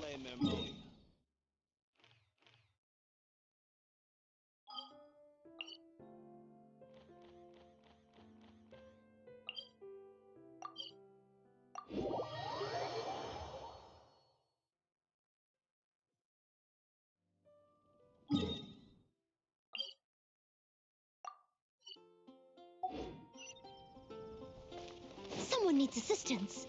Parlez memory. Someone needs assistance.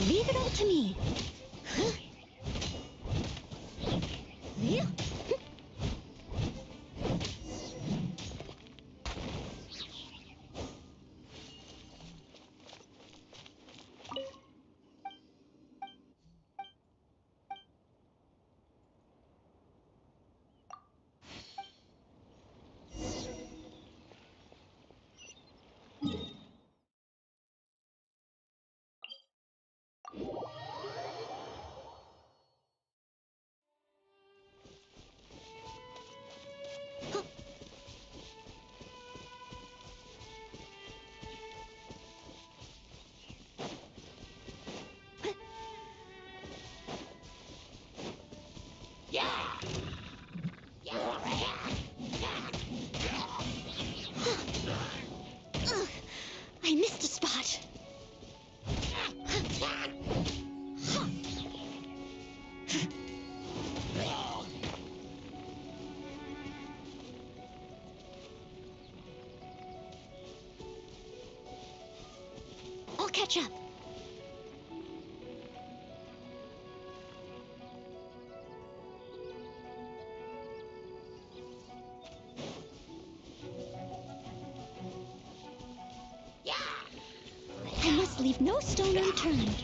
Leave it all to me. Ugh, I missed a spot. I'll catch up. I must leave no stone unturned.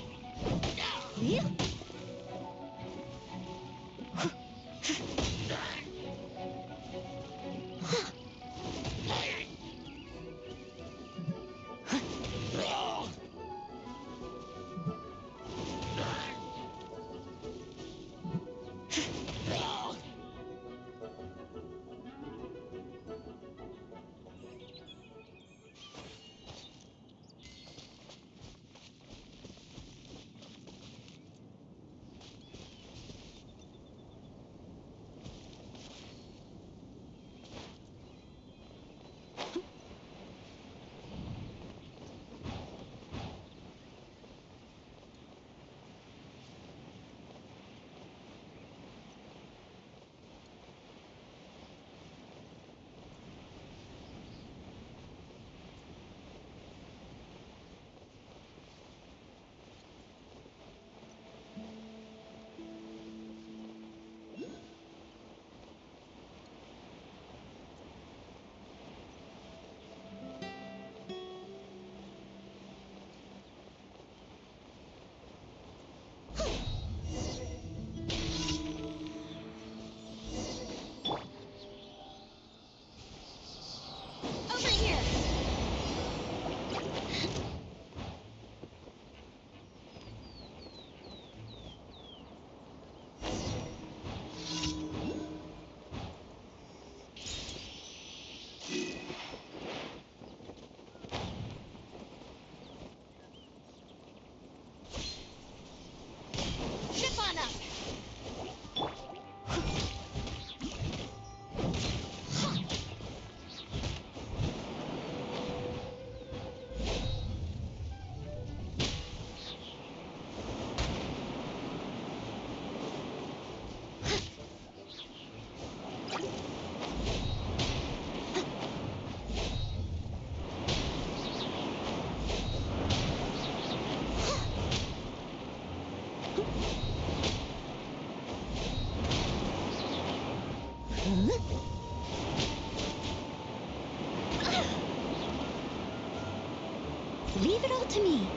Over here. Ship on up. Leave it all to me.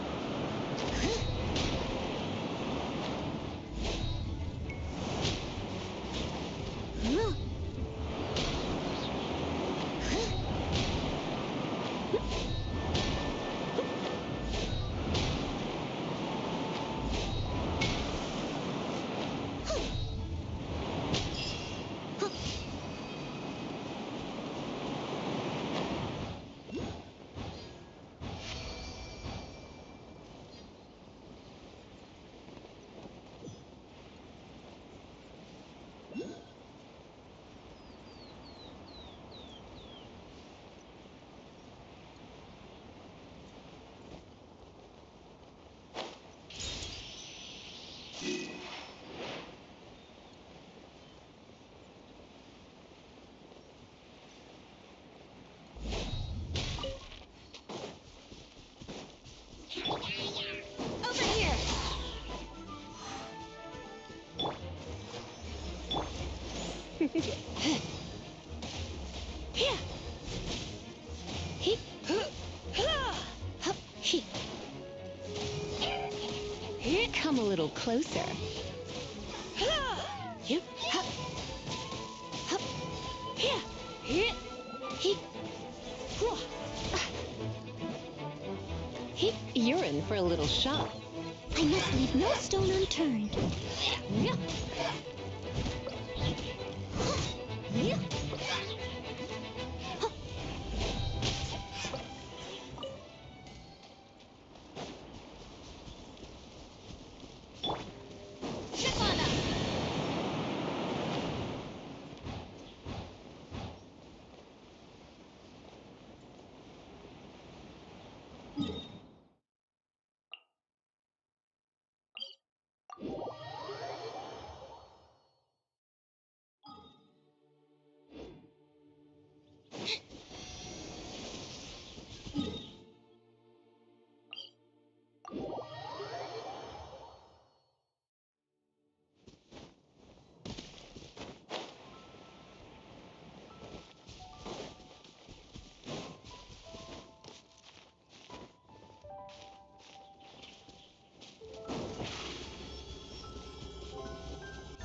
Here. He. Hup. He. Here. Come a little closer. You. Hup. Hup. Here. Here. He. Whoa. He. You're in for a little shock. I must leave no stone unturned. Yeah. Yeah.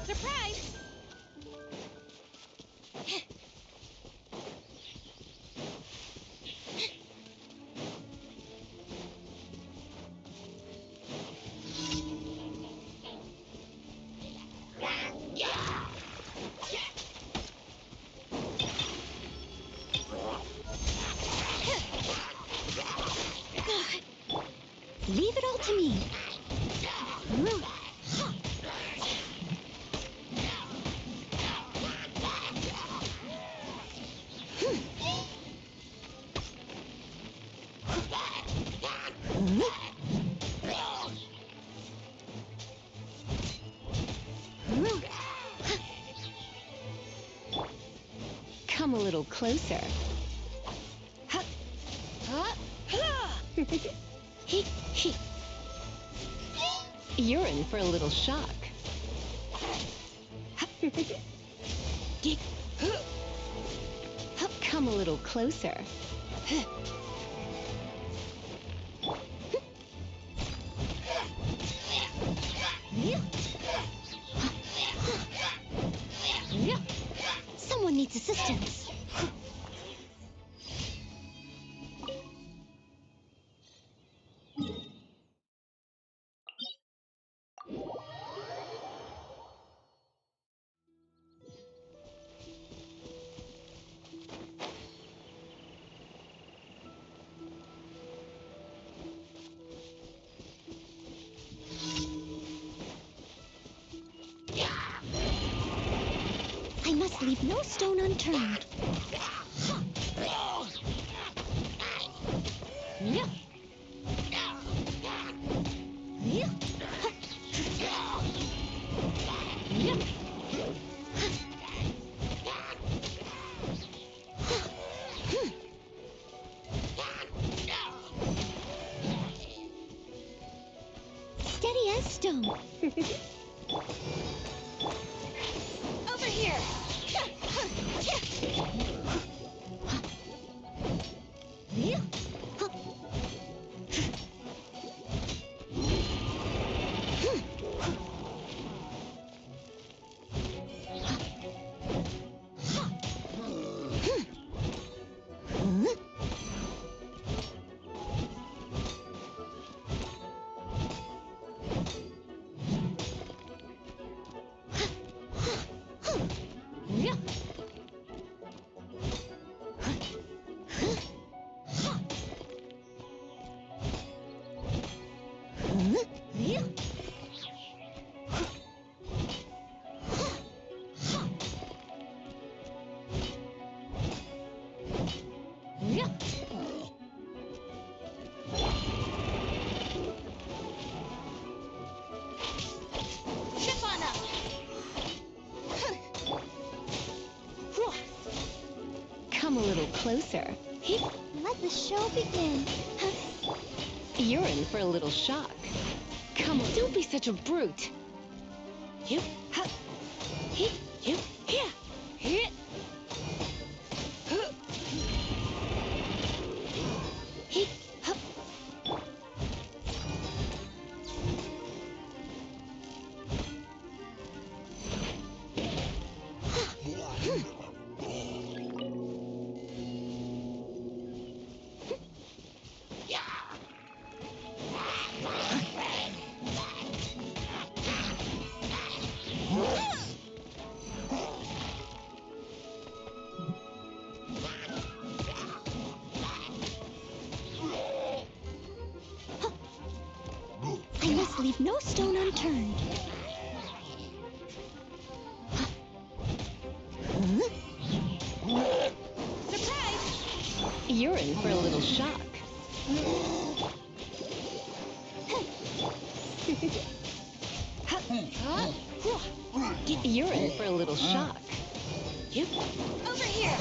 Surprise! Leave it all to me. Come a little closer. He. You're in for a little shock. Come a little closer. Someone needs assistance. I must leave no stone unturned. Yeah. Yeah. Yeah. Steady as stone. Over here. Yeah. Come a little closer. Let the show begin. You're in for a little shock. Come on, don't be such a brute. You, you, here, leave no stone unturned. Surprise! You're in for a little shock. You're in for a little shock. Over here!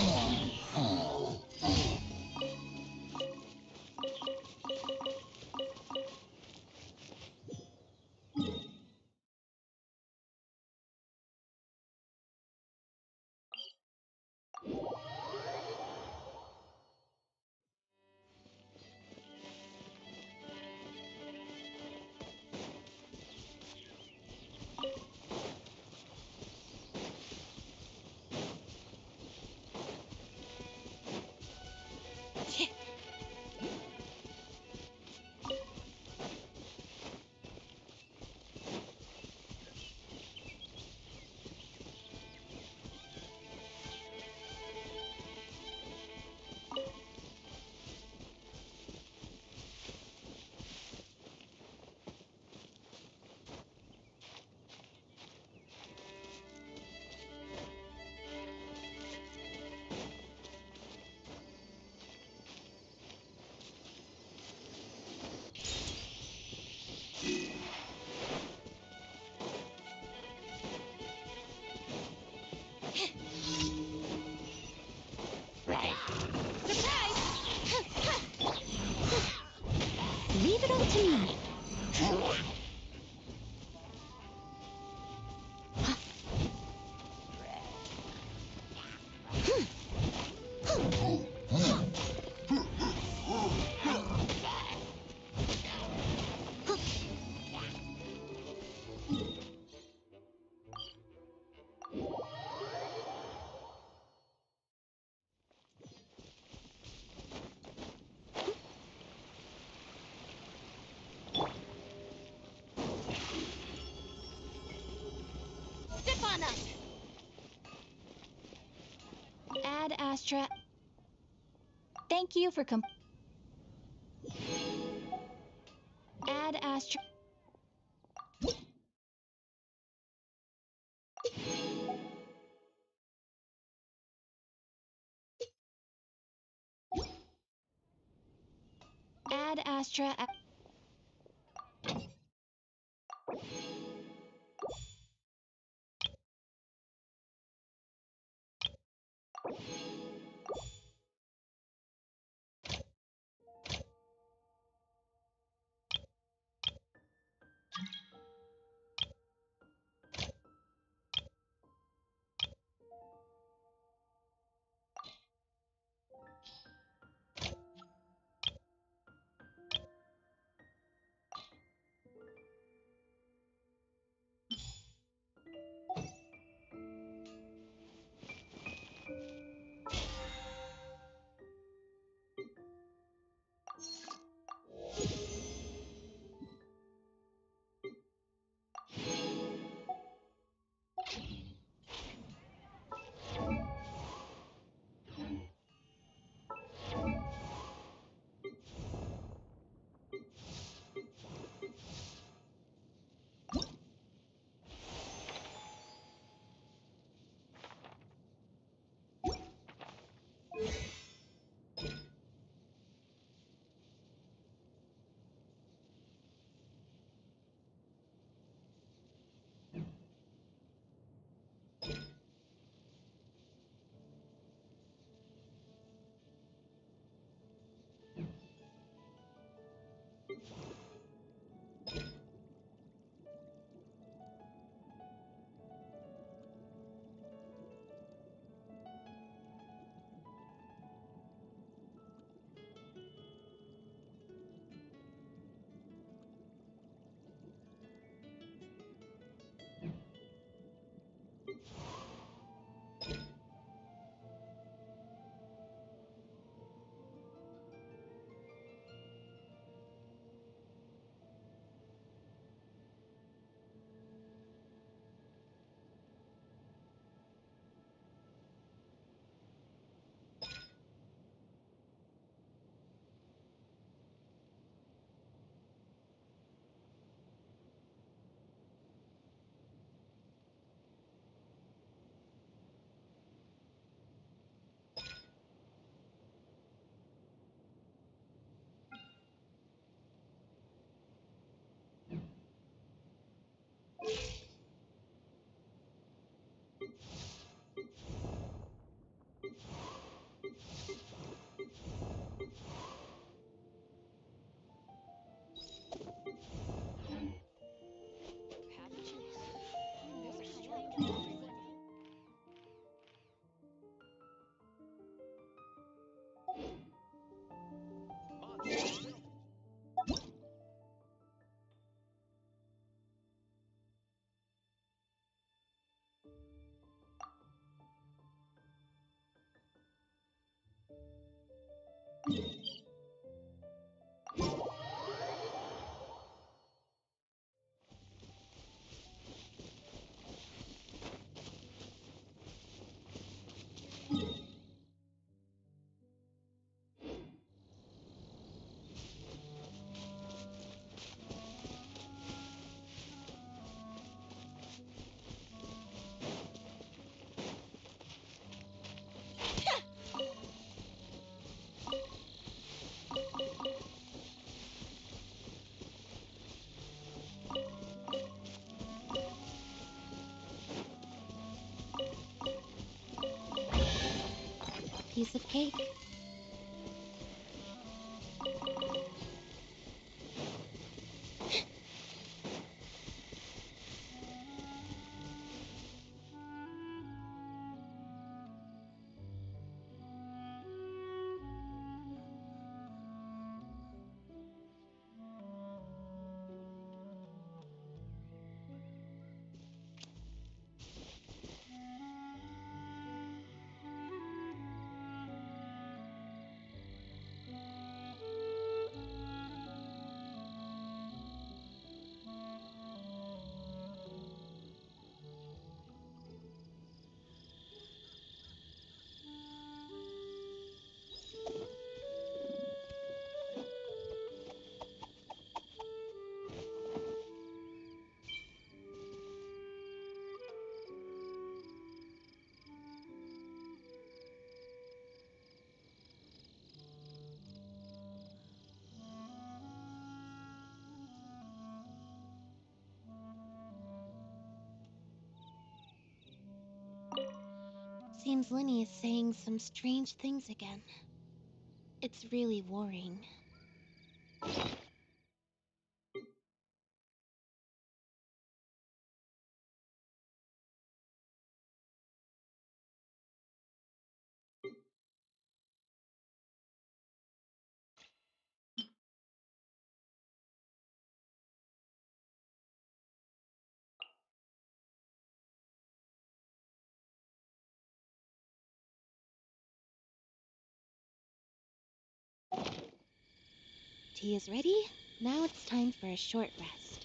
Leave it all to me. Step on us. Ad Astra. Thank you for Ad Astra. Ad Astra. Piece of cake. Seems Linny is saying some strange things again. It's really worrying. Tea is ready. Now it's time for a short rest.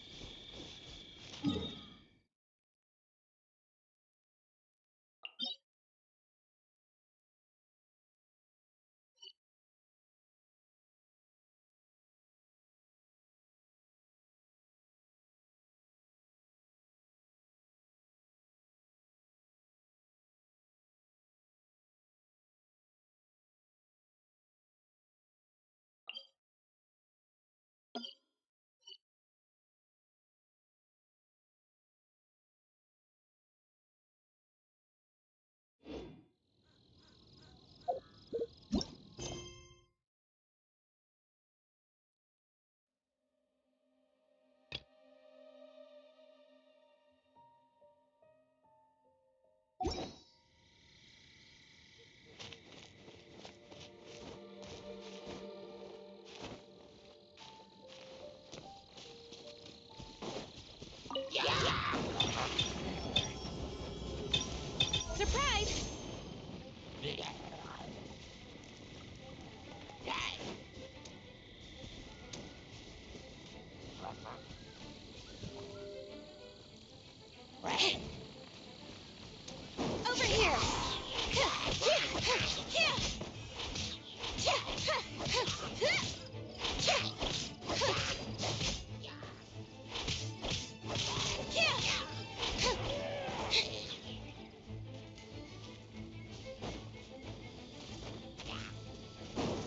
Surprise! Over here!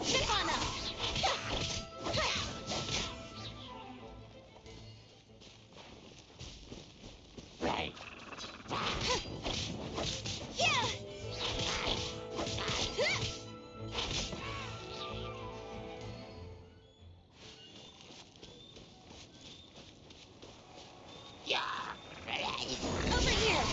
Chip on them! Over here!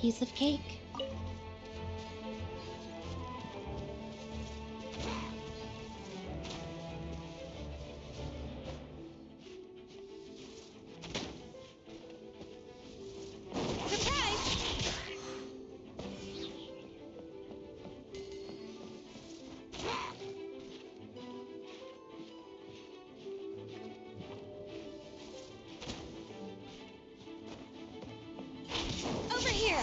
Piece of cake. Surprise! Over here!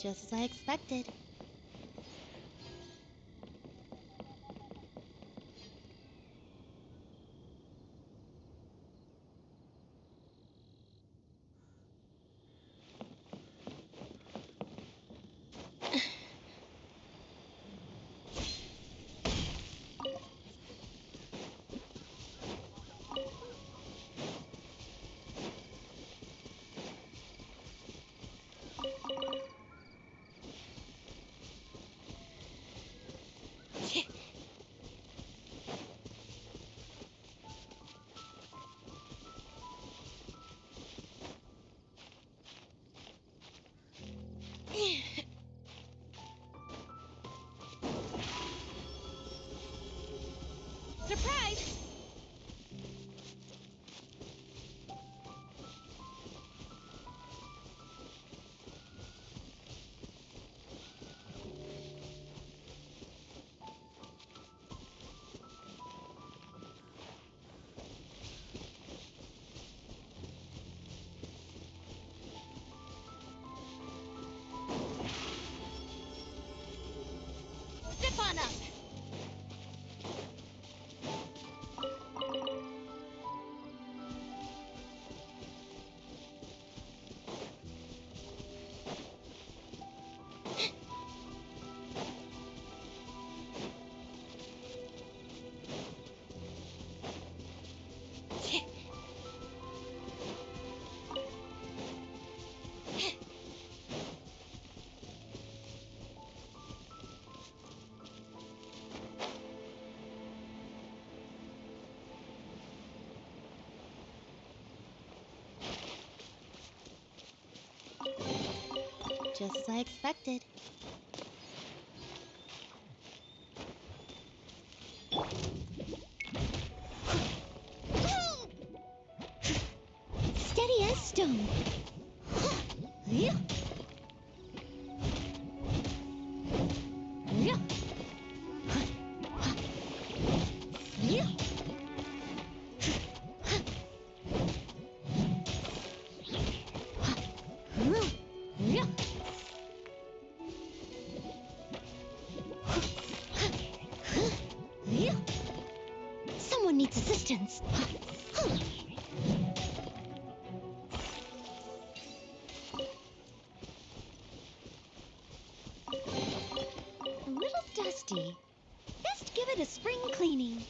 Just as I expected. Surprise! Zip on up! Just as I expected. Steady as stone. Yeah. Yeah. Yeah. Yeah. Yeah. Someone needs assistance. A little dusty. Best give it a spring cleaning.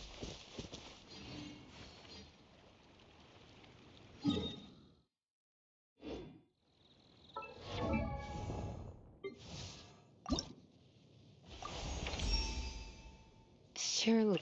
Surely.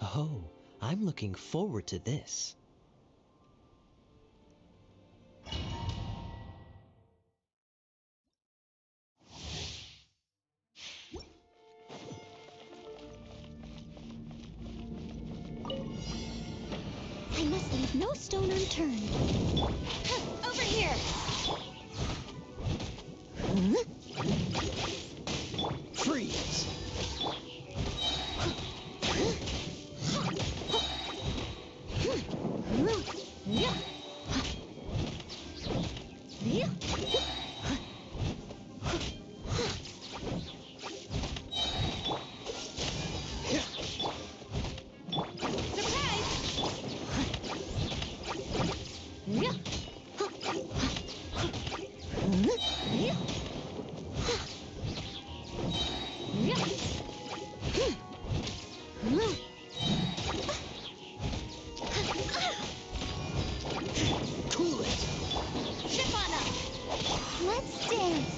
Oh, I'm looking forward to this. I must leave no stone unturned. Over here! Huh? Freeze! Cool it! Let's dance!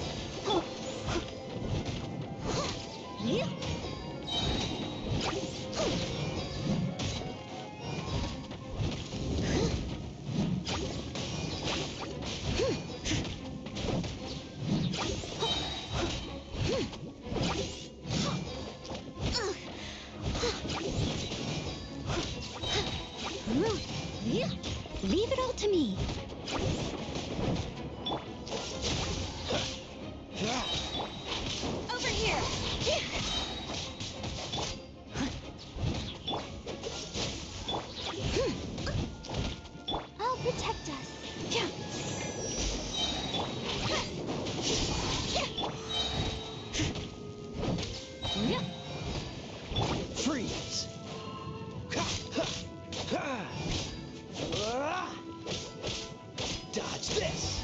Leave it all to me. Over here! I'll protect us. Freeze! Dodge this!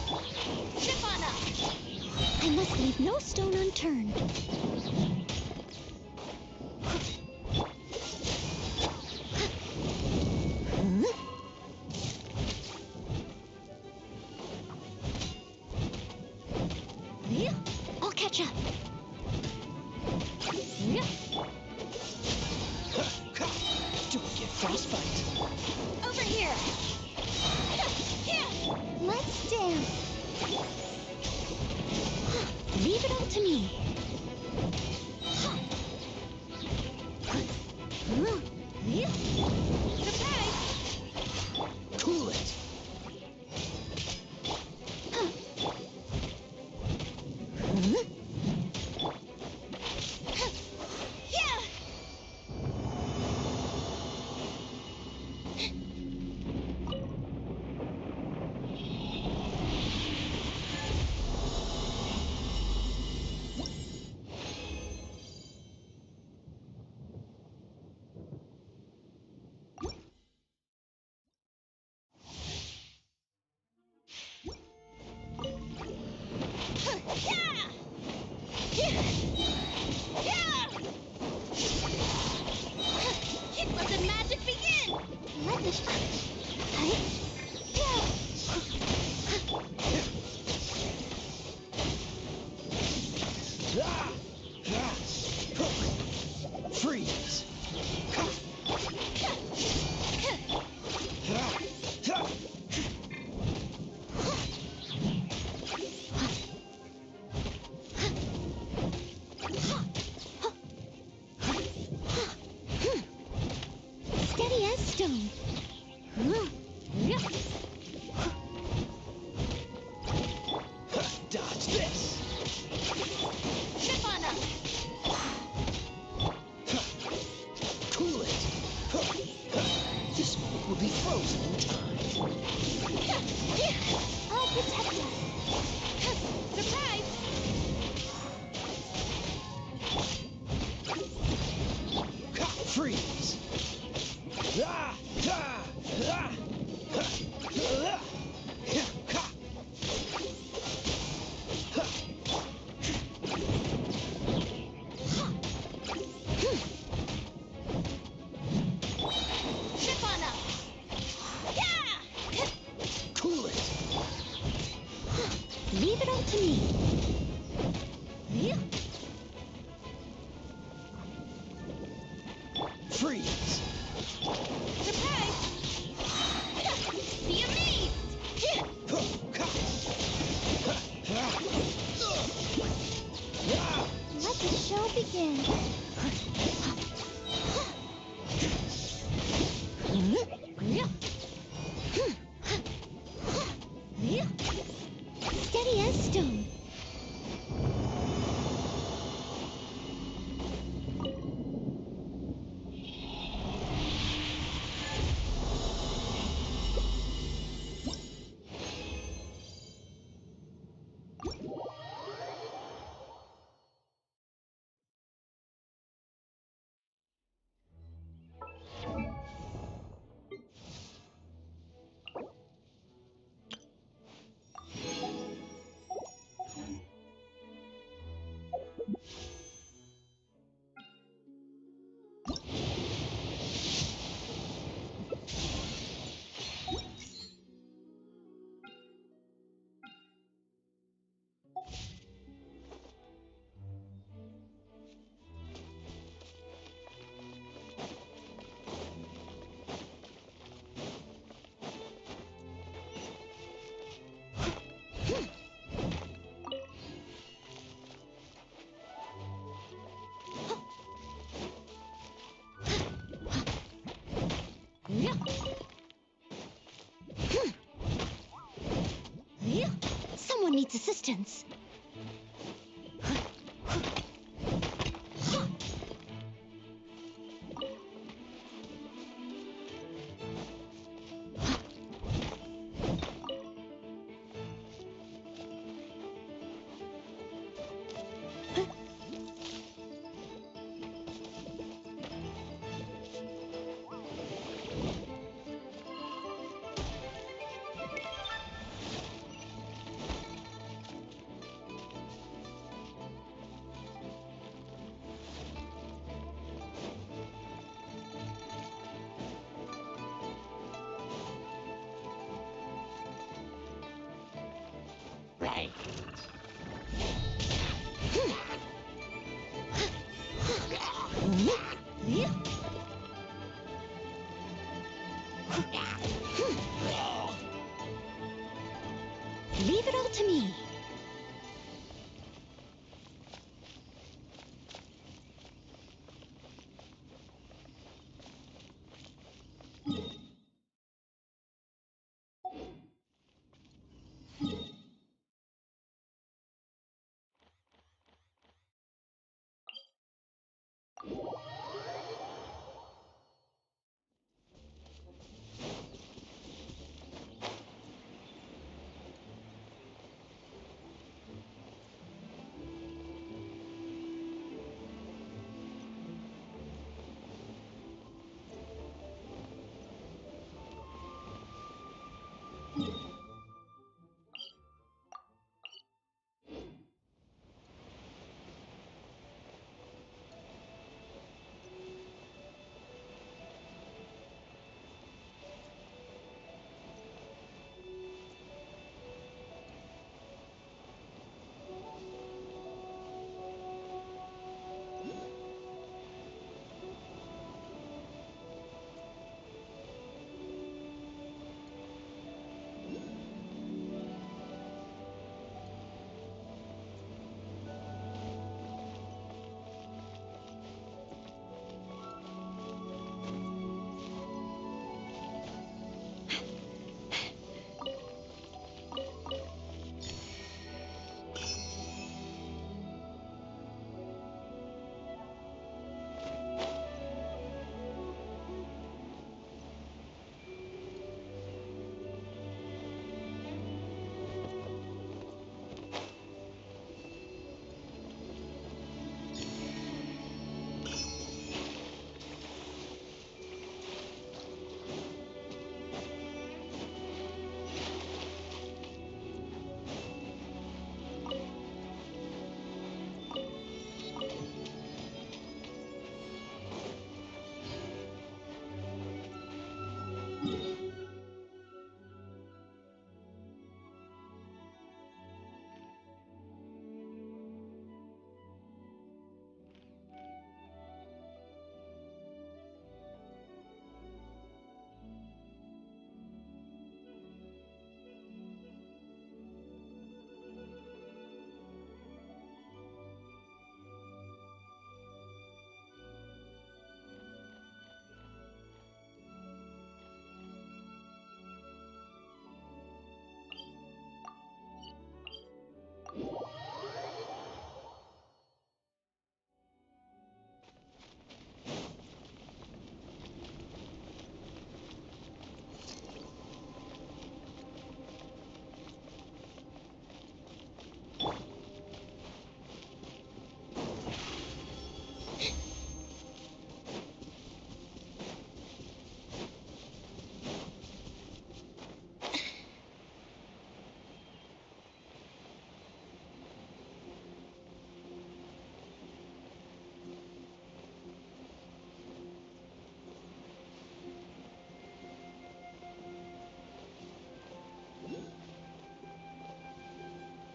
I must leave no stone unturned. I'll catch up. Don't get frostbite! Over here. Let's dance. Leave it all to me. Surprise! Cool it! Let the magic begin! Let the... Freeze! Steady as stone. Dodge this! Cool it! This one will be frozen in time. I'll protect us. Surprise! Freeze! Cool it! Leave it all to me. Freeze! Surprise! Be amazed! Let the show begin. Steady as stone. Someone needs assistance. Right. Leave it all to me.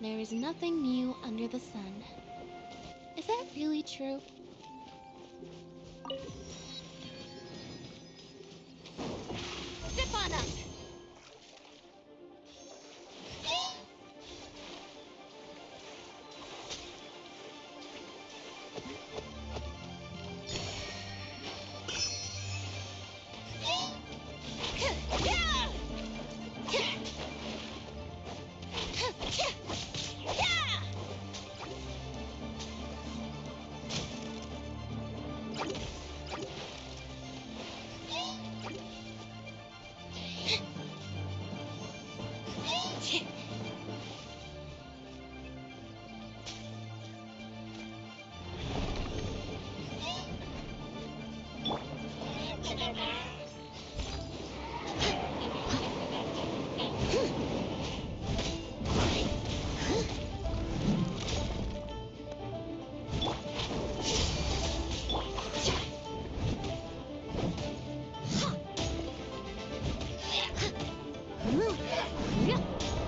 There is nothing new under the sun. Is that really true? Zip on up!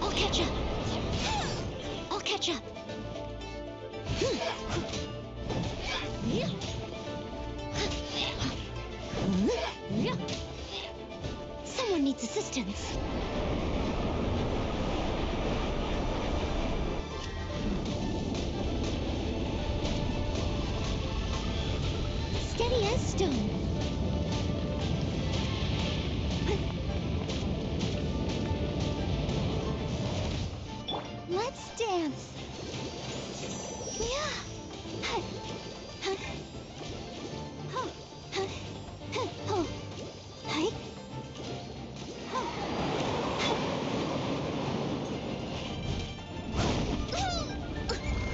I'll catch up. I'll catch up. Someone needs assistance. Steady as stone. Let's dance.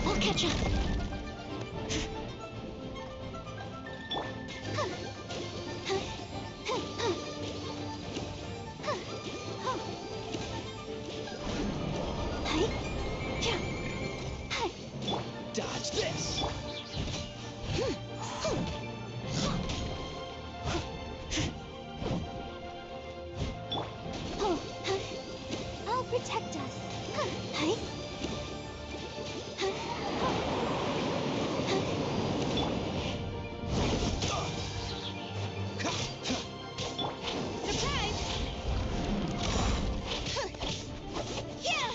I'll catch up. Dodge this! I'll protect us. Surprise! Yeah!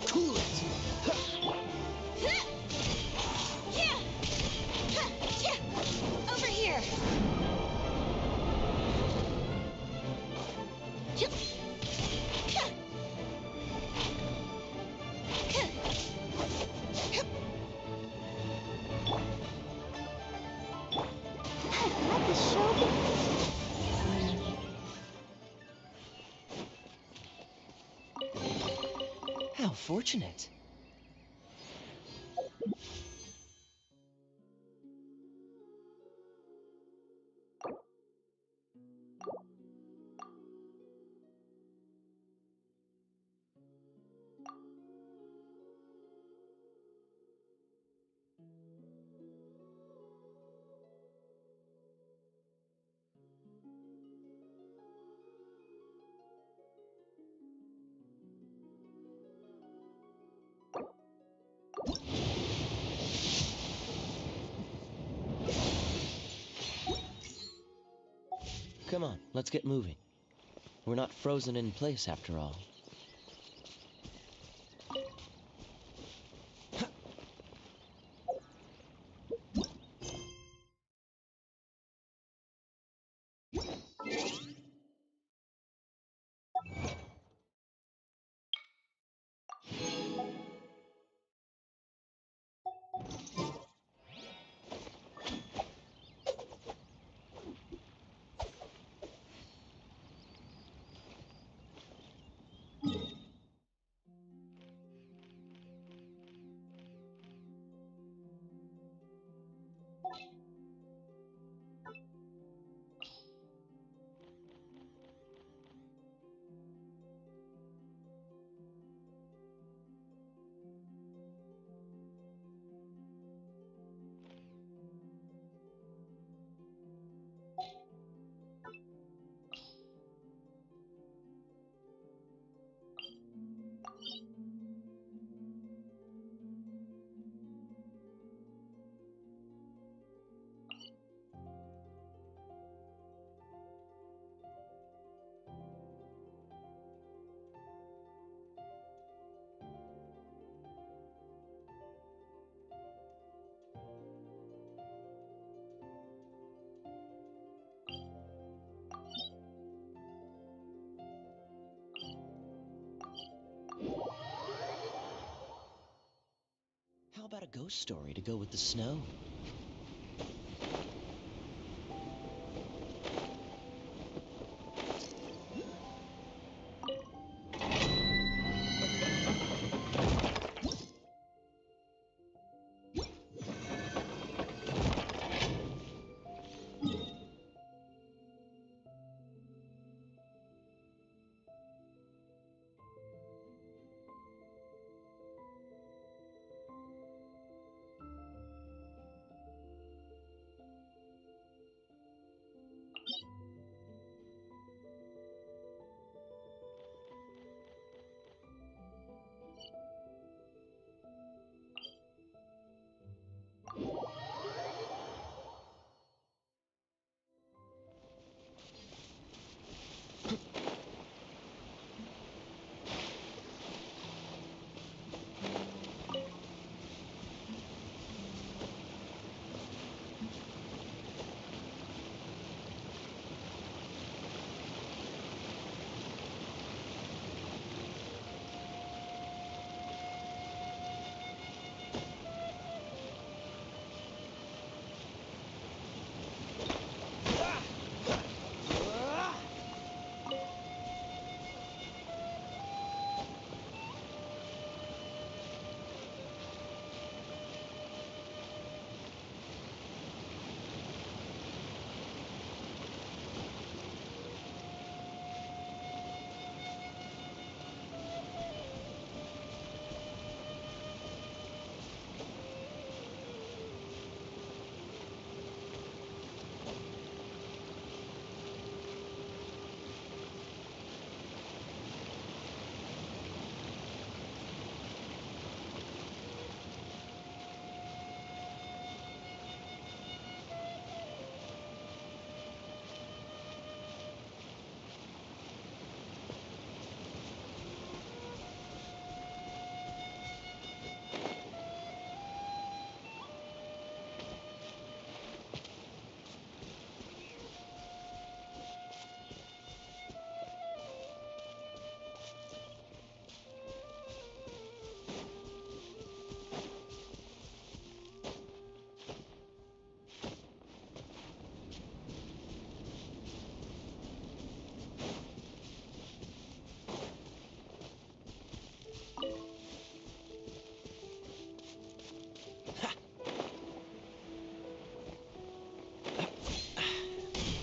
Cool it! Over here. Let the show How fortunate. Come on, let's get moving. We're not frozen in place after all. ghost story to go with the snow.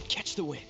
Catch the wind.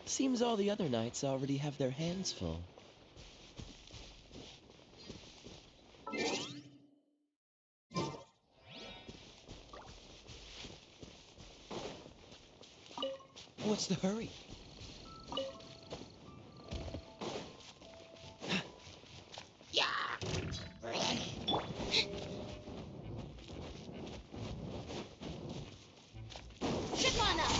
Seems all the other knights already have their hands full. What's the hurry? Come on up!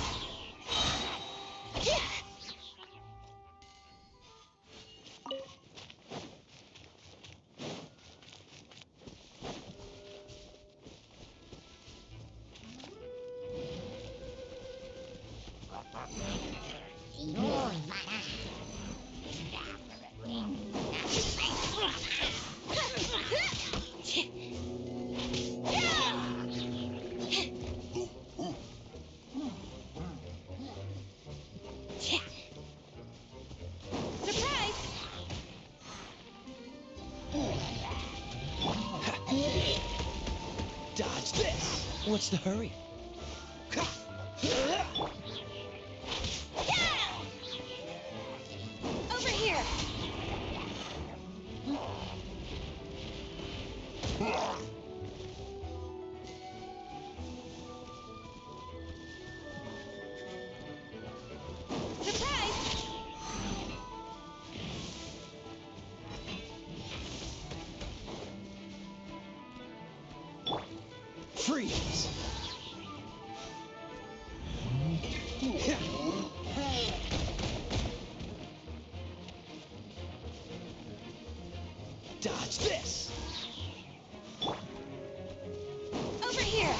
Surprise! Dodge this! What's the hurry? Over here! Surprise! Freeze! Dodge this! Over here!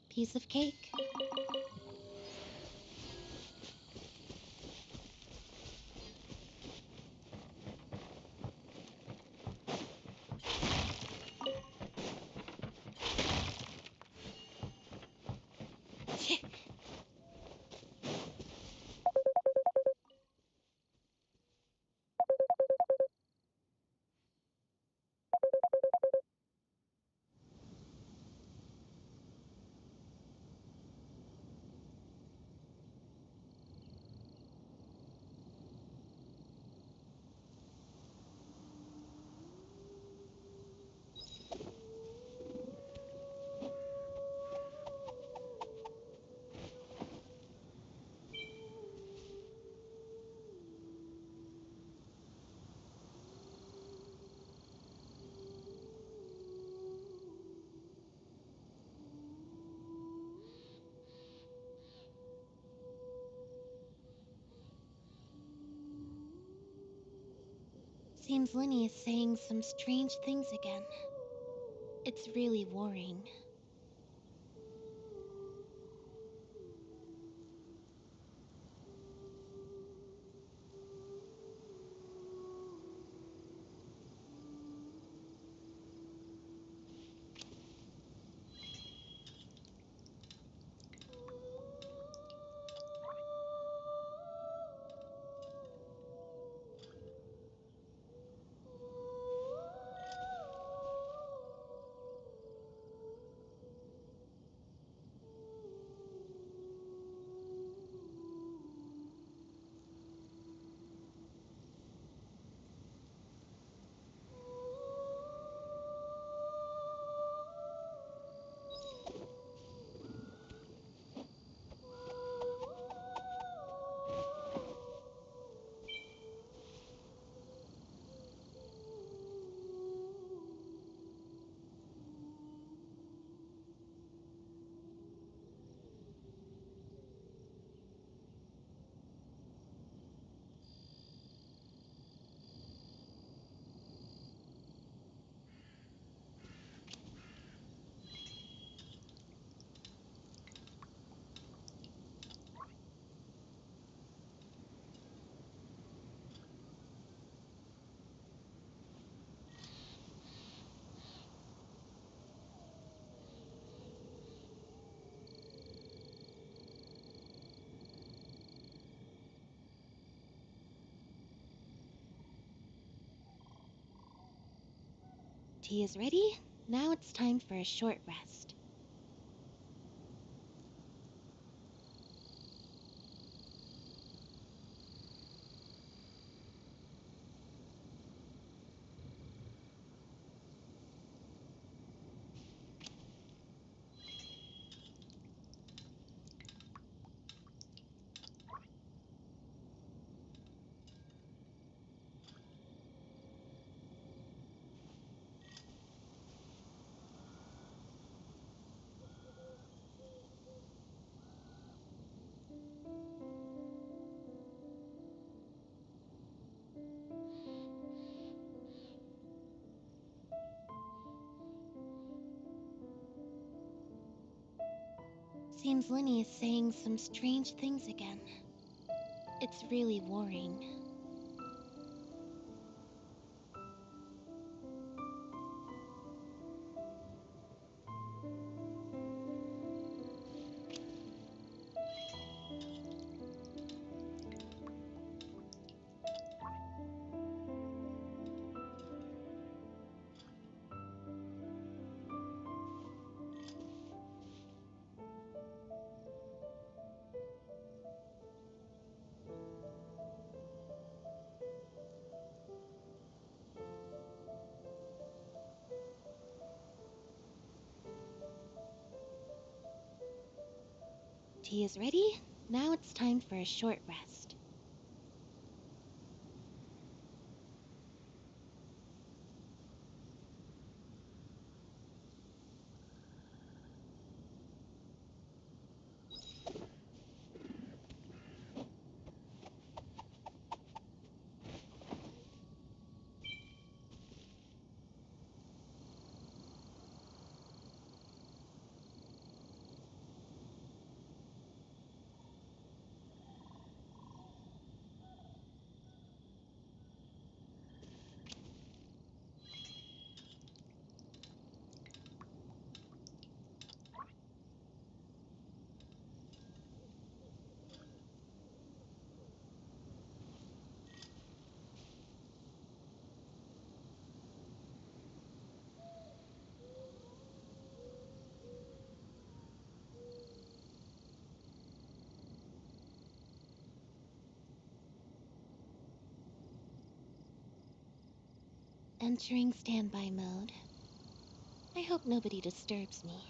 Piece of cake. Seems Linny is saying some strange things again. It's really worrying. Tea is ready. Now it's time for a short rest. Seems Linny is saying some strange things again. It's really worrying. Tea is ready. Now it's time for a short rest. Entering standby mode. I hope nobody disturbs me.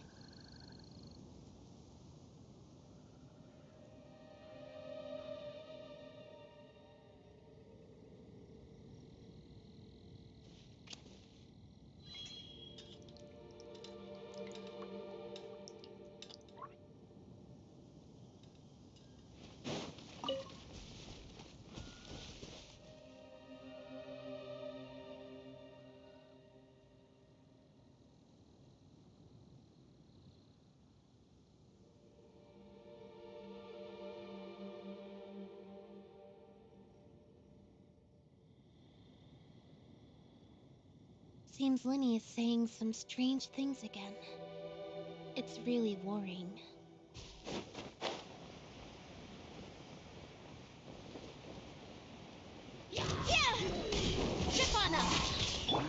Seems Linny is saying some strange things again. It's really worrying. Yeah! Trip on up!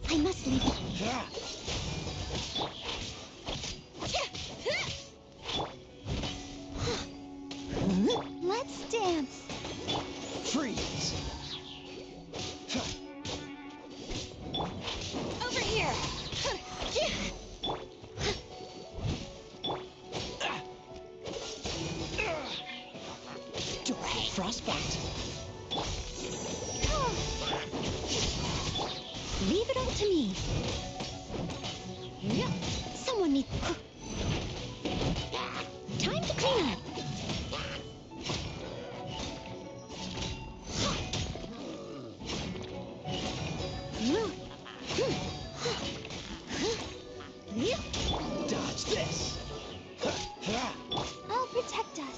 I must leave. Let's dance. Freeze! Over here. Frostbite! Leave it all to me. Someone needs... Time to clean up. Dodge this! I'll protect us.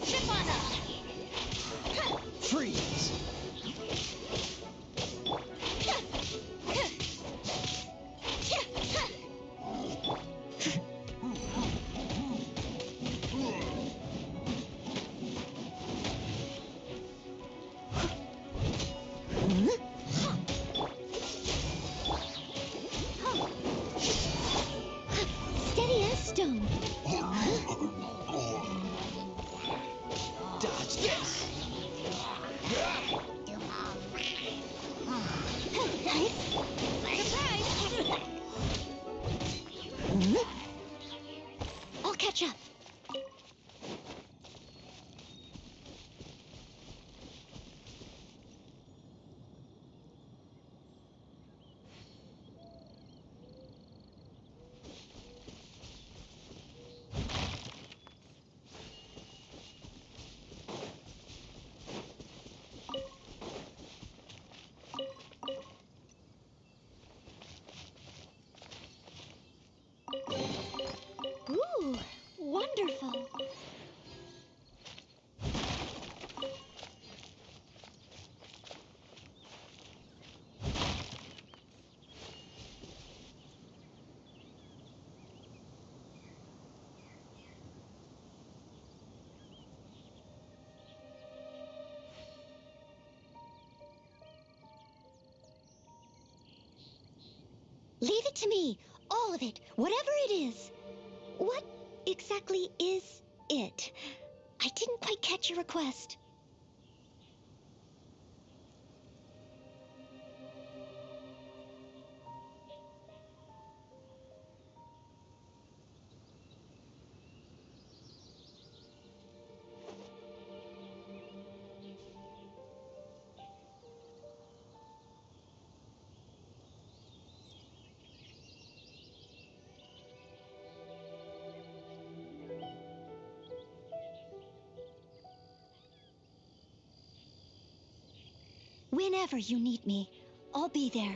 Trip on up. Freeze! Leave it to me. All of it. Whatever it is. What exactly is it? I didn't quite catch your request. Whenever you need me, I'll be there.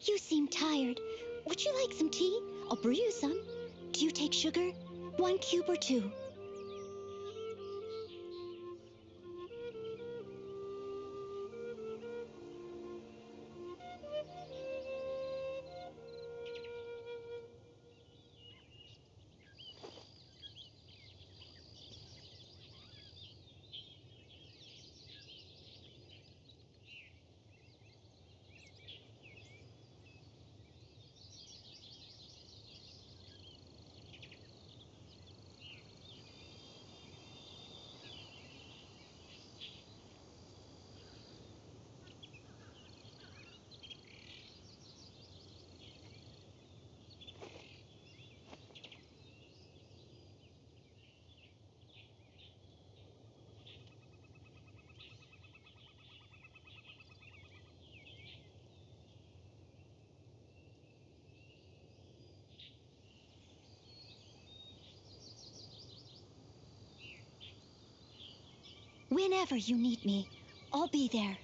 You seem tired. Would you like some tea? I'll brew you some. Do you take sugar? 1 cube or 2? Whenever you need me, I'll be there.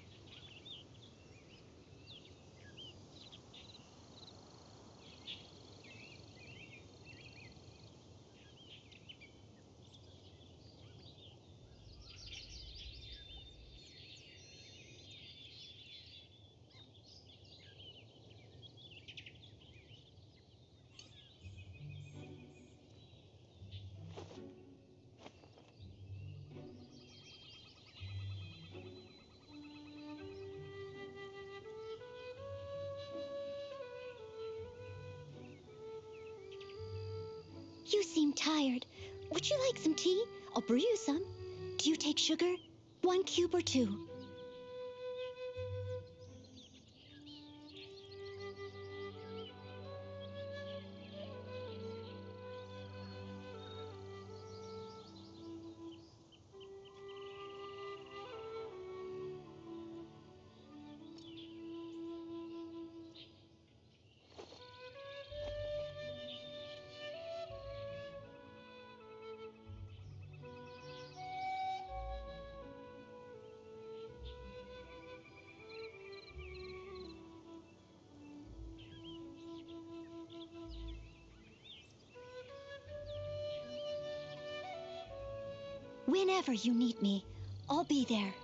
You seem tired. Would you like some tea? I'll brew you some. Do you take sugar? 1 cube or 2? Whenever you need me, I'll be there.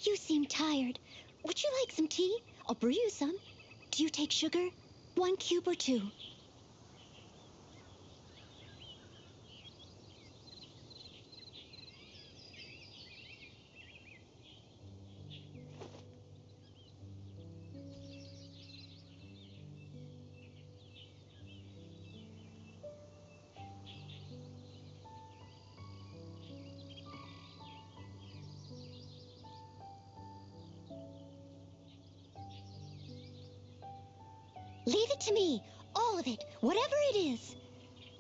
You seem tired. Would you like some tea? I'll brew you some. Do you take sugar? 1 cube or 2? Leave it to me. All of it. Whatever it is.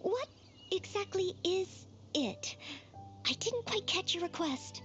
What exactly is it? I didn't quite catch your request.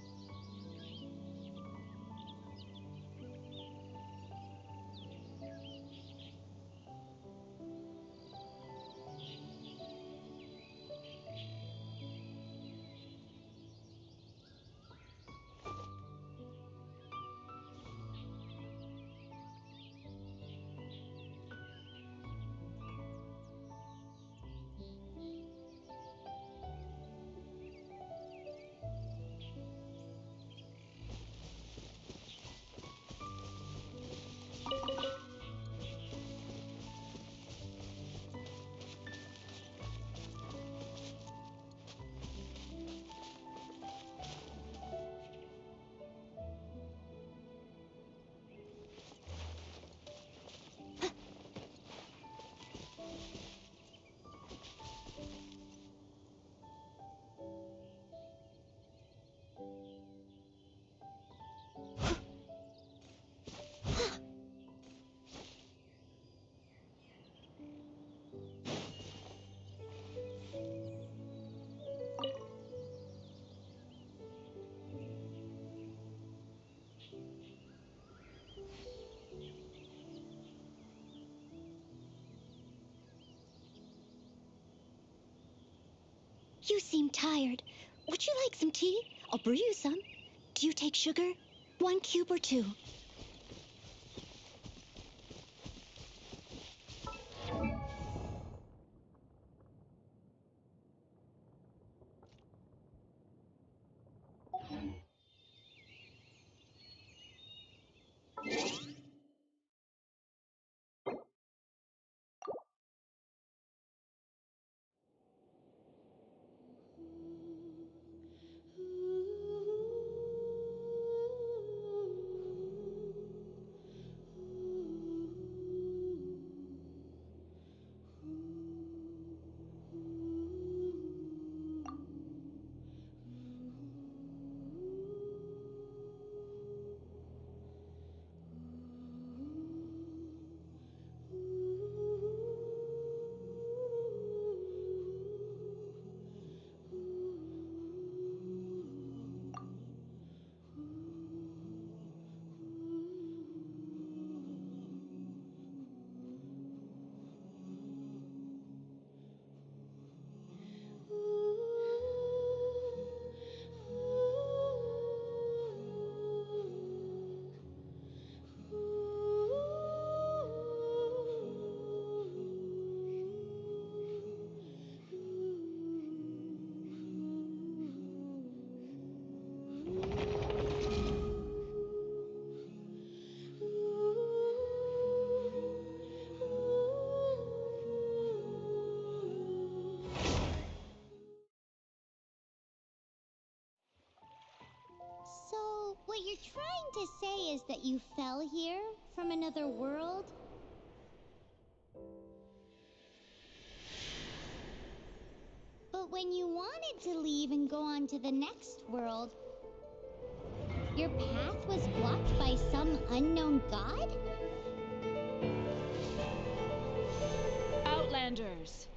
You seem tired. Would you like some tea? I'll brew you some. Do you take sugar? 1 cube or 2? trying to say is that you fell here from another world? But when you wanted to leave and go on to the next world, your path was blocked by some unknown god? Outlanders,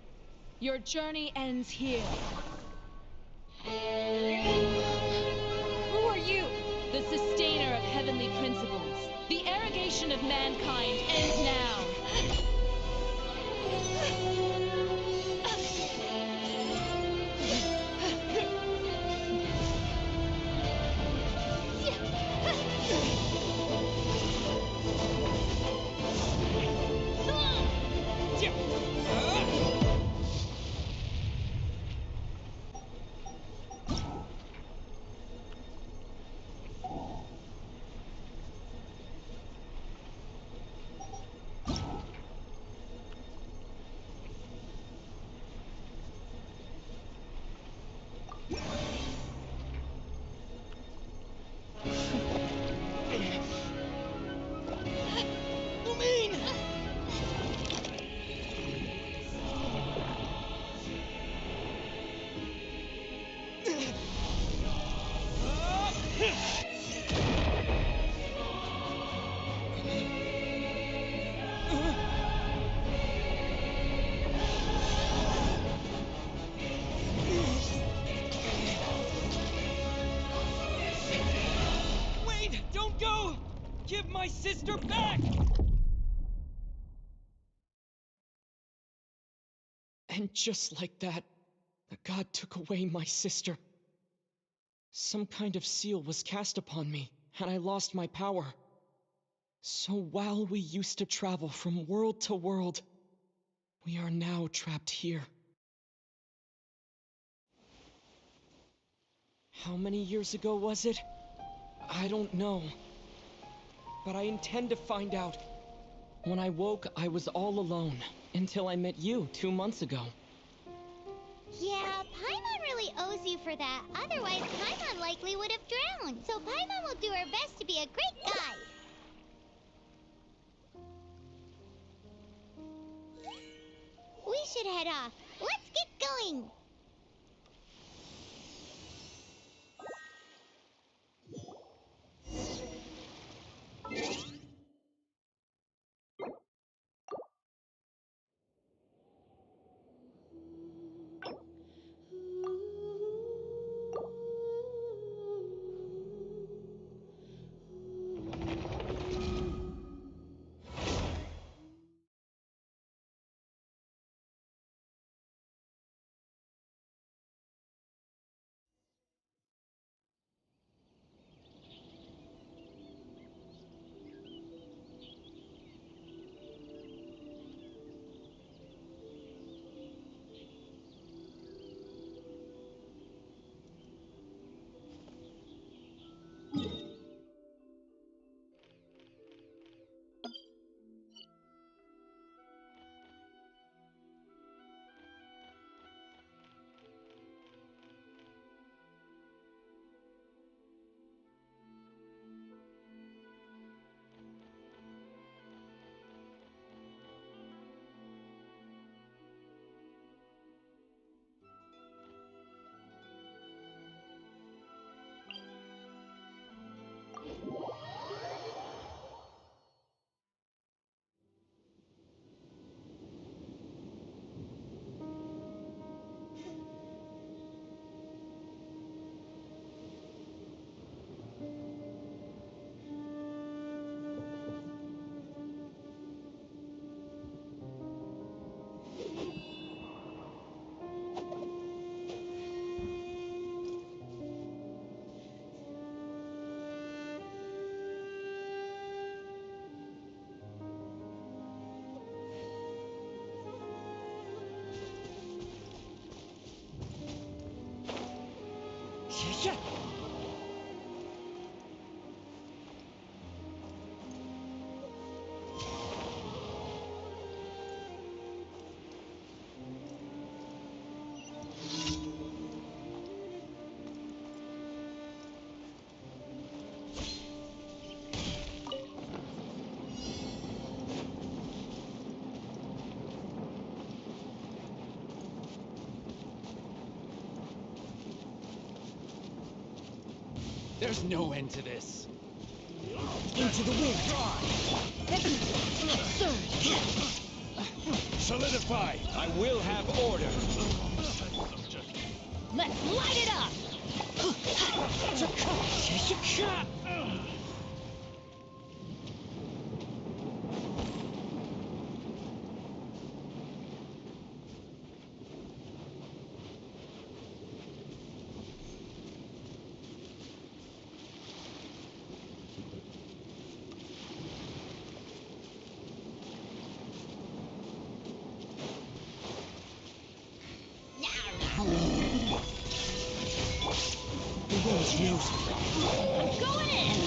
your journey ends here. Who are you? The sustainer of heavenly principles. The arrogation of mankind ends now. Wait! Don't go! Give my sister back! And just like that, the god took away my sister. Some kind of seal was cast upon me, and I lost my power. So while we used to travel from world to world, we are now trapped here. How many years ago was it? I don't know. But I intend to find out. When I woke, I was all alone, until I met you 2 months ago. Yeah, Paimon really owes you for that. Otherwise, Paimon likely would have drowned. So Paimon will do her best to be a great guide. We should head off. Let's get going. Yeah. There's no end to this. Into the wind. Solidify! I will have order! Let's light it up! The wind knows me. I'm going in!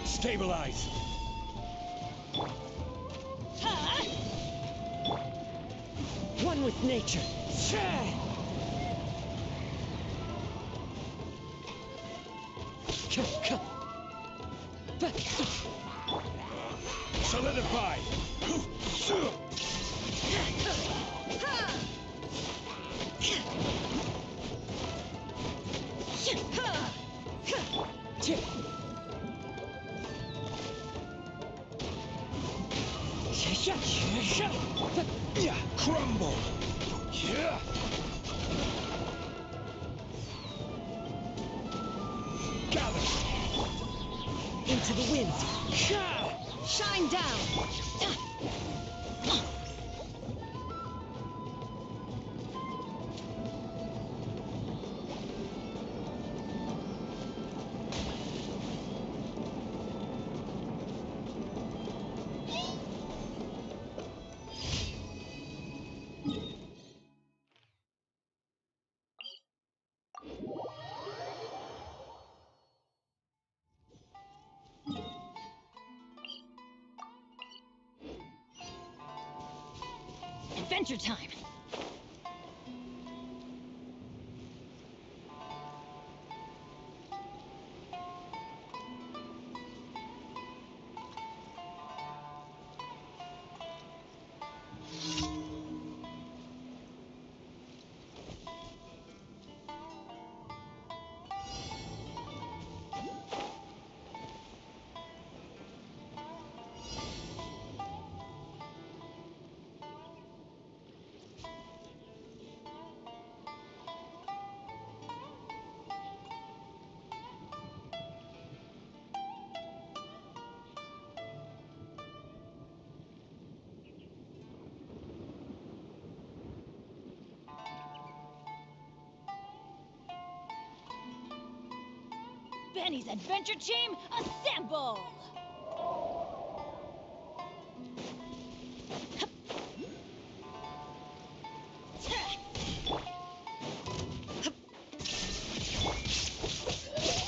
Stabilize! One with nature. Solidify! Crumble! Gather! Into the wind. Shine down! Adventure time! Benny's adventure team, assemble!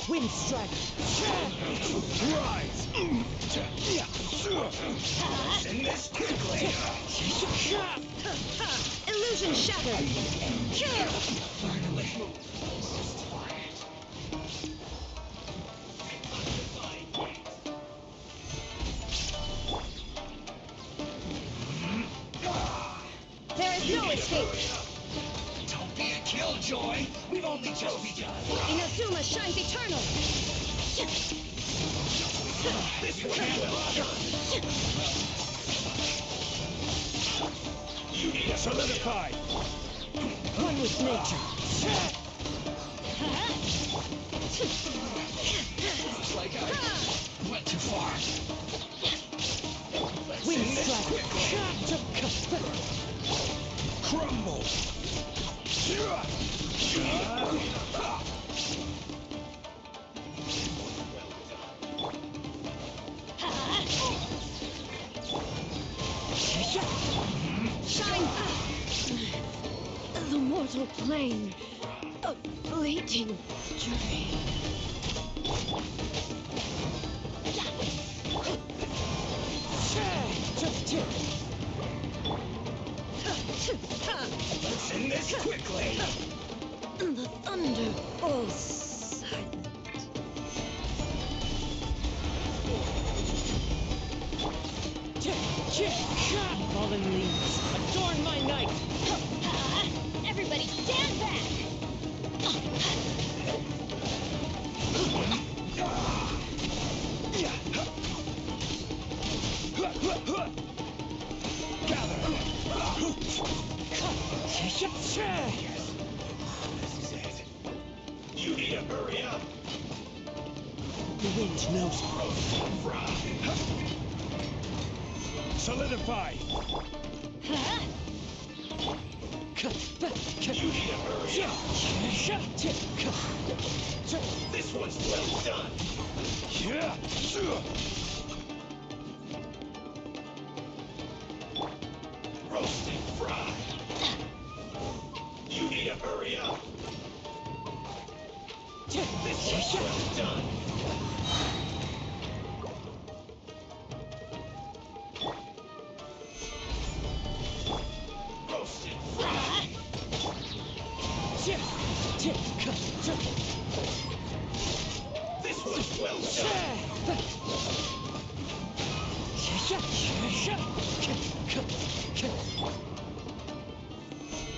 Wind strike. Rise! Send this quickly! Illusion shattered! Finally! There is no escape! Don't be a killjoy! We've only just begun! Inazuma shines eternal! This can't solidify! One with nature. Looks like I went too far. Wind Send this strike. quickly! Crumble! Shine! The mortal plane. A fleeting dream. Send this quickly! The thunder falls silent. Fallen leaves, adorn my night! Everybody stand back! This is it. You need to hurry up. The wind knows it. Roast and fry. Solidify. You need to hurry up. This one's well done. Roast and fry. You need to hurry up. This one's well done. Roast and fry. This one's well done.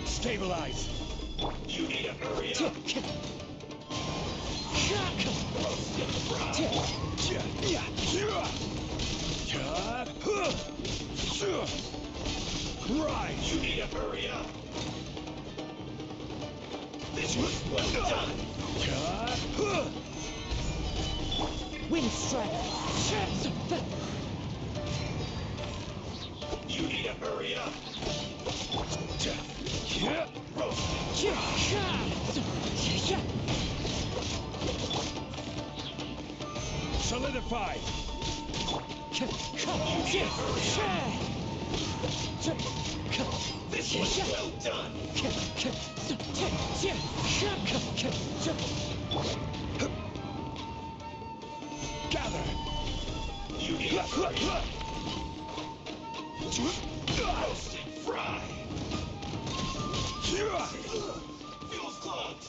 Stabilize. You need to hurry up. Roast and fry. Rise. You need to hurry up. This one's well done. Wind strike! You need to hurry up. Roast and solidify. You need to hurry up. This one's well done. Gather. You need to hurry up. Roast and fry. Fuel's clogged.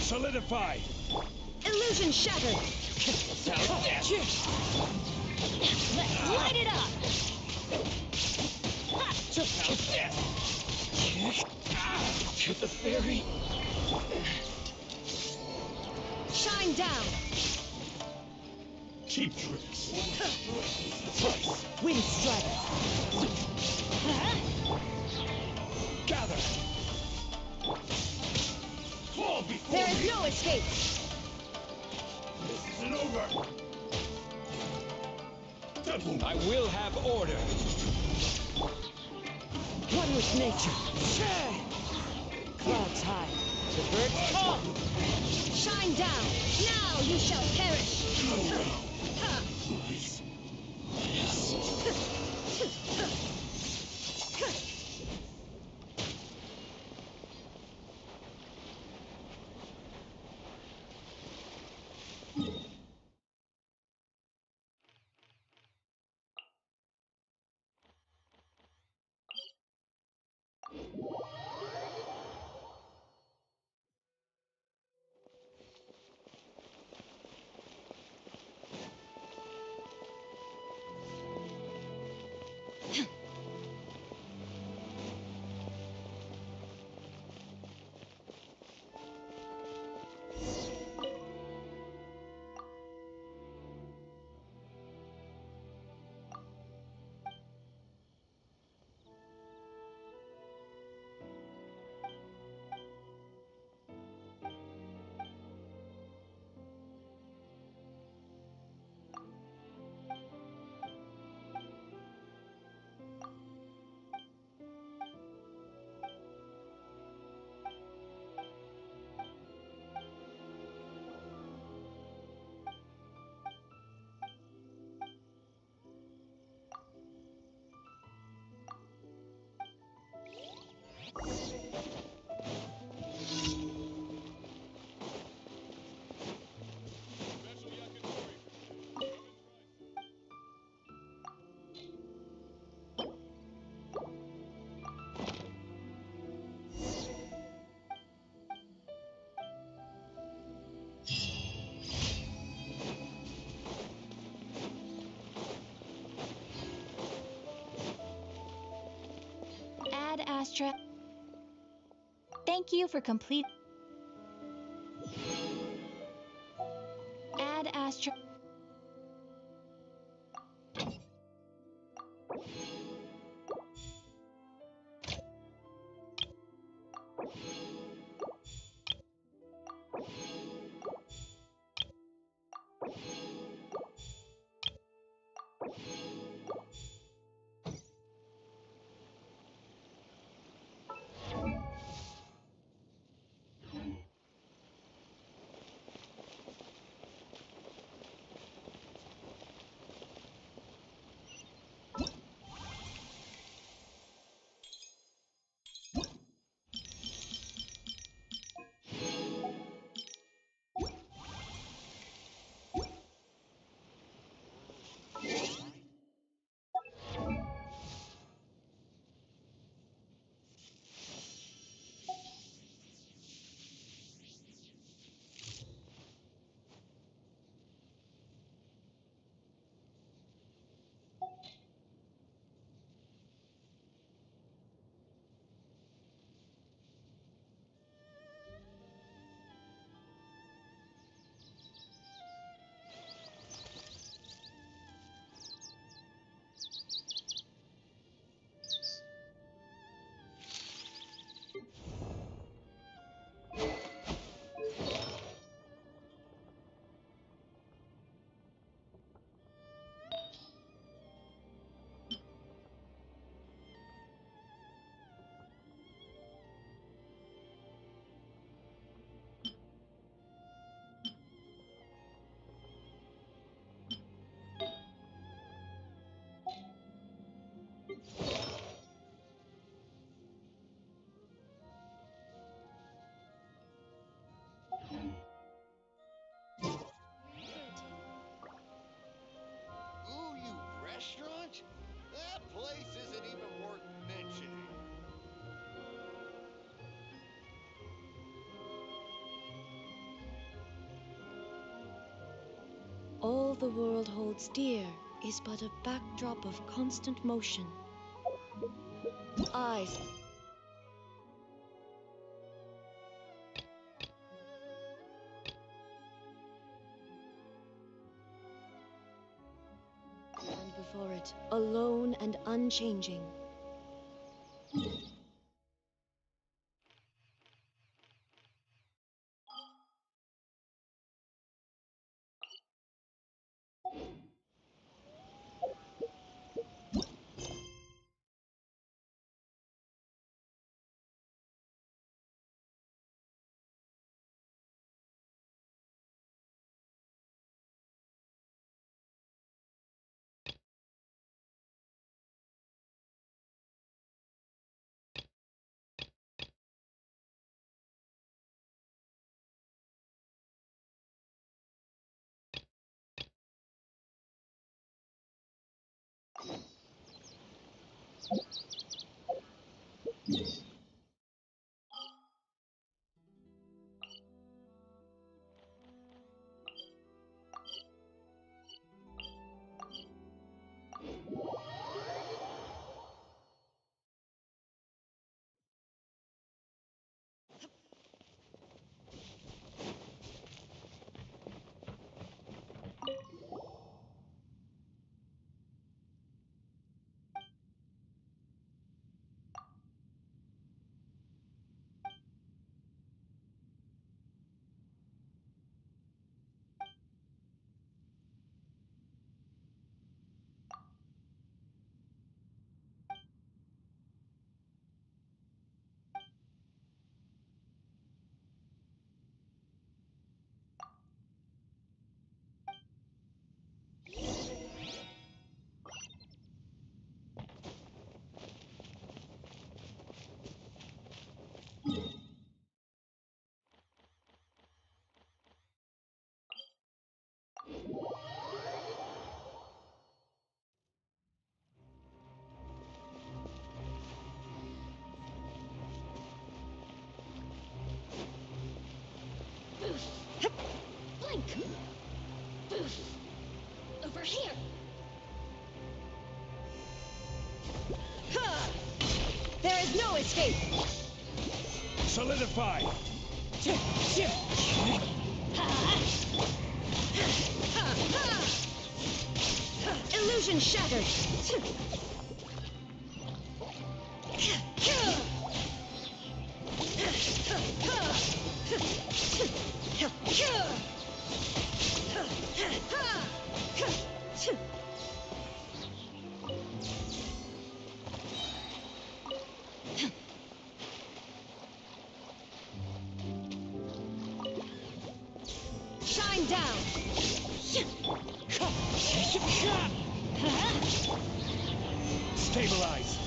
Solidify! Illusion shattered! Let's light it up! To the fairy! Shine down! Cheap tricks! Wind strike! Gather! Fall before There is me! no escape! This isn't over! I will have order. One with nature. Clouds high. The birds come. Shine down! Now you shall perish! Ad Astra. Thank you for complete. Ad Astra. all the world holds dear is but a backdrop of constant motion. Eyes. And before it, alone and unchanging. Blink! Over here! There is no escape! Solidify! Illusion shattered! Shine down! Stabilize!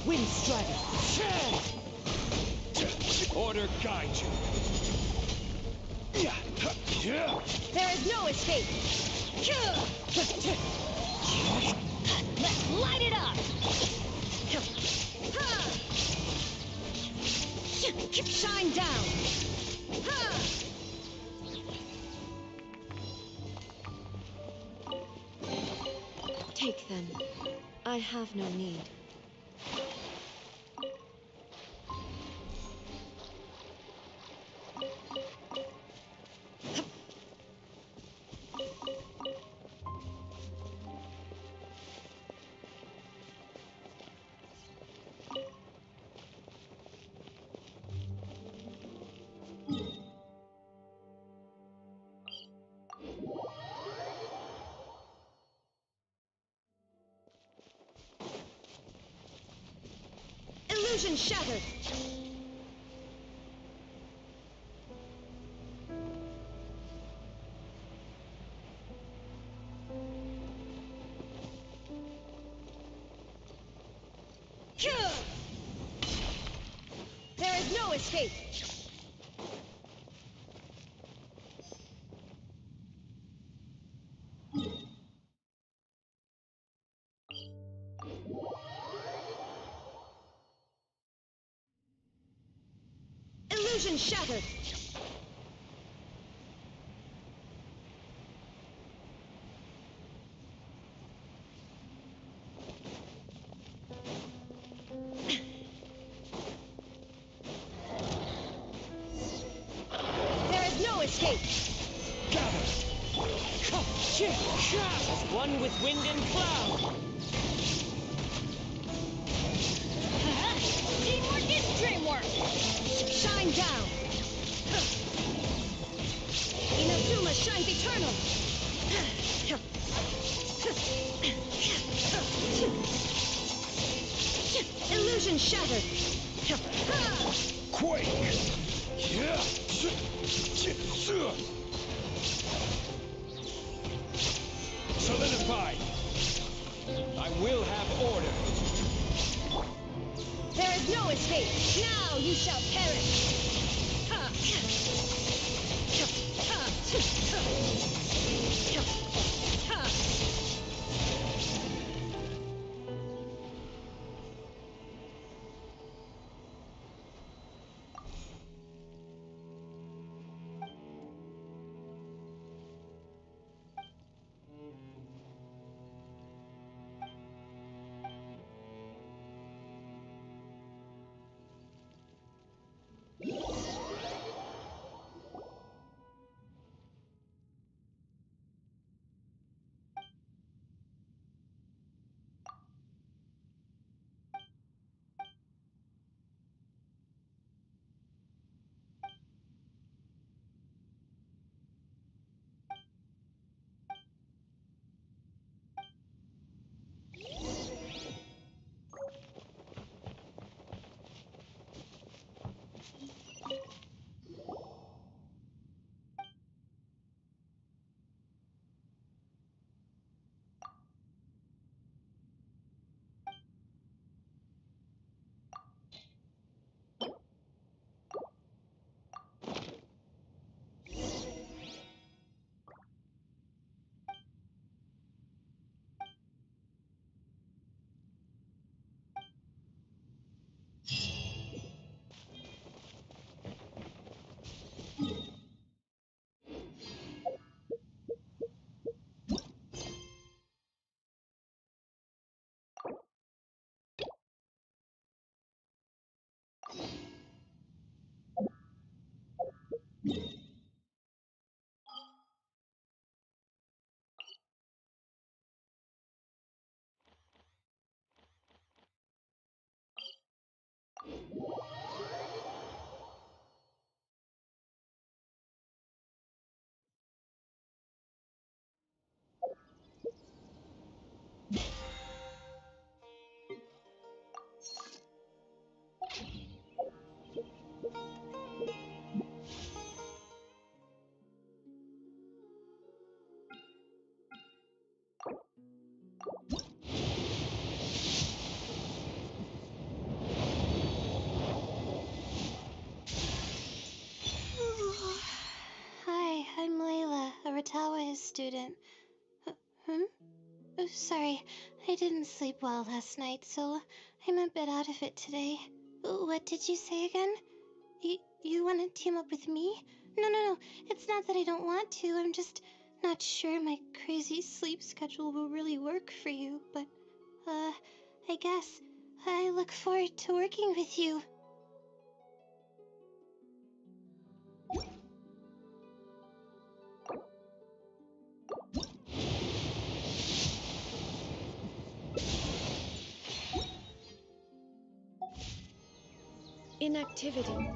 Wind strider! Order guide you! There is no escape! Let's light it up! Shine down! Take them. I have no need. Illusion shattered! There is no escape! Illusion shattered! There is no escape! Gather! As one with wind and cloud! Teamwork is dreamwork! Shine down! Inazuma shines eternal! Illusion shattered! Quake! Solidified! I will have order! There is no escape! Now you shall perish! Hi, I'm Layla, a Ratawa student. Hmm? Oh, sorry, I didn't sleep well last night, so I'm a bit out of it today. What did you say again? You want to team up with me? No, it's not that I don't want to, I'm just not sure my crazy sleep schedule will really work for you, but, I guess I look forward to working with you. Inactivity.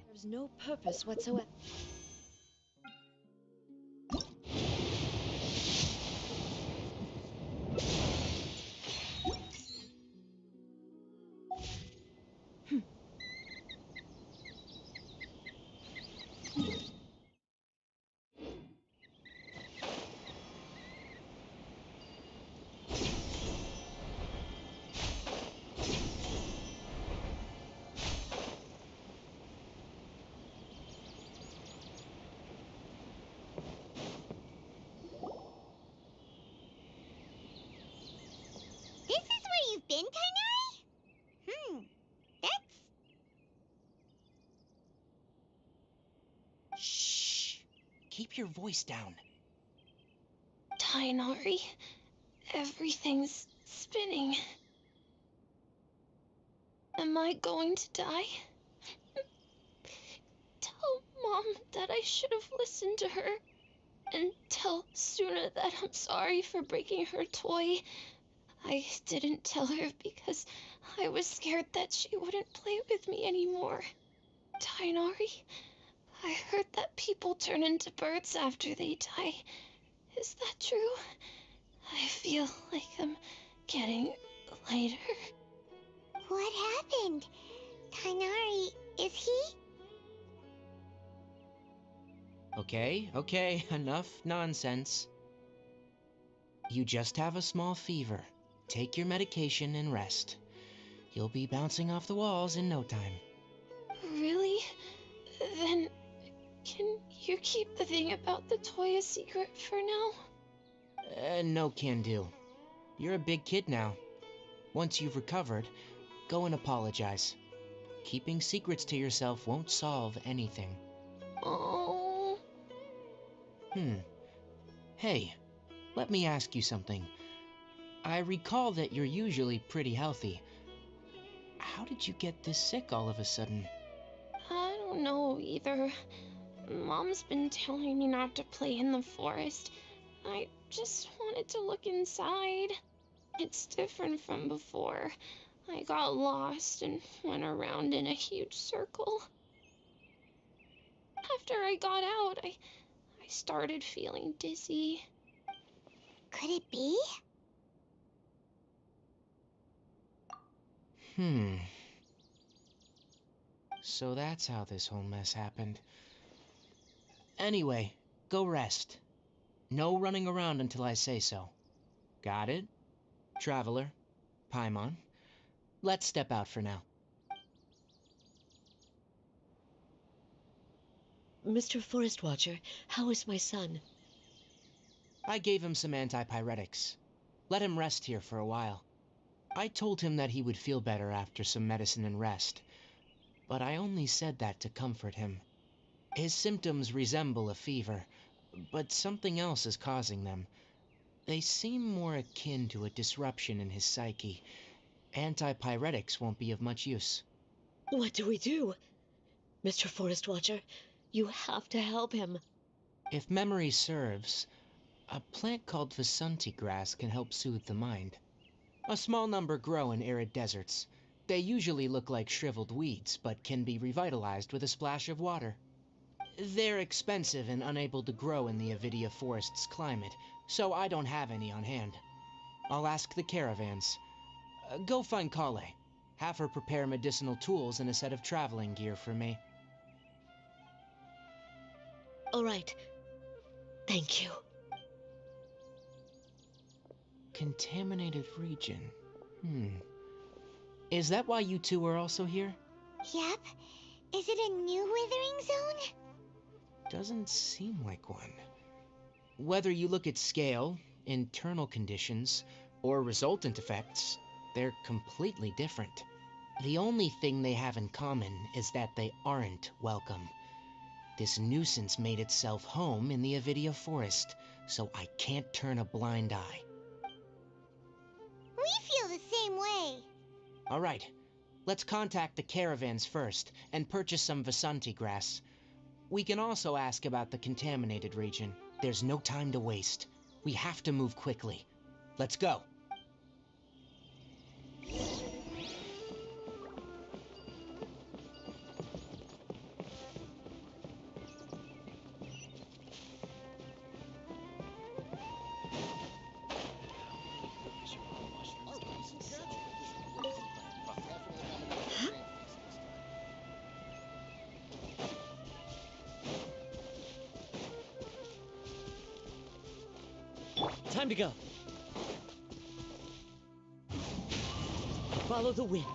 There's no purpose whatsoever. been, Tainari? That's... Shh. Keep your voice down. Tainari, everything's spinning. Am I going to die? Tell Mom that I should have listened to her. And tell Suna that I'm sorry for breaking her toy. I didn't tell her because I was scared that she wouldn't play with me anymore. Tainari, I heard that people turn into birds after they die. Is that true? I feel like I'm getting lighter. What happened? Tainari, is he? Okay, enough nonsense. You just have a small fever. Take your medication and rest. You'll be bouncing off the walls in no time. Really? Then, can you keep the thing about the toy a secret for now? No can do. You're a big kid now. Once you've recovered, go and apologize. Keeping secrets to yourself won't solve anything. Oh. Hey, let me ask you something. I recall that you're usually pretty healthy. How did you get this sick all of a sudden? I don't know either. Mom's been telling me not to play in the forest. I just wanted to look inside. It's different from before. I got lost and went around in a huge circle. After I got out, I started feeling dizzy. Could it be? So that's how this whole mess happened. Anyway, go rest. No running around until I say so. Got it? Traveler, Paimon, let's step out for now. Mr. Forest Watcher, how is my son? I gave him some antipyretics. Let him rest here for a while. I told him that he would feel better after some medicine and rest, but I only said that to comfort him. His symptoms resemble a fever, but something else is causing them. They seem more akin to a disruption in his psyche. Antipyretics won't be of much use. What do we do? Mr. Forest Watcher, you have to help him. If memory serves, a plant called Vasanti grass can help soothe the mind. A small number grow in arid deserts. They usually look like shriveled weeds, but can be revitalized with a splash of water. They're expensive and unable to grow in the Avidia Forest's climate, so I don't have any on hand. I'll ask the caravans. Go find Kale. Have her prepare medicinal tools and a set of traveling gear for me. All right. Thank you. Contaminated region. Is that why you two are also here? Yep. Is it a new withering zone? Doesn't seem like one. Whether you look at scale, internal conditions, or resultant effects, they're completely different. The only thing they have in common is that they aren't welcome. This nuisance made itself home in the Avidia Forest, so I can't turn a blind eye. We feel the same way. All right, let's contact the caravans first and purchase some Vasanti grass. We can also ask about the contaminated region. There's no time to waste. We have to move quickly. Let's go. Time to go. Follow the wind.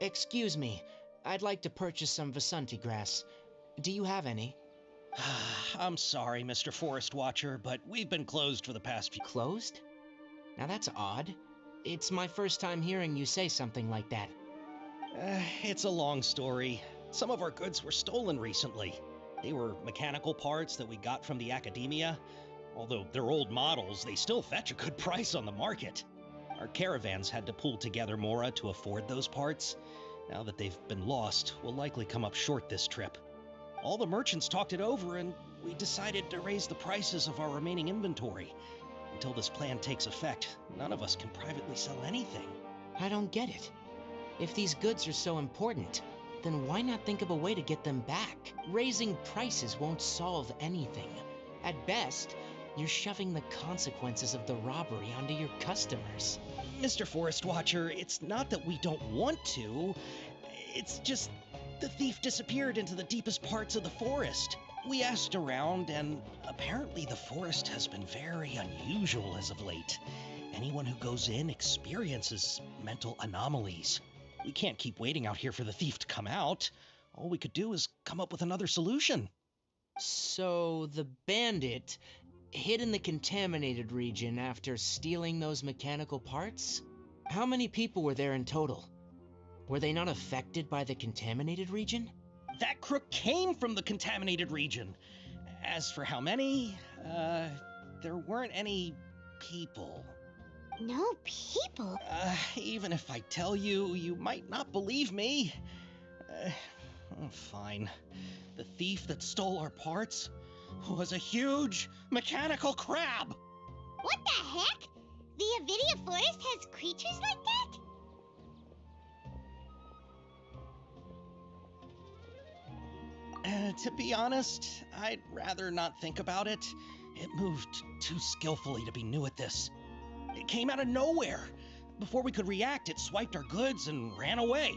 Excuse me. I'd like to purchase some Vasanti grass. Do you have any? I'm sorry, Mr. Forest Watcher, but we've been closed for the past few... Closed? Now that's odd. It's my first time hearing you say something like that. It's a long story. Some of our goods were stolen recently. They were mechanical parts that we got from the academia. Although they're old models, they still fetch a good price on the market. Our caravans had to pool together Mora to afford those parts. Now that they've been lost, we'll likely come up short this trip. All the merchants talked it over, and we decided to raise the prices of our remaining inventory. Until this plan takes effect, none of us can privately sell anything. I don't get it. If these goods are so important, then why not think of a way to get them back? Raising prices won't solve anything. At best, you're shoving the consequences of the robbery onto your customers. Mr. Forest Watcher, it's not that we don't want to. It's just the thief disappeared into the deepest parts of the forest. We asked around, and apparently the forest has been very unusual as of late. Anyone who goes in experiences mental anomalies. We can't keep waiting out here for the thief to come out. All we could do is come up with another solution. So the bandit hid in the contaminated region after stealing those mechanical parts? How many people were there in total? Were they not affected by the contaminated region? That crook came from the contaminated region. As for how many, there weren't any people. No people? Even if I tell you, you might not believe me. Fine. The thief that stole our parts was a huge mechanical crab. What the heck? The Avidia Forest has creatures like that? To be honest, I'd rather not think about it. It moved too skillfully to be new at this. It came out of nowhere. Before we could react, it swiped our goods and ran away.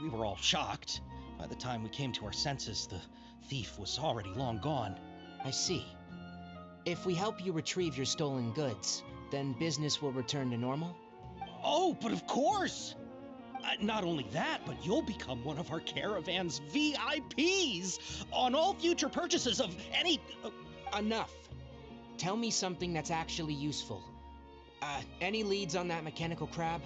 We were all shocked. By the time we came to our senses, the thief was already long gone. I see. If we help you retrieve your stolen goods, then business will return to normal? Oh, but of course! Not only that, but you'll become one of our caravan's VIPs on all future purchases of any... Enough. Tell me something that's actually useful. Any leads on that mechanical crab?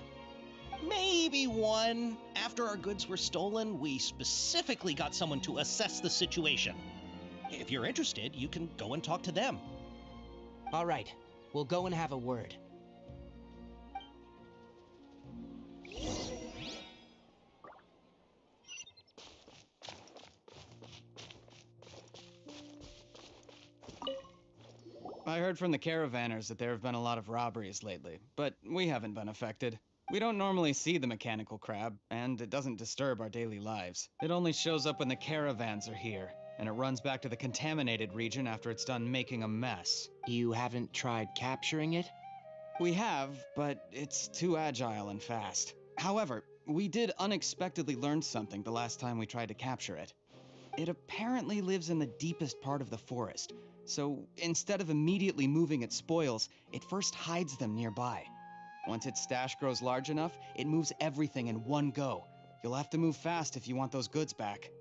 Maybe one. After our goods were stolen, we specifically got someone to assess the situation. If you're interested, you can go and talk to them. All right. We'll go and have a word. I heard from the caravanners that there have been a lot of robberies lately, but we haven't been affected. We don't normally see the mechanical crab, and it doesn't disturb our daily lives. It only shows up when the caravans are here, and it runs back to the contaminated region after it's done making a mess. You haven't tried capturing it? We have, but it's too agile and fast. However, we did unexpectedly learn something the last time we tried to capture it. It apparently lives in the deepest part of the forest, so instead of immediately moving its spoils, it first hides them nearby. Once its stash grows large enough, it moves everything in one go. You'll have to move fast if you want those goods back.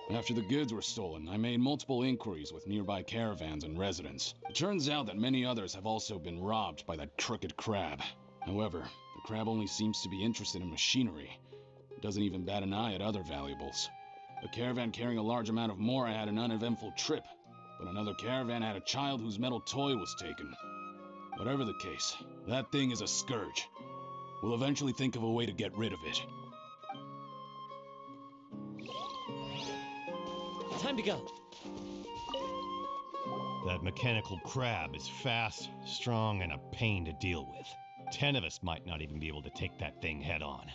After the goods were stolen, I made multiple inquiries with nearby caravans and residents. It turns out that many others have also been robbed by that crooked crab. However, the crab only seems to be interested in machinery. It doesn't even bat an eye at other valuables. A caravan carrying a large amount of Mora had an uneventful trip, but another caravan had a child whose metal toy was taken. Whatever the case, that thing is a scourge. We'll eventually think of a way to get rid of it. Time to go. That mechanical crab is fast, strong, and a pain to deal with. 10 of us might not even be able to take that thing head on.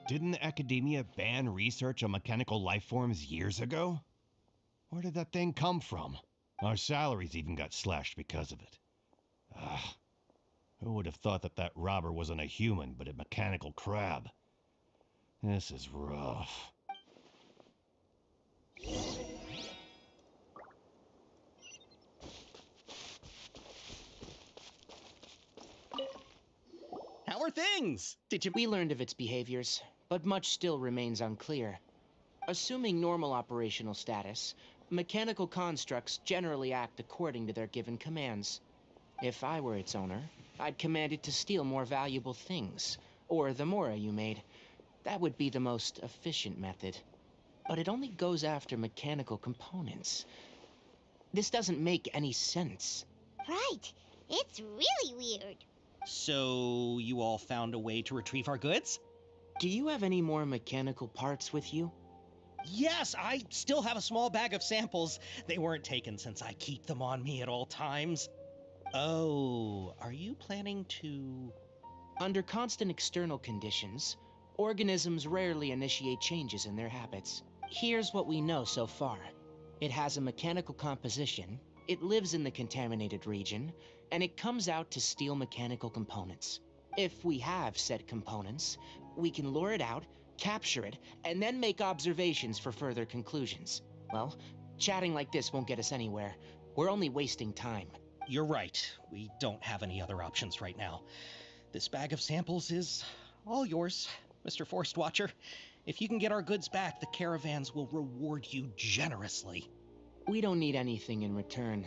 Didn't the academia ban research on mechanical life forms years ago? Where did that thing come from? Our salaries even got slashed because of it. Who would have thought that that robber wasn't a human, but a mechanical crab? This is rough. poor things. Did you... We learned of its behaviors, but much still remains unclear. Assuming normal operational status, mechanical constructs generally act according to their given commands. If I were its owner, I'd command it to steal more valuable things, or the mora you made. That would be the most efficient method. But it only goes after mechanical components. This doesn't make any sense. Right. It's really weird. So, you all found a way to retrieve our goods? Do you have any more mechanical parts with you? Yes, I still have a small bag of samples. They weren't taken since I keep them on me at all times. Oh, are you planning to... Under constant external conditions, organisms rarely initiate changes in their habits. Here's what we know so far. It has a mechanical composition, it lives in the contaminated region, and it comes out to steal mechanical components. If we have said components, we can lure it out, capture it, and then make observations for further conclusions. Well, chatting like this won't get us anywhere. We're only wasting time. You're right. We don't have any other options right now. This bag of samples is all yours, Mr. Forest Watcher. If you can get our goods back, the caravans will reward you generously. We don't need anything in return,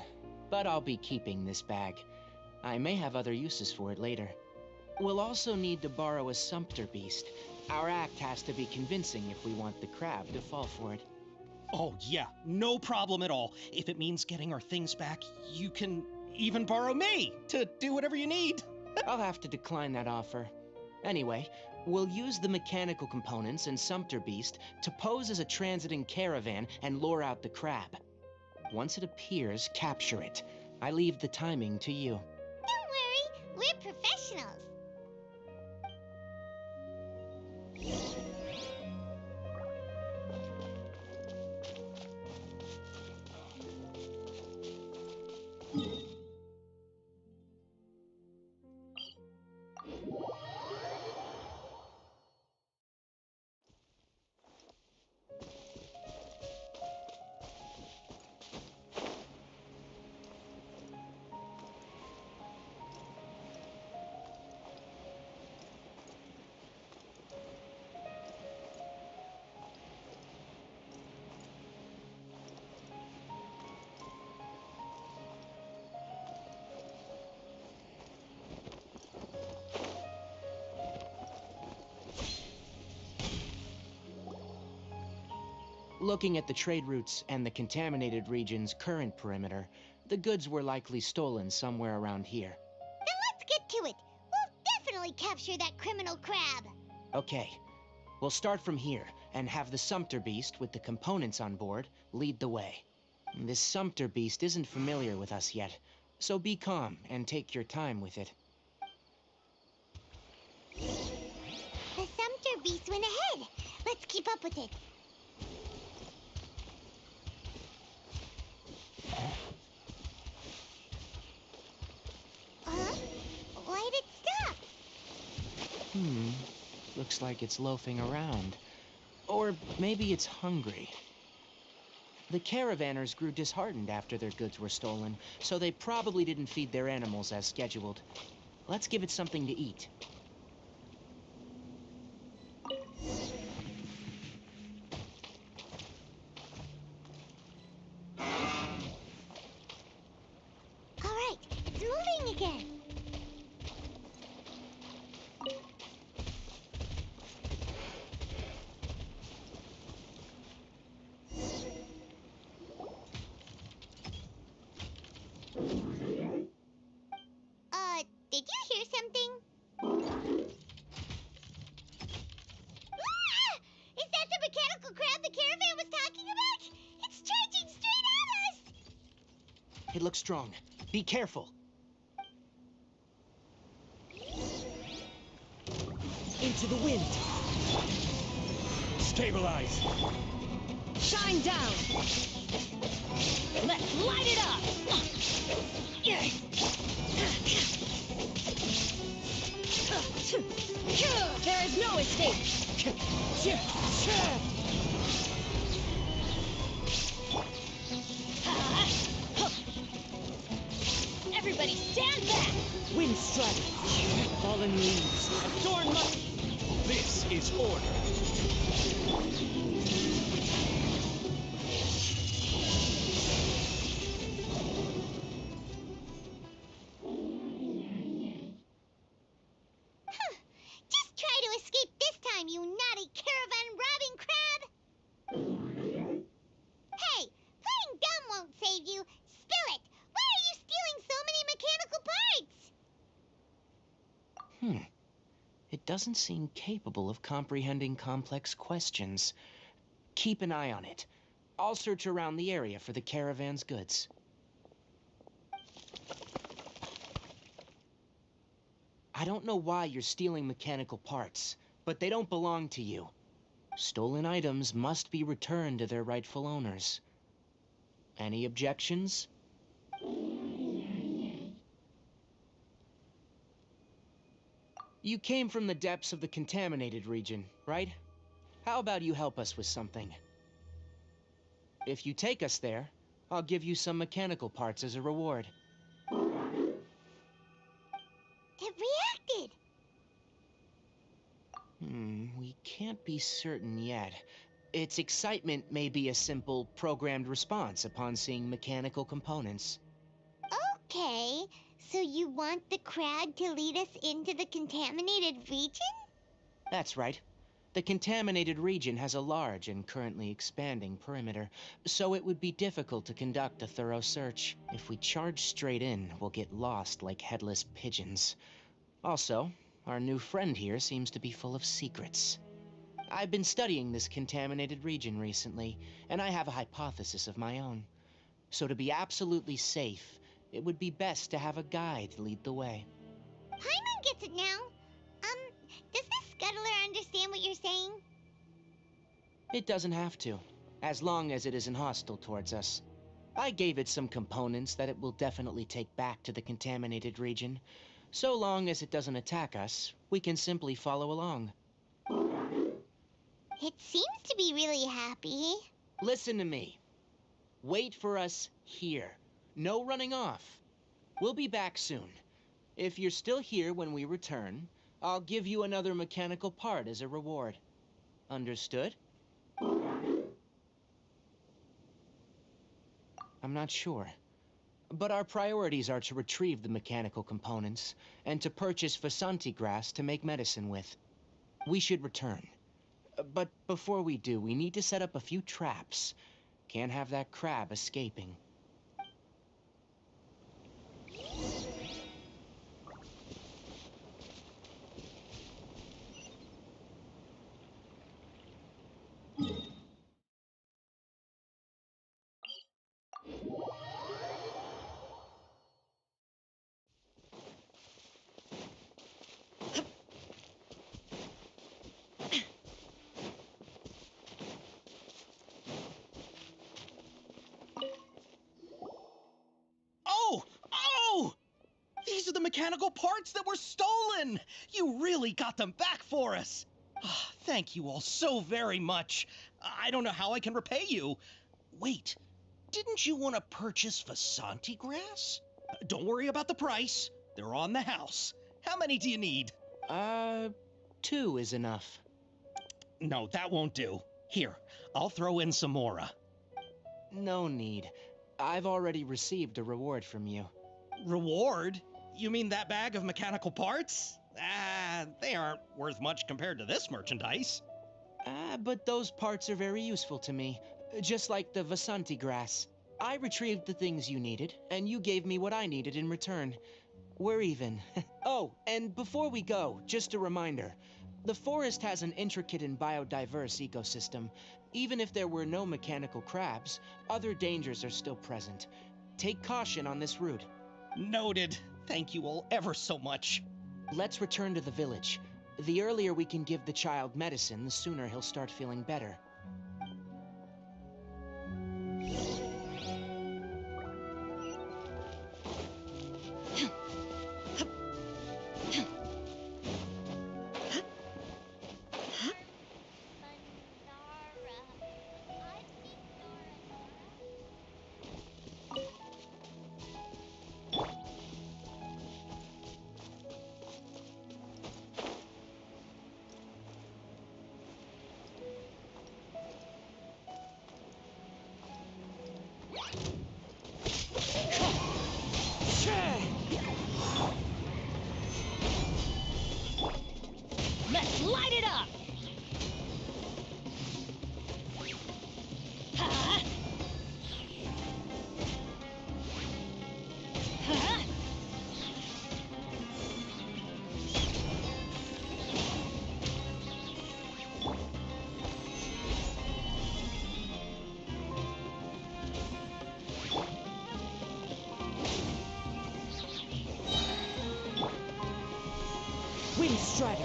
but I'll be keeping this bag. I may have other uses for it later. We'll also need to borrow a sumpter beast. Our act has to be convincing if we want the crab to fall for it. Oh yeah, no problem at all. If it means getting our things back, you can even borrow me to do whatever you need. I'll have to decline that offer. Anyway, we'll use the mechanical components and Sumpter Beast to pose as a transiting caravan and lure out the crab. Once it appears, capture it. I leave the timing to you. Don't worry, we're professionals. Looking at the trade routes and the contaminated region's current perimeter, the goods were likely stolen somewhere around here. Then let's get to it. We'll definitely capture that criminal crab. Okay, we'll start from here and have the Sumpter Beast with the components on board lead the way. This Sumpter Beast isn't familiar with us yet, so be calm and take your time with it. The Sumpter Beast went ahead. Let's keep up with it. Huh? Why'd it stop? Looks like it's loafing around. Or maybe it's hungry. The caravanners grew disheartened after their goods were stolen, so they probably didn't feed their animals as scheduled. Let's give it something to eat. All right, it's moving again. Did you hear something? Ah! Is that the mechanical crab the caravan was talking about? It's charging straight at us! It looks strong. Be careful. Into the wind. Stabilize. Shine down! Let's light it up! There is no escape! Everybody stand back! Wind strike. dragon. Fallen leaves. Adorn my... This is order. Huh. Just try to escape this time, you naughty caravan-robbing crab! Hey, playing dumb won't save you. Spill it! Why are you stealing so many mechanical parts? It doesn't seem capable of comprehending complex questions. Keep an eye on it. I'll search around the area for the caravan's goods. I don't know why you're stealing mechanical parts, but they don't belong to you. Stolen items must be returned to their rightful owners. Any objections? You came from the depths of the contaminated region, right? How about you help us with something? If you take us there, I'll give you some mechanical parts as a reward. It reacted! We can't be certain yet. Its excitement may be a simple, programmed response upon seeing mechanical components. Okay, so you want the crab to lead us into the contaminated region? That's right. The contaminated region has a large and currently expanding perimeter, so it would be difficult to conduct a thorough search. If we charge straight in, we'll get lost like headless pigeons. Also, our new friend here seems to be full of secrets. I've been studying this contaminated region recently, and I have a hypothesis of my own. So to be absolutely safe, it would be best to have a guide lead the way. Paimon gets it now. Does the scuttler understand what you're saying? It doesn't have to, as long as it isn't hostile towards us. I gave it some components that it will definitely take back to the contaminated region. So long as it doesn't attack us, we can simply follow along. It seems to be really happy. Listen to me. Wait for us here. No running off. We'll be back soon. If you're still here when we return, I'll give you another mechanical part as a reward. Understood? I'm not sure. But our priorities are to retrieve the mechanical components, and to purchase Vasanti grass to make medicine with. We should return. But before we do, we need to set up a few traps. Can't have that crab escaping. Oh! Oh! These are the mechanical parts that were stolen! You really got them back for us! Ah, thank you all so very much. I don't know how I can repay you. Wait, didn't you want to purchase Vasanti grass? Don't worry about the price. They're on the house. How many do you need? 2 is enough. No, that won't do. Here, I'll throw in some more. No need. I've already received a reward from you. Reward? You mean that bag of mechanical parts? They aren't worth much compared to this merchandise. But those parts are very useful to me. Just like the Vasanti grass. I retrieved the things you needed, and you gave me what I needed in return. We're even. Oh, and before we go, just a reminder. The forest has an intricate and biodiverse ecosystem. Even if there were no mechanical crabs, other dangers are still present. Take caution on this route. Noted. Thank you all ever so much. Let's return to the village. The earlier we can give the child medicine, the sooner he'll start feeling better. Wind Strider.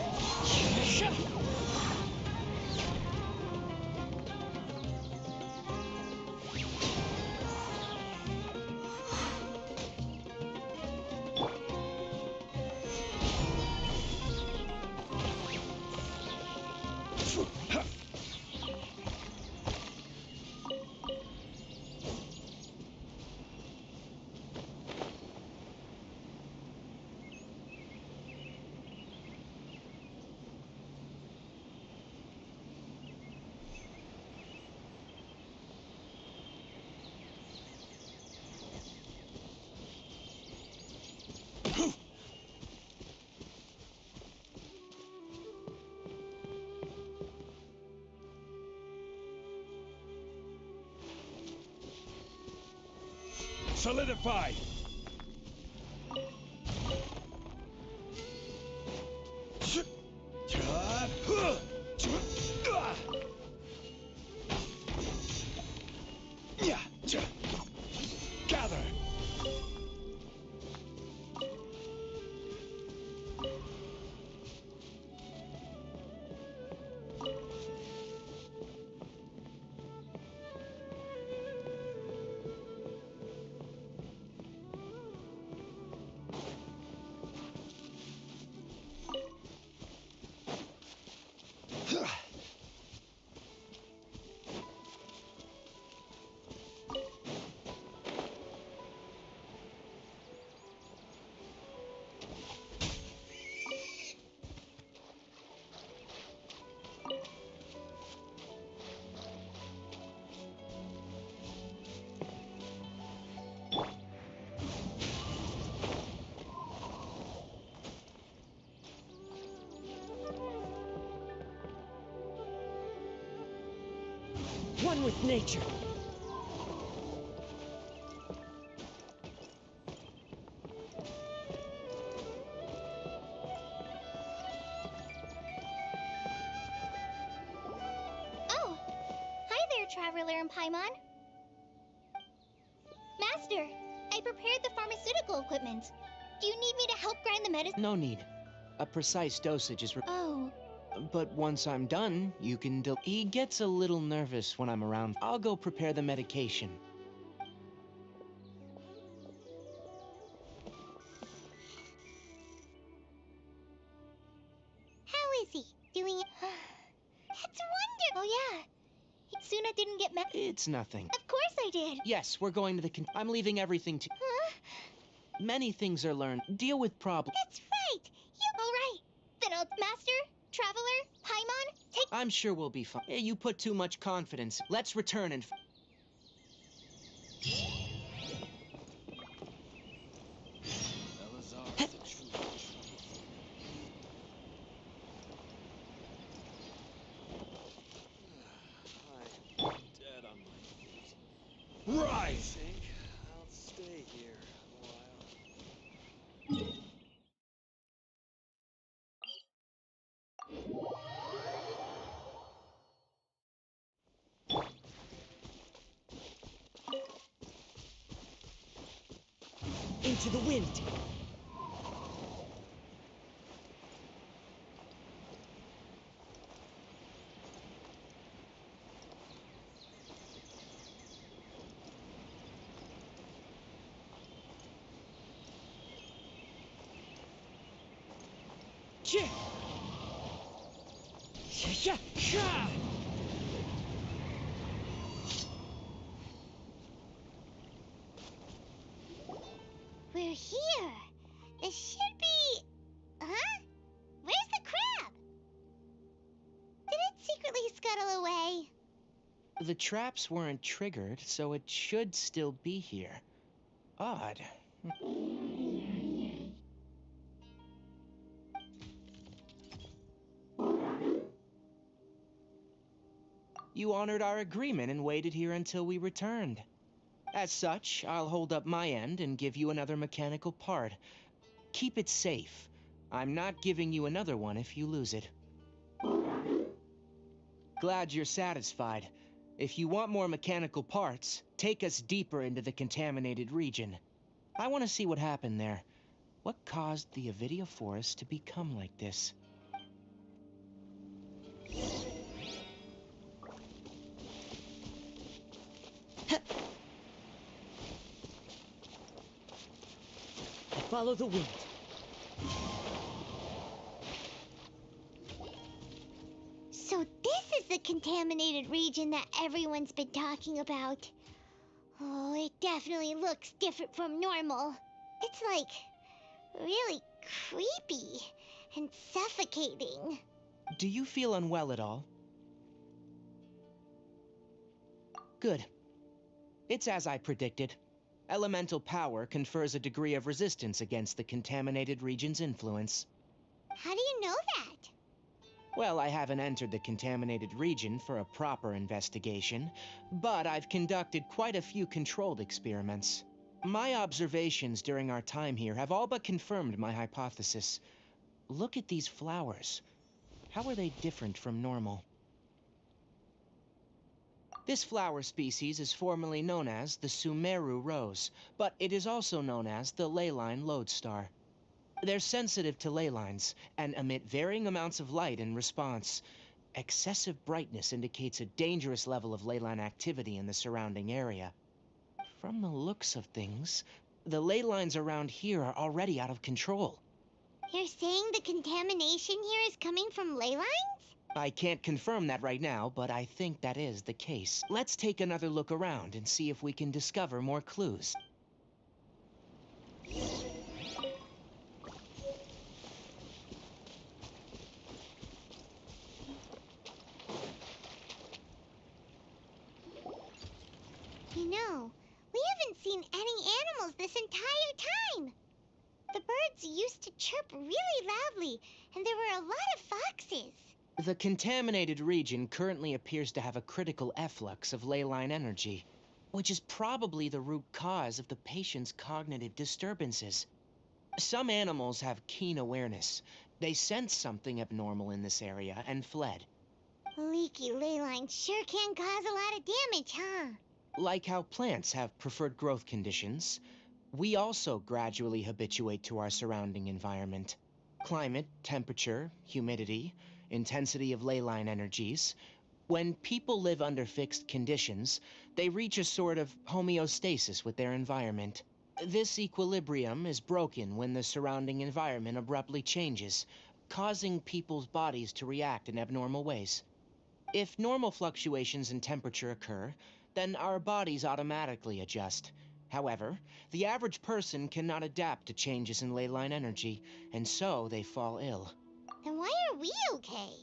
Solidify! Gather! One with nature. Oh! Hi there, Traveler and Paimon. Master, I prepared the pharmaceutical equipment. Do you need me to help grind the medicine? No need. A precise dosage is Oh. But once I'm done, you can He gets a little nervous when I'm around. I'll go prepare the medication. How is he? Doing it? That's wonderful! Oh, yeah. Suna didn't get mad. It's nothing. Of course I did. Yes, we're going to the I'm leaving everything to... Huh? Many things are learned. Deal with problems. That's right. You... All right. Then I'll... Master, Traveler, Paimon, take... I'm sure we'll be fine. You put too much confidence. Let's return and... Right! I think I'll stay here a while. Into the wind. We're here. It should be... Huh? Where's the crab? Did it secretly scuttle away? The traps weren't triggered, so it should still be here. Odd. You honored our agreement and waited here until we returned. As such, I'll hold up my end and give you another mechanical part. Keep it safe. I'm not giving you another one if you lose it. Glad you're satisfied. If you want more mechanical parts, take us deeper into the contaminated region. I want to see what happened there. What caused the Avidia forest to become like this? Follow the wind. So this is the contaminated region that everyone's been talking about. Oh, it definitely looks different from normal. It's like really creepy and suffocating. Do you feel unwell at all? Good. It's as I predicted. Elemental power confers a degree of resistance against the contaminated region's influence. How do you know that? Well, I haven't entered the contaminated region for a proper investigation, but I've conducted quite a few controlled experiments. My observations during our time here have all but confirmed my hypothesis. Look at these flowers. How are they different from normal? This flower species is formerly known as the Sumeru rose, but it is also known as the leyline lodestar. They're sensitive to ley lines and emit varying amounts of light in response. Excessive brightness indicates a dangerous level of ley line activity in the surrounding area. From the looks of things, the ley lines around here are already out of control. You're saying the contamination here is coming from ley lines? I can't confirm that right now, but I think that is the case. Let's take another look around and see if we can discover more clues. You know, we haven't seen any animals this entire time. The birds used to chirp really loudly, and there were a lot of foxes. The contaminated region currently appears to have a critical efflux of ley line energy, which is probably the root cause of the patient's cognitive disturbances. Some animals have keen awareness. They sensed something abnormal in this area and fled. Leaky ley lines sure can cause a lot of damage, huh? Like how plants have preferred growth conditions, we also gradually habituate to our surrounding environment. Climate, temperature, humidity, intensity of ley line energies. When people live under fixed conditions, they reach a sort of homeostasis with their environment. This equilibrium is broken when the surrounding environment abruptly changes, causing people's bodies to react in abnormal ways. If normal fluctuations in temperature occur, then our bodies automatically adjust. However, the average person cannot adapt to changes in ley line energy, and so they fall ill. Then why are we okay?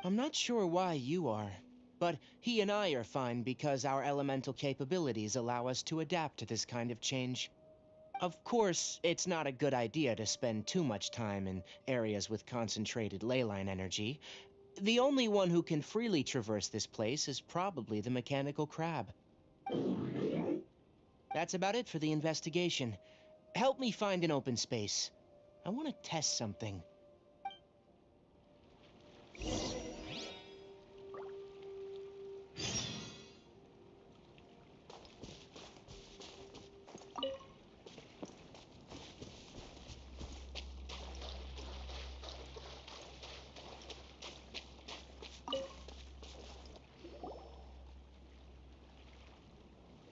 I'm not sure why you are, but he and I are fine because our elemental capabilities allow us to adapt to this kind of change. Of course, it's not a good idea to spend too much time in areas with concentrated ley line energy. The only one who can freely traverse this place is probably the mechanical crab. That's about it for the investigation. Help me find an open space. I want to test something.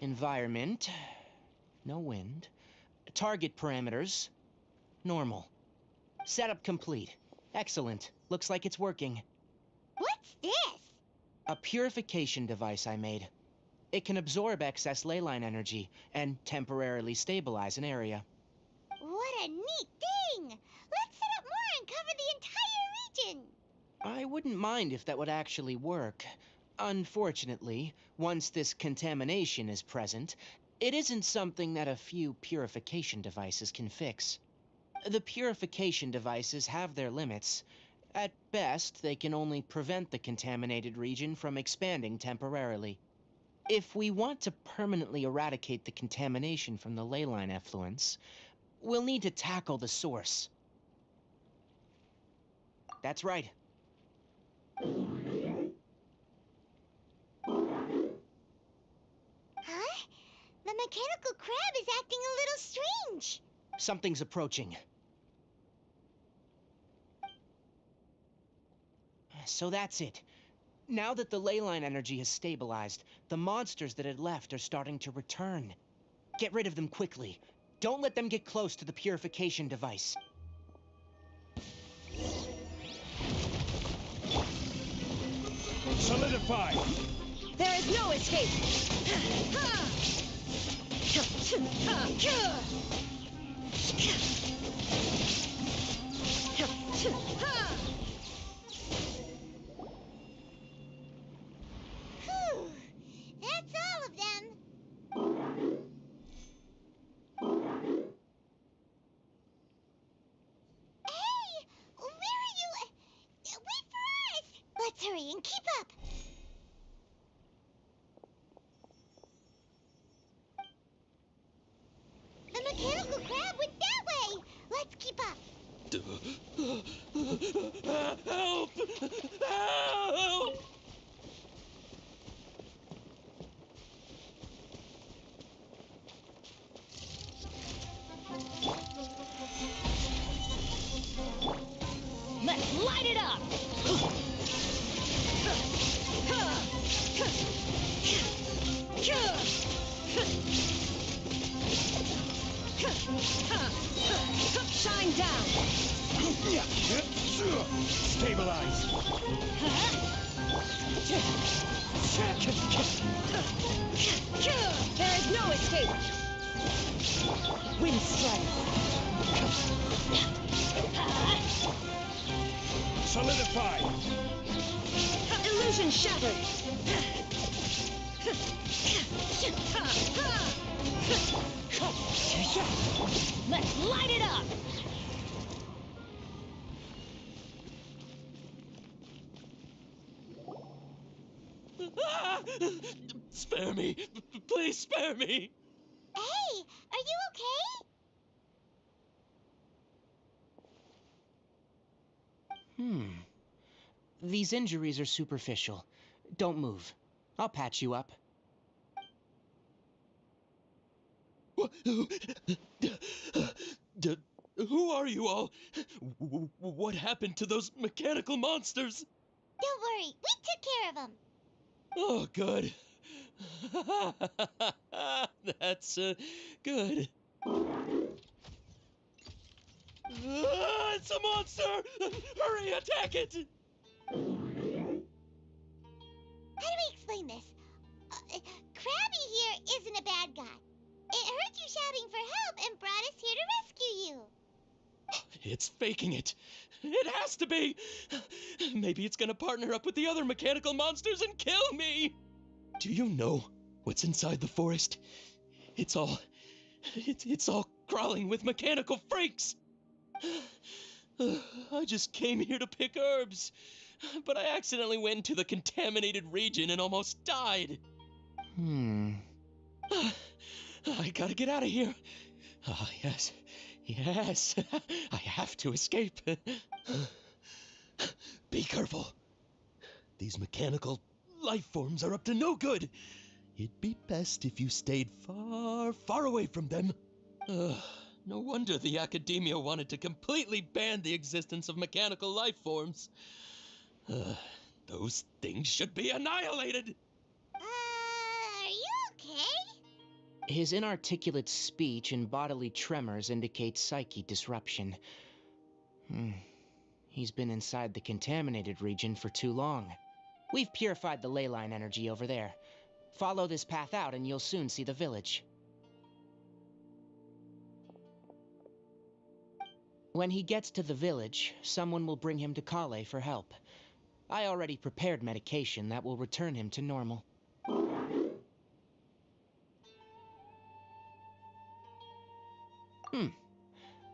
Environment, no wind. Target parameters, normal. Setup complete. Excellent. Looks like it's working. What's this? A purification device I made. It can absorb excess ley line energy and temporarily stabilize an area. What a neat thing! Let's set up more and cover the entire region! I wouldn't mind if that would actually work. Unfortunately, once this contamination is present, it isn't something that a few purification devices can fix. The purification devices have their limits. At best, they can only prevent the contaminated region from expanding temporarily. If we want to permanently eradicate the contamination from the ley line effluence, we'll need to tackle the source. That's right. Huh? The mechanical crab is acting a little strange. Something's approaching. So that's it. Now that the ley line energy has stabilized, the monsters that had left are starting to return. Get rid of them quickly. Don't let them get close to the purification device. Solidify! There is no escape! Whew. That's all of them. Hey! Where are you? Wait for us! Let's hurry and keep up. The mechanical crab went that way. Let's keep up. Help! Help! Let's light it up! Shine down! Stabilize! There is no escape! Wind strike! Solidify! Illusion shattered! Let's light it up! Spare me! Please spare me! Hey, are you okay? These injuries are superficial. Don't move. I'll patch you up. Who are you all? What happened to those mechanical monsters? Don't worry, we took care of them. Oh, good. That's good. It's a monster! Hurry, attack it! How do we explain this? Krabby here isn't a bad guy. It heard you shouting for help and brought us here to rescue you. It's faking it. It has to be. Maybe it's gonna partner up with the other mechanical monsters and kill me. Do you know what's inside the forest? It's all crawling with mechanical freaks. I just came here to pick herbs, but I accidentally went into the contaminated region and almost died. I gotta get out of here. Ah, yes. Yes. I have to escape. Be careful. These mechanical life forms are up to no good. It'd be best if you stayed far, far away from them. No wonder the Academia wanted to completely ban the existence of mechanical life forms. Those things should be annihilated. Are you okay? His inarticulate speech and bodily tremors indicate psyche disruption. He's been inside the contaminated region for too long. We've purified the ley line energy over there. Follow this path out and you'll soon see the village. When he gets to the village, someone will bring him to Kale for help. I already prepared medication that will return him to normal.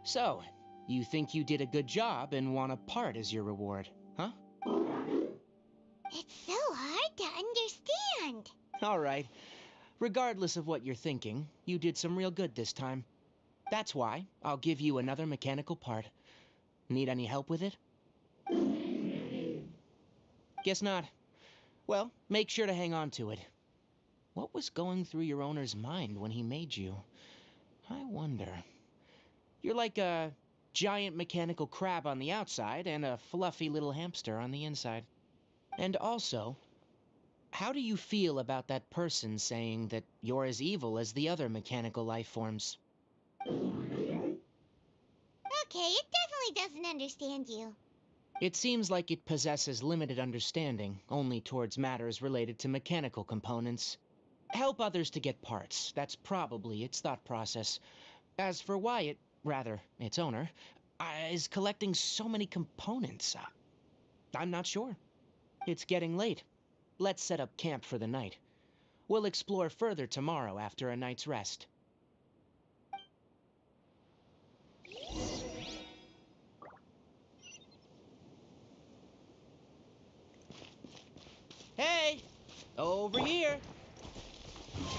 So, you think you did a good job and want a part as your reward, huh? It's so hard to understand. All right. Regardless of what you're thinking, you did some real good this time. That's why I'll give you another mechanical part. Need any help with it? Guess not. Well, make sure to hang on to it. What was going through your owner's mind when he made you? I wonder. You're like a giant mechanical crab on the outside and a fluffy little hamster on the inside. And also, how do you feel about that person saying that you're as evil as the other mechanical life forms? Okay, it definitely doesn't understand you. It seems like it possesses limited understanding, only towards matters related to mechanical components. Help others to get parts, that's probably its thought process. As for why it, rather, its owner, is collecting so many components, I'm not sure. It's getting late. Let's set up camp for the night. We'll explore further tomorrow after a night's rest. Hey! Over here!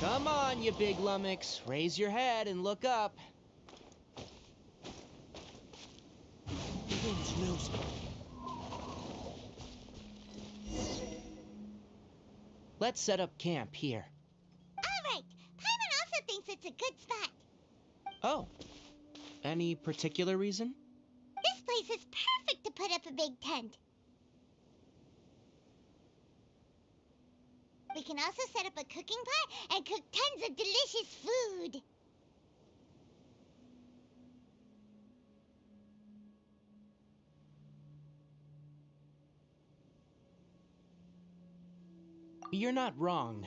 Come on, you big lummox. Raise your head and look up. Let's set up camp here. All right, Paimon also thinks it's a good spot. Oh, any particular reason? This place is perfect to put up a big tent. We can also set up a cooking pot and cook tons of delicious food. You're not wrong,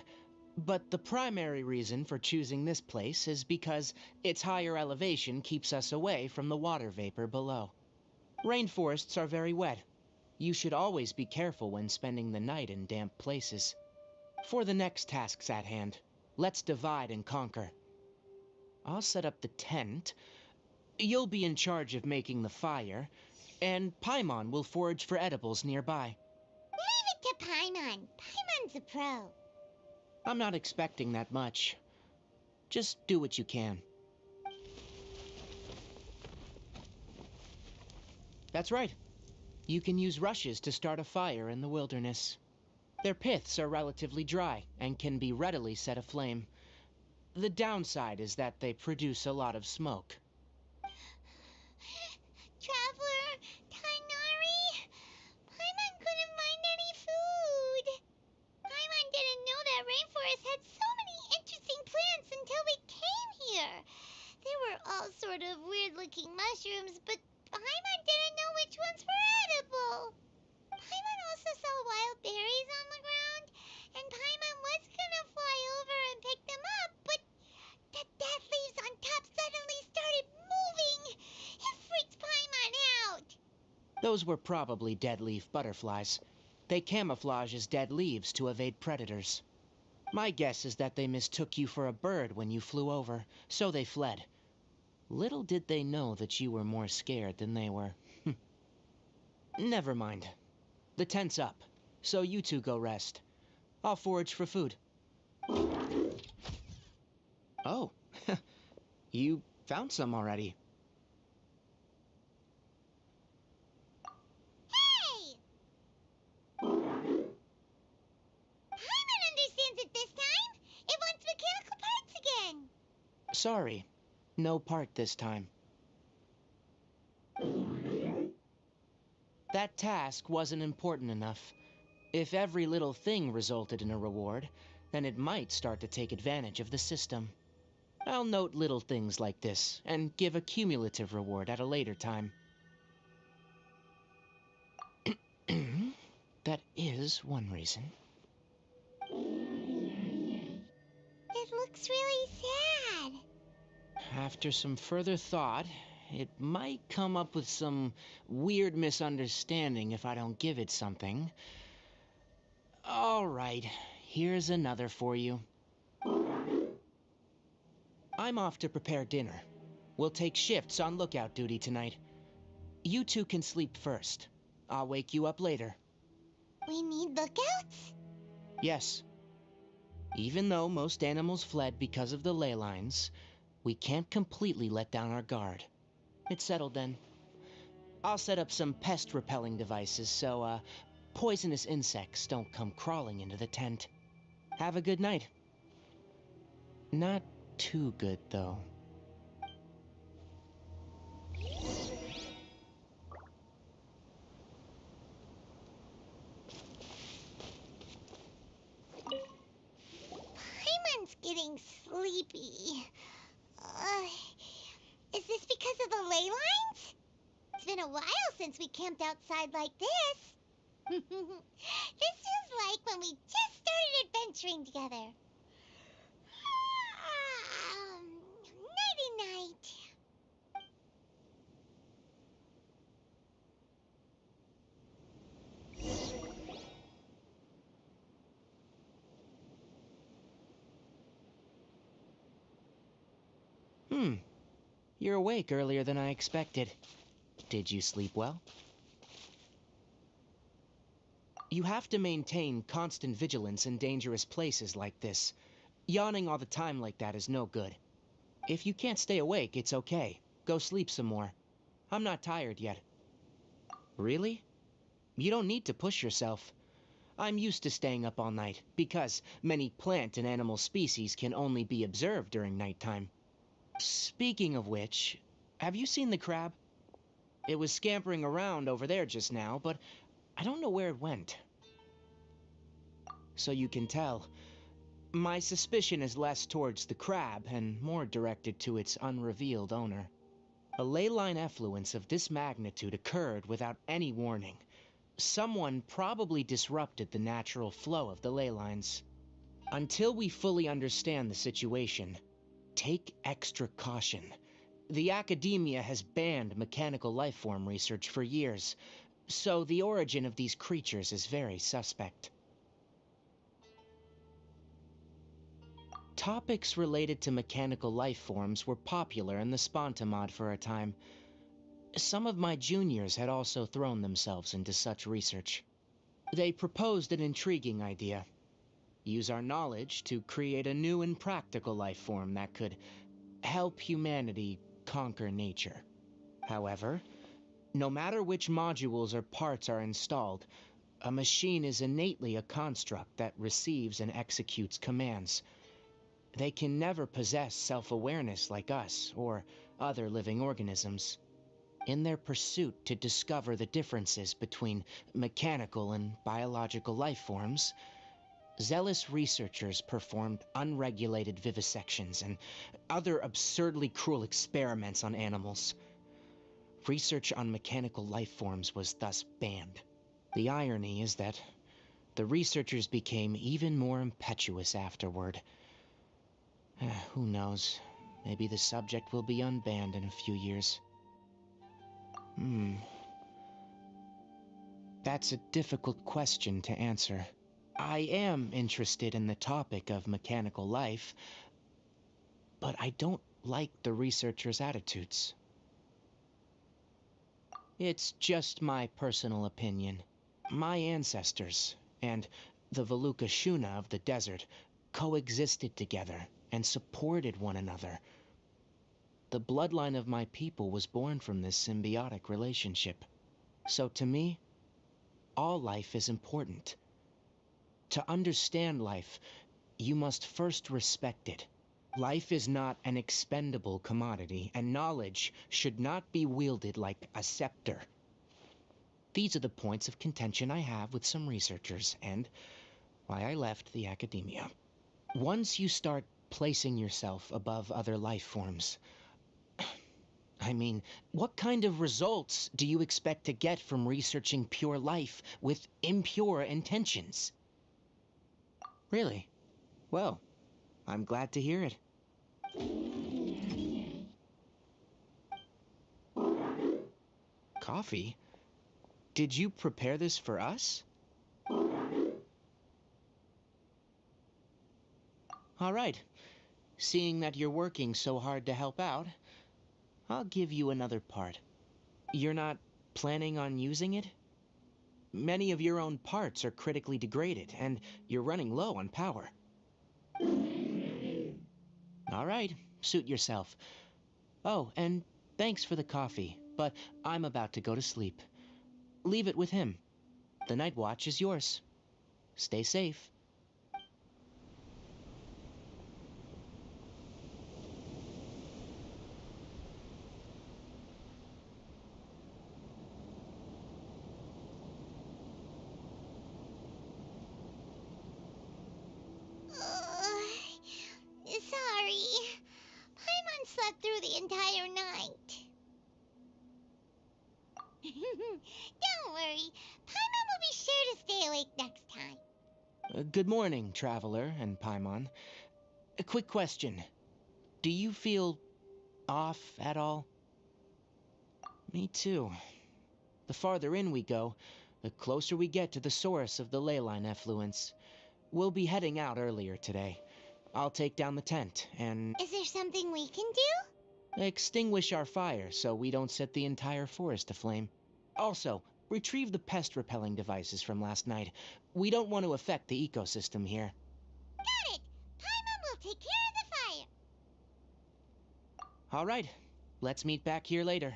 but the primary reason for choosing this place is because its higher elevation keeps us away from the water vapor below. Rainforests are very wet. You should always be careful when spending the night in damp places. For the next tasks at hand, let's divide and conquer. I'll set up the tent. You'll be in charge of making the fire, and Paimon will forage for edibles nearby. Leave it to Paimon. Paimon's a pro. I'm not expecting that much. Just do what you can. That's right. You can use rushes to start a fire in the wilderness. Their piths are relatively dry and can be readily set aflame. The downside is that they produce a lot of smoke. Traveler, Tainari, Paimon couldn't find any food. Paimon didn't know that rainforest had so many interesting plants until we came here. They were all sort of weird-looking mushrooms, but Paimon didn't know which ones were edible. Paimon also saw wild berries on the ground, and Paimon was gonna fly over and pick them up, but the dead leaves on top suddenly started moving. It freaked Paimon out. Those were probably dead leaf butterflies. They camouflage as dead leaves to evade predators. My guess is that they mistook you for a bird when you flew over, so they fled. Little did they know that you were more scared than they were. Never mind. The tent's up, so you two go rest. I'll forage for food. Oh, you found some already. Hey! Paimon understands it this time. It wants mechanical parts again. Sorry, no part this time. That task wasn't important enough. If every little thing resulted in a reward, then it might start to take advantage of the system. I'll note little things like this, and give a cumulative reward at a later time. That is one reason. It looks really sad. After some further thought, it might come up with some weird misunderstanding if I don't give it something. All right, here's another for you. I'm off to prepare dinner. We'll take shifts on lookout duty tonight. You two can sleep first. I'll wake you up later. We need lookouts? Yes. Even though most animals fled because of the ley lines, we can't completely let down our guard. It's settled then. I'll set up some pest-repelling devices so, poisonous insects don't come crawling into the tent. Have a good night. Not too good, though. getting sleepy. Is this because of the ley lines? It's been a while since we camped outside like this. This feels like when we just started adventuring together. Nighty-night. You're awake earlier than I expected. Did you sleep well? You have to maintain constant vigilance in dangerous places like this. Yawning all the time like that is no good. If you can't stay awake, it's okay. Go sleep some more. I'm not tired yet. Really? You don't need to push yourself. I'm used to staying up all night, because many plant and animal species can only be observed during nighttime. Speaking of which, have you seen the crab? It was scampering around over there just now, but I don't know where it went. So you can tell, my suspicion is less towards the crab and more directed to its unrevealed owner. A ley line effluence of this magnitude occurred without any warning. Someone probably disrupted the natural flow of the ley lines. Until we fully understand the situation, take extra caution. The academia has banned mechanical lifeform research for years, so the origin of these creatures is very suspect. Topics related to mechanical lifeforms were popular in the Spontamod for a time. Some of my juniors had also thrown themselves into such research. They proposed an intriguing idea. Use our knowledge to create a new and practical lifeform that could help humanity conquer nature. However, no matter which modules or parts are installed, a machine is innately a construct that receives and executes commands. They can never possess self-awareness like us or other living organisms. In their pursuit to discover the differences between mechanical and biological life forms, zealous researchers performed unregulated vivisections and other absurdly cruel experiments on animals. Research on mechanical life forms was thus banned. The irony is that the researchers became even more impetuous afterward. Who knows? Maybe the subject will be unbanned in a few years. That's a difficult question to answer. I am interested in the topic of mechanical life, but I don't like the researchers' attitudes. It's just my personal opinion. My ancestors and the Veluca Shuna of the desert coexisted together and supported one another. The bloodline of my people was born from this symbiotic relationship. So to me, all life is important. To understand life, you must first respect it. Life is not an expendable commodity, and knowledge should not be wielded like a scepter. These are the points of contention I have with some researchers, and why I left the academia. Once you start placing yourself above other life forms, I mean, what kind of results do you expect to get from researching pure life with impure intentions? Really? Well, I'm glad to hear it. Coffee? Did you prepare this for us? All right. Seeing that you're working so hard to help out, I'll give you another part. You're not planning on using it? Many of your own parts are critically degraded, and you're running low on power. All right, suit yourself. Oh, and thanks for the coffee, but I'm about to go to sleep. Leave it with him. The night watch is yours. Stay safe. Good morning, Traveler and Paimon. A quick question. Do you feel off at all? Me too. The farther in we go, the closer we get to the source of the leyline effluence. We'll be heading out earlier today. I'll take down the tent and Is there something we can do? extinguish our fire so we don't set the entire forest aflame. Also, retrieve the pest-repelling devices from last night. We don't want to affect the ecosystem here. Got it! Paimon will take care of the fire. All right, let's meet back here later.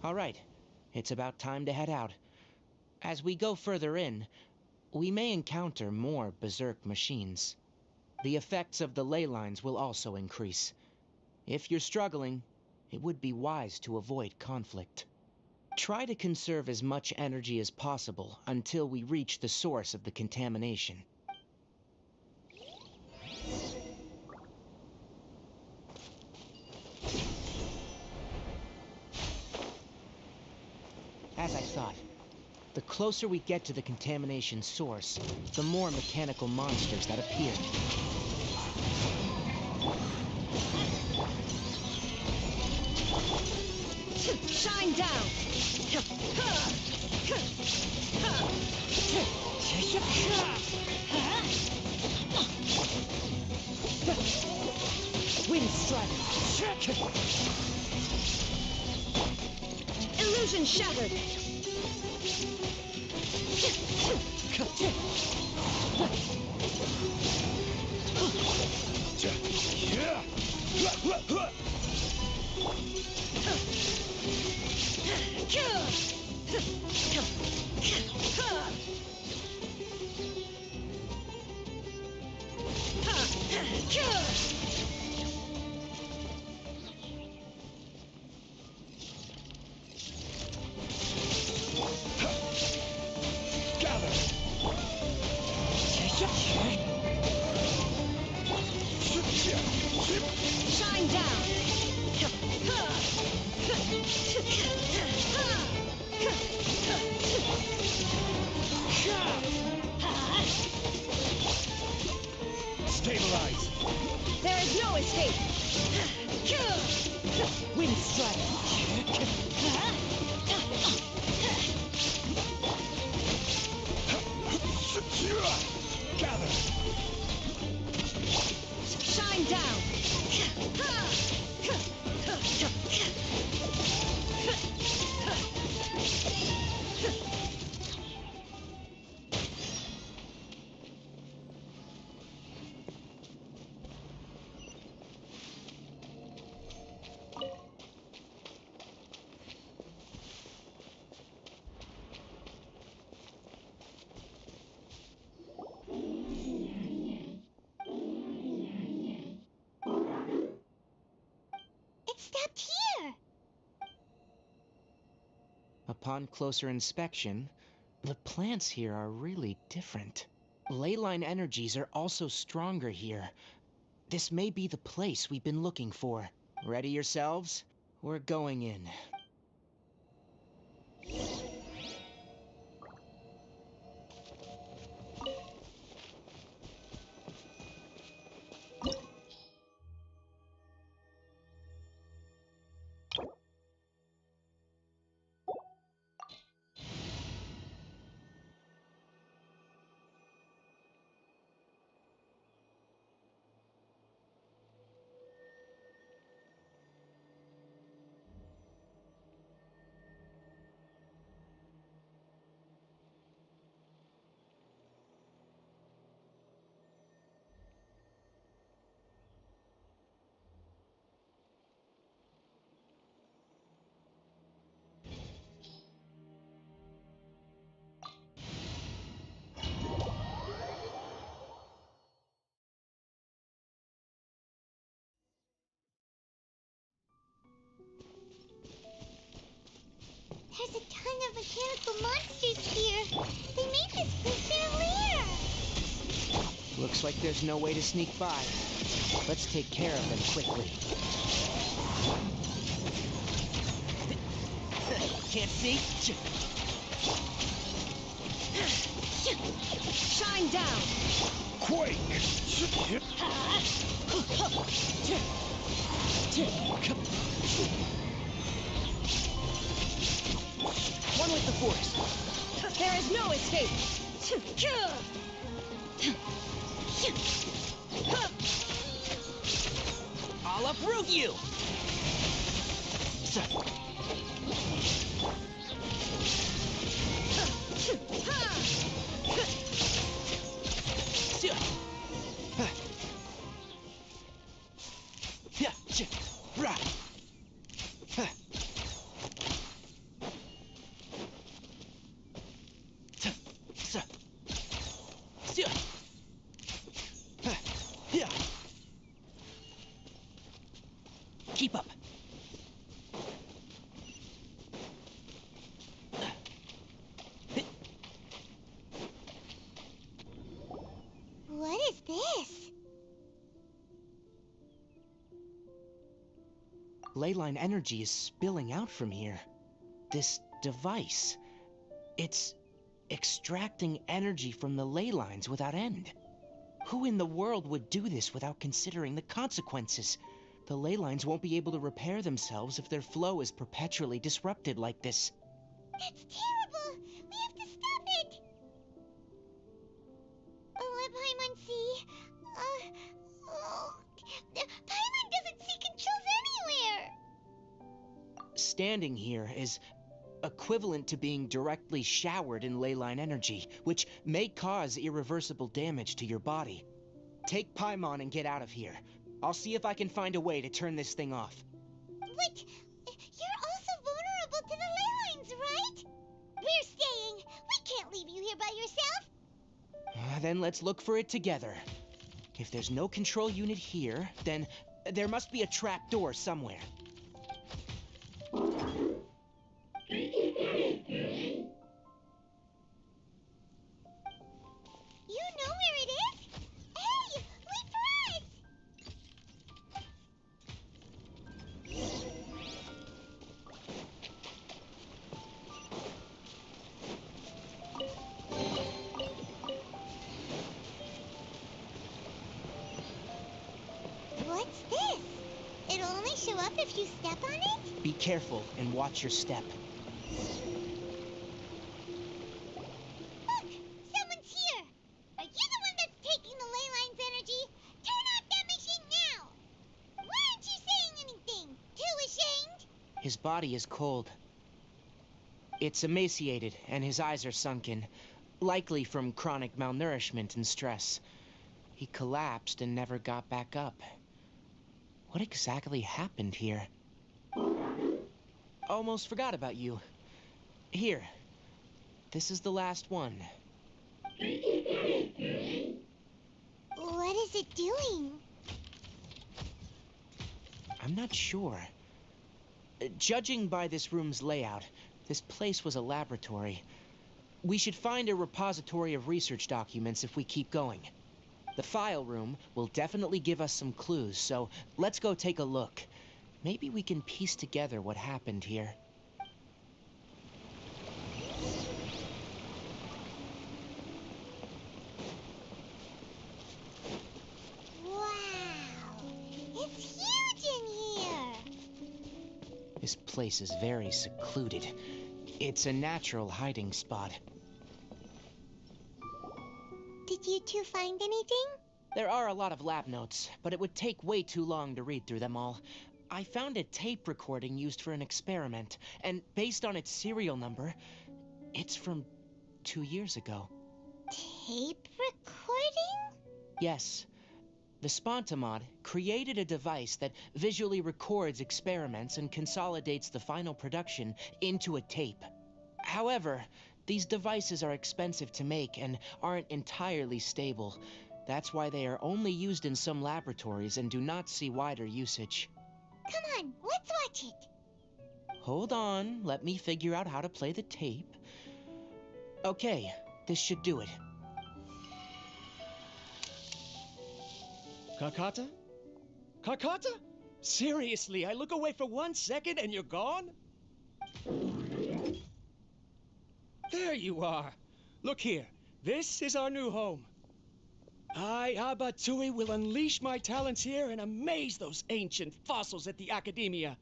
All right, it's about time to head out. As we go further in, we may encounter more berserk machines. The effects of the ley lines will also increase. If you're struggling, it would be wise to avoid conflict. Try to conserve as much energy as possible until we reach the source of the contamination. As I thought, the closer we get to the contamination source, the more mechanical monsters that appear. Shine down! Wind strike! Illusion shattered! Shine down! Stabilize! There is no escape! Wind strike! Gather! Shine down! It stopped here. Upon closer inspection, the plants here are really different. Leyline energies are also stronger here. This may be the place we've been looking for. Ready yourselves? We're going in. There's a ton of mechanical monsters here. They made this place their lair. Looks like there's no way to sneak by. Let's take care of them quickly. Can't see? Shine down! Quake! One with the force. There is no escape! I'll uproot you! Keep up. What is this? Leyline energy is spilling out from here. This device, it's extracting energy from the ley lines without end. Who in the world would do this without considering the consequences? The ley lines won't be able to repair themselves if their flow is perpetually disrupted like this. That's terrible! We have to stop it! Let Paimon see. Paimon doesn't see controls anywhere! Standing here is equivalent to being directly showered in leyline energy, which may cause irreversible damage to your body. Take Paimon and get out of here. I'll see if I can find a way to turn this thing off. But you're also vulnerable to the ley lines, right? We're staying. We can't leave you here by yourself. Then let's look for it together. If there's no control unit here, then there must be a trap door somewhere. You know where it is? Hey, wait for us! What's this? It'll only show up if you step on it? Be careful and watch your step. Look! Someone's here! Are you the one that's taking the ley line's energy? Turn off that machine now! Why aren't you saying anything? Too ashamed? His body is cold. It's emaciated, and his eyes are sunken, likely from chronic malnourishment and stress. He collapsed and never got back up. What exactly happened here? Almost forgot about you. Here. This is the last one. What is it doing? I'm not sure. Judging by this room's layout, this place was a laboratory. We should find a repository of research documents if we keep going. The file room will definitely give us some clues, so let's go take a look. Maybe we can piece together what happened here. Wow! It's huge in here! This place is very secluded. It's a natural hiding spot. Did you two find anything? There are a lot of lab notes, but it would take way too long to read through them all. I found a tape recording used for an experiment, and based on its serial number, it's from 2 years ago. Tape recording? Yes. The Spontamod created a device that visually records experiments and consolidates the final production into a tape. However, these devices are expensive to make and aren't entirely stable. That's why they are only used in some laboratories and do not see wider usage. Come on, let's watch it. Hold on, let me figure out how to play the tape. Okay, this should do it. Karkata? Karkata? Seriously, I look away for 1 second and you're gone? There you are. Look here. This is our new home. I, Abatui, will unleash my talents here and amaze those ancient fossils at the Academia.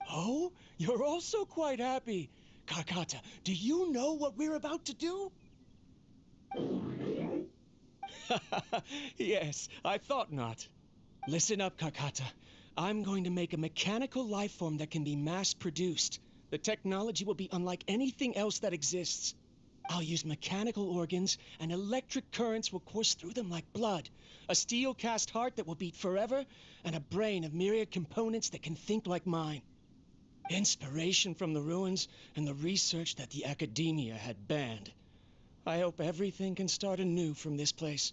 Oh, you're also quite happy. Karkata, do you know what we're about to do? Yes, I thought not. Listen up, Karkata. I'm going to make a mechanical life form that can be mass-produced. The technology will be unlike anything else that exists. I'll use mechanical organs, and electric currents will course through them like blood. A steel-cast heart that will beat forever, and a brain of myriad components that can think like mine. Inspiration from the ruins and the research that the Academia had banned. I hope everything can start anew from this place.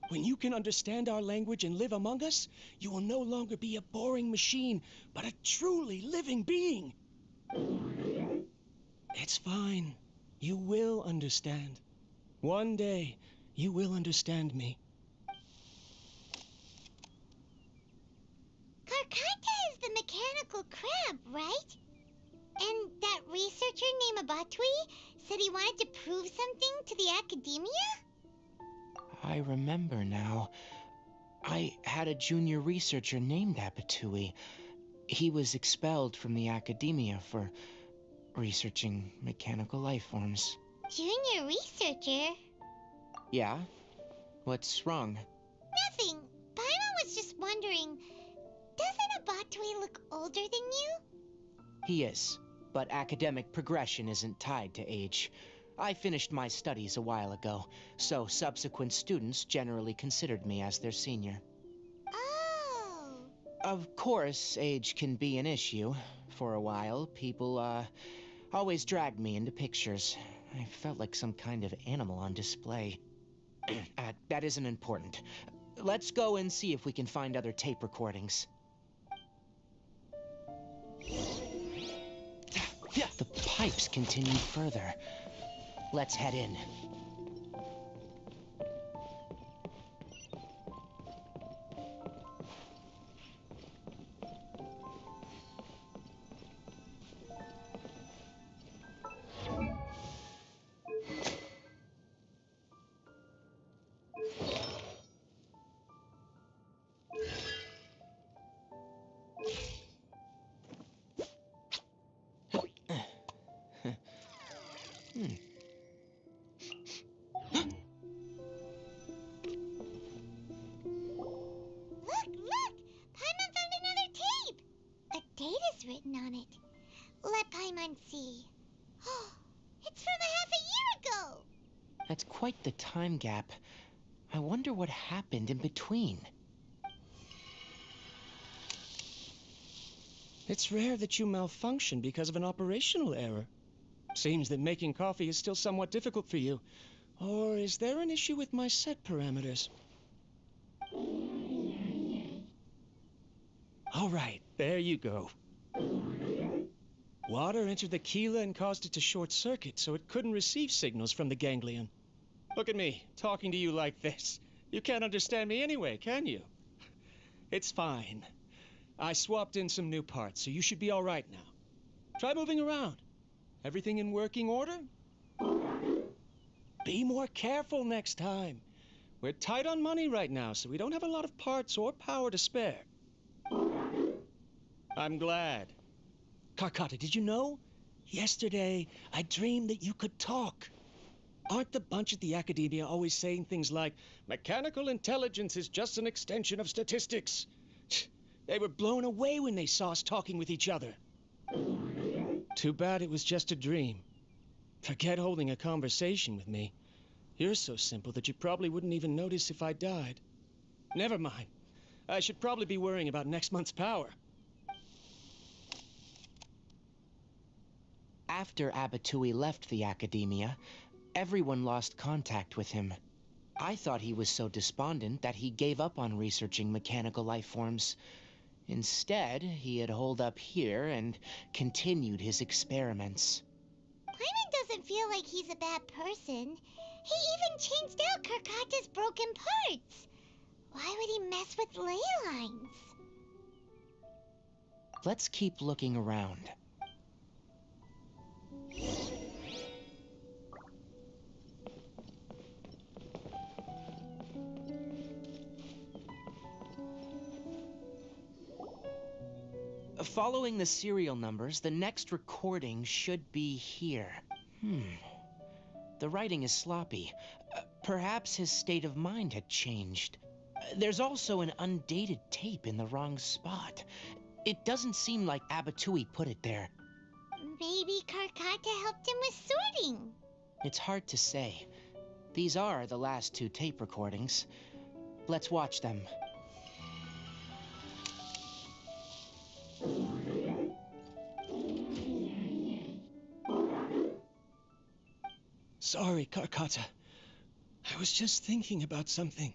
When you can understand our language and live among us, you will no longer be a boring machine, but a truly living being. It's fine. You will understand. One day, you will understand me. Karkata is the mechanical crab, right? And that researcher named Abatui said he wanted to prove something to the Academia? I remember now. I had a junior researcher named Abatui. He was expelled from the Academia for researching mechanical life forms. Junior researcher? Yeah? What's wrong? Nothing. Paimon was just wondering, doesn't Abatui look older than you? He is, but academic progression isn't tied to age. I finished my studies a while ago, so subsequent students generally considered me as their senior. Oh. Of course, age can be an issue. For a while, people, always dragged me into pictures. I felt like some kind of animal on display. That isn't important. Let's go and see if we can find other tape recordings. The pipes continue further. Let's head in. Look! Paimon found another tape! A date is written on it. Let Paimon see. It's from a half a year ago! That's quite the time gap. I wonder what happened in between. It's rare that you malfunction because of an operational error. Seems that making coffee is still somewhat difficult for you. Or is there an issue with my set parameters? All right, there you go. Water entered the chela and caused it to short circuit, so it couldn't receive signals from the ganglion. Look at me, talking to you like this. You can't understand me anyway, can you? It's fine. I swapped in some new parts, so you should be all right now. Try moving around. Everything in working order? Be more careful next time. We're tight on money right now, so we don't have a lot of parts or power to spare. I'm glad. Karkata, did you know? Yesterday, I dreamed that you could talk. Aren't the bunch at the Academia always saying things like, mechanical intelligence is just an extension of statistics? They were blown away when they saw us talking with each other. Too bad it was just a dream. Forget holding a conversation with me. You're so simple that you probably wouldn't even notice if I died. Never mind. I should probably be worrying about next month's power. After Abatui left the Academia, everyone lost contact with him. I thought he was so despondent that he gave up on researching mechanical life forms. Instead, he had holed up here and continued his experiments. Paimon doesn't feel like he's a bad person. He even changed out Karkata's broken parts. Why would he mess with ley lines? Let's keep looking around. Following the serial numbers, the next recording should be here. The writing is sloppy. Perhaps his state of mind had changed. There's also an undated tape in the wrong spot. It doesn't seem like Abatui put it there. Maybe Karkata helped him with sorting. It's hard to say. These are the last two tape recordings. Let's watch them. Sorry, Karkata. I was just thinking about something.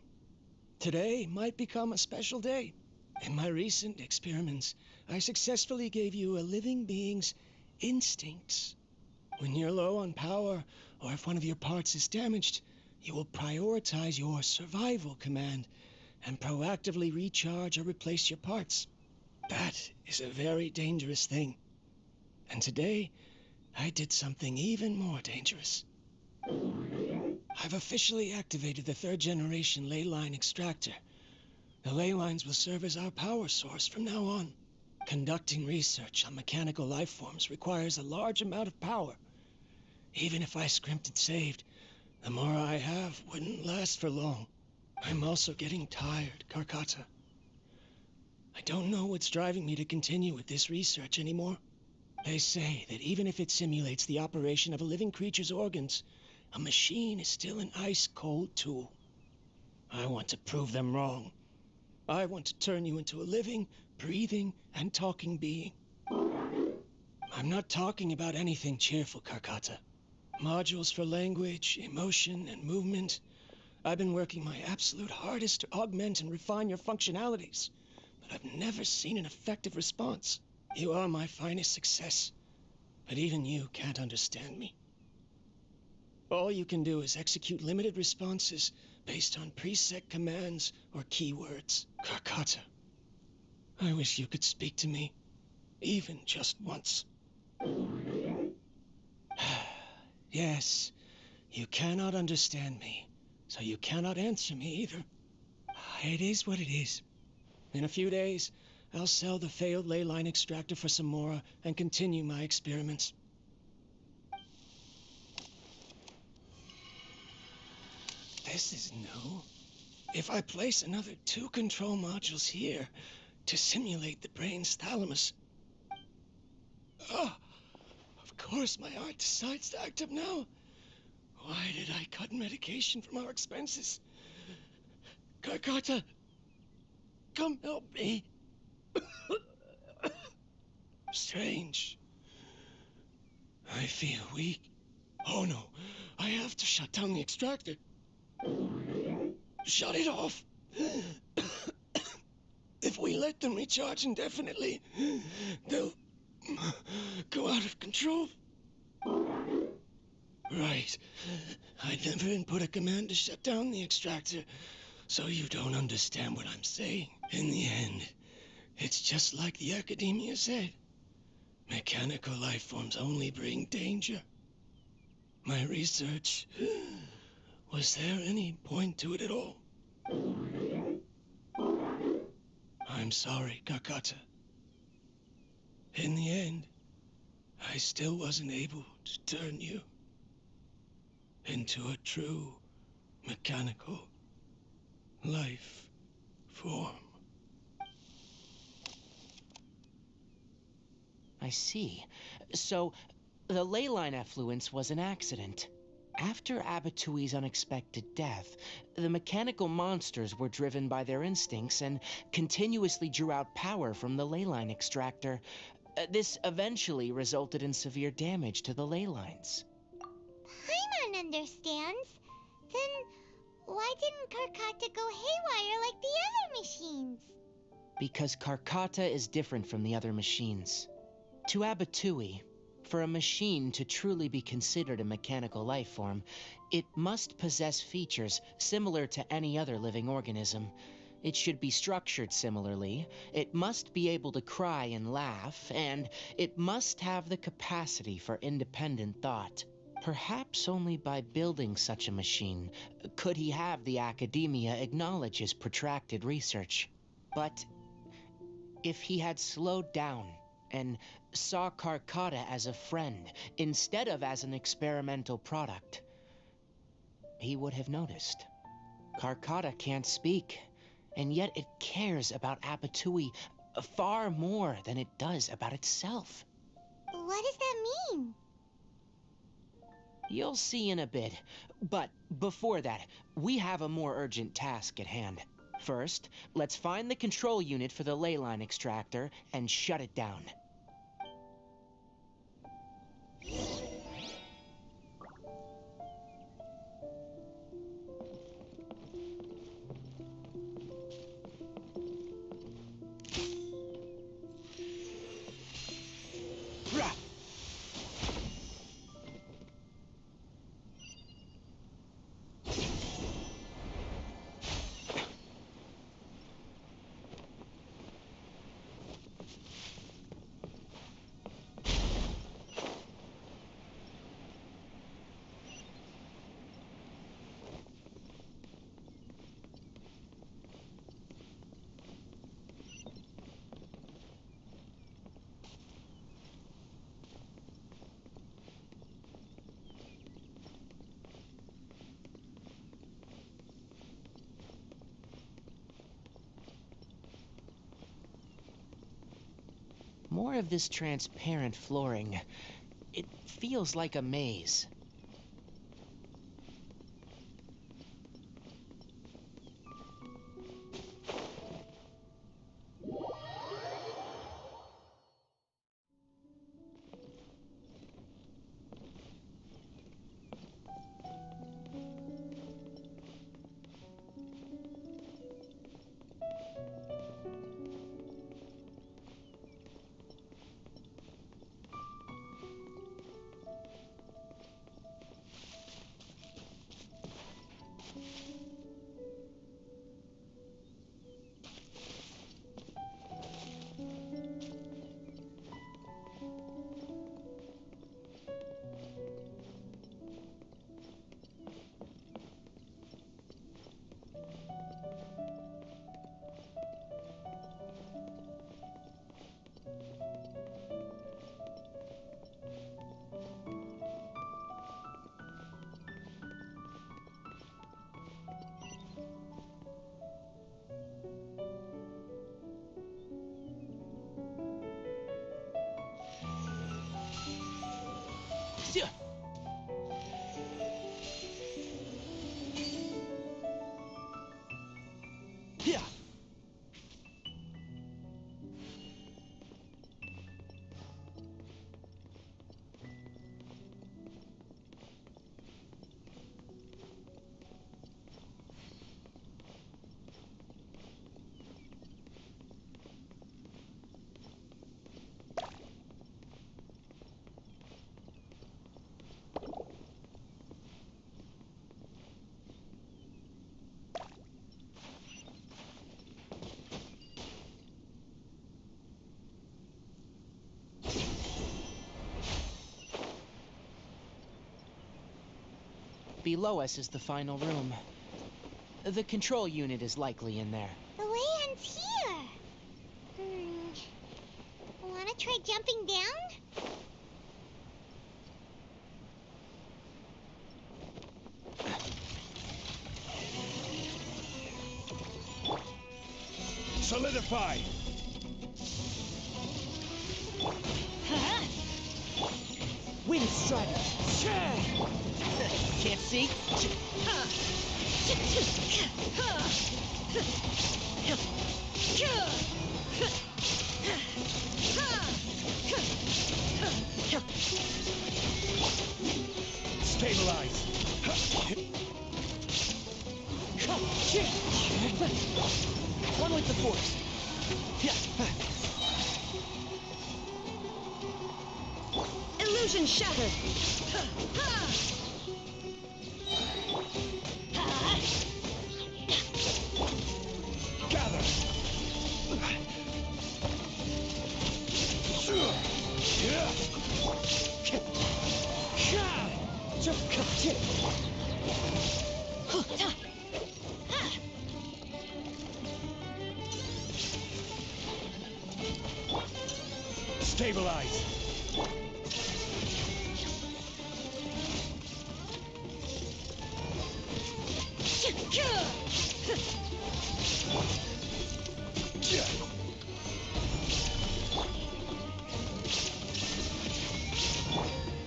Today might become a special day. In my recent experiments, I successfully gave you a living being's instincts. When you're low on power, or if one of your parts is damaged, you will prioritize your survival command and proactively recharge or replace your parts. That is a very dangerous thing. And today, I did something even more dangerous. I've officially activated the third-generation ley line extractor. The ley lines will serve as our power source from now on. Conducting research on mechanical life forms requires a large amount of power. Even if I scrimped and saved, the more I have wouldn't last for long. I'm also getting tired, Karkata. I don't know what's driving me to continue with this research anymore. They say that even if it simulates the operation of a living creature's organs, a machine is still an ice-cold tool. I want to prove them wrong. I want to turn you into a living, breathing, and talking being. I'm not talking about anything cheerful, Karkata. Modules for language, emotion, and movement. I've been working my absolute hardest to augment and refine your functionalities, but I've never seen an effective response. You are my finest success, but even you can't understand me. All you can do is execute limited responses based on preset commands or keywords. Karkata, I wish you could speak to me, even just once. Yes, you cannot understand me, so you cannot answer me either. It is what it is. In a few days, I'll sell the failed ley line extractor for some more and continue my experiments. This is new. If I place another 2 control modules here to simulate the brain's thalamus... Of course my heart decides to act up now. Why did I cut medication from our expenses? Karkata, come help me. Strange. I feel weak. Oh no, I have to shut down the extractor. Shut it off. If we let them recharge indefinitely, they'll go out of control. Right. I never input a command to shut down the extractor, so you don't understand what I'm saying. In the end, it's just like the academia said. Mechanical life forms only bring danger. My research... Was there any point to it at all? I'm sorry, Karkata. In the end, I still wasn't able to turn you into a true mechanical life form. I see. So, the ley line effluence was an accident. After Abatui's unexpected death, the mechanical monsters were driven by their instincts and continuously drew out power from the ley line extractor. This eventually resulted in severe damage to the ley lines. Paimon understands. Then why didn't Karkata go haywire like the other machines? Because Karkata is different from the other machines. To Abatui, For a machine to truly be considered a mechanical life form, it must possess features similar to any other living organism. It should be structured similarly, it must be able to cry and laugh, and it must have the capacity for independent thought. Perhaps only by building such a machine could he have the academia acknowledge his protracted research. But if he had slowed down and saw Karkata as a friend instead of as an experimental product, he would have noticed. Karkata can't speak, and yet it cares about Apatui far more than it does about itself. What does that mean? You'll see in a bit, but before that, we have a more urgent task at hand. First, let's find the control unit for the ley line extractor and shut it down. More of this transparent flooring. It feels like a maze. Below us is the final room. The control unit is likely in there. The way ends here. Wanna try jumping down? Solidify! Wind Strider! Can't see? Stabilize! One with the force. Illuminate! Illusion shattered! Gather! Stabilize!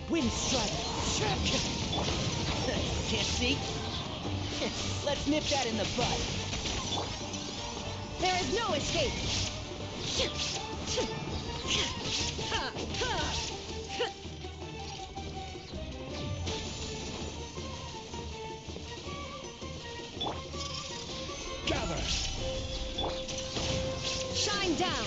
Wind strider. Can't see? Let's nip that in the bud. There is no escape! Gather! Shine down!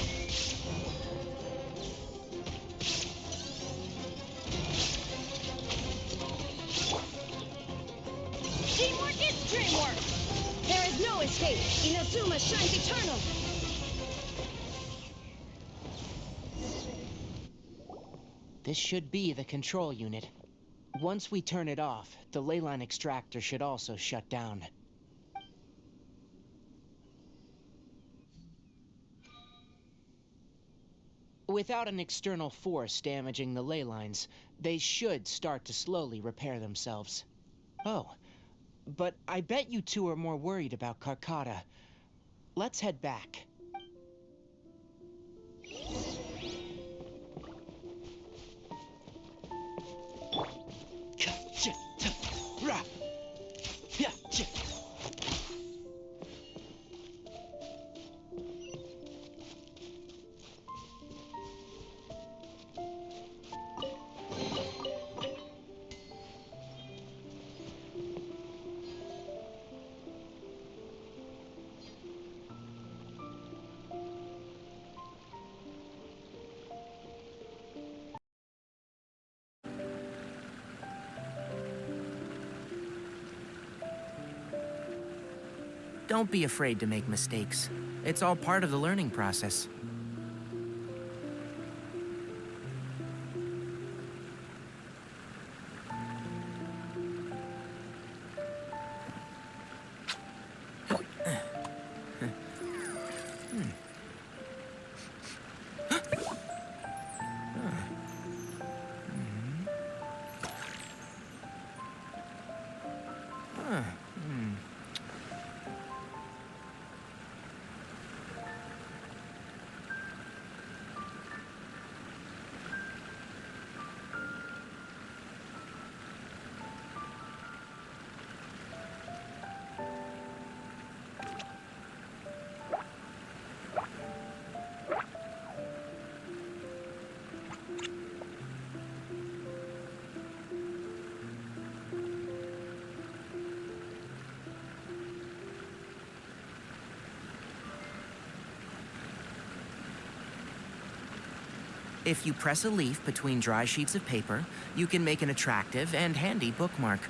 Teamwork is dreamwork! There is no escape! Inazuma shines eternal! This should be the control unit. Once we turn it off, the leyline extractor should also shut down. Without an external force damaging the ley lines, they should start to slowly repair themselves. Oh, but I bet you two are more worried about Karkata. Let's head back. Don't be afraid to make mistakes. It's all part of the learning process. If you press a leaf between dry sheets of paper, you can make an attractive and handy bookmark.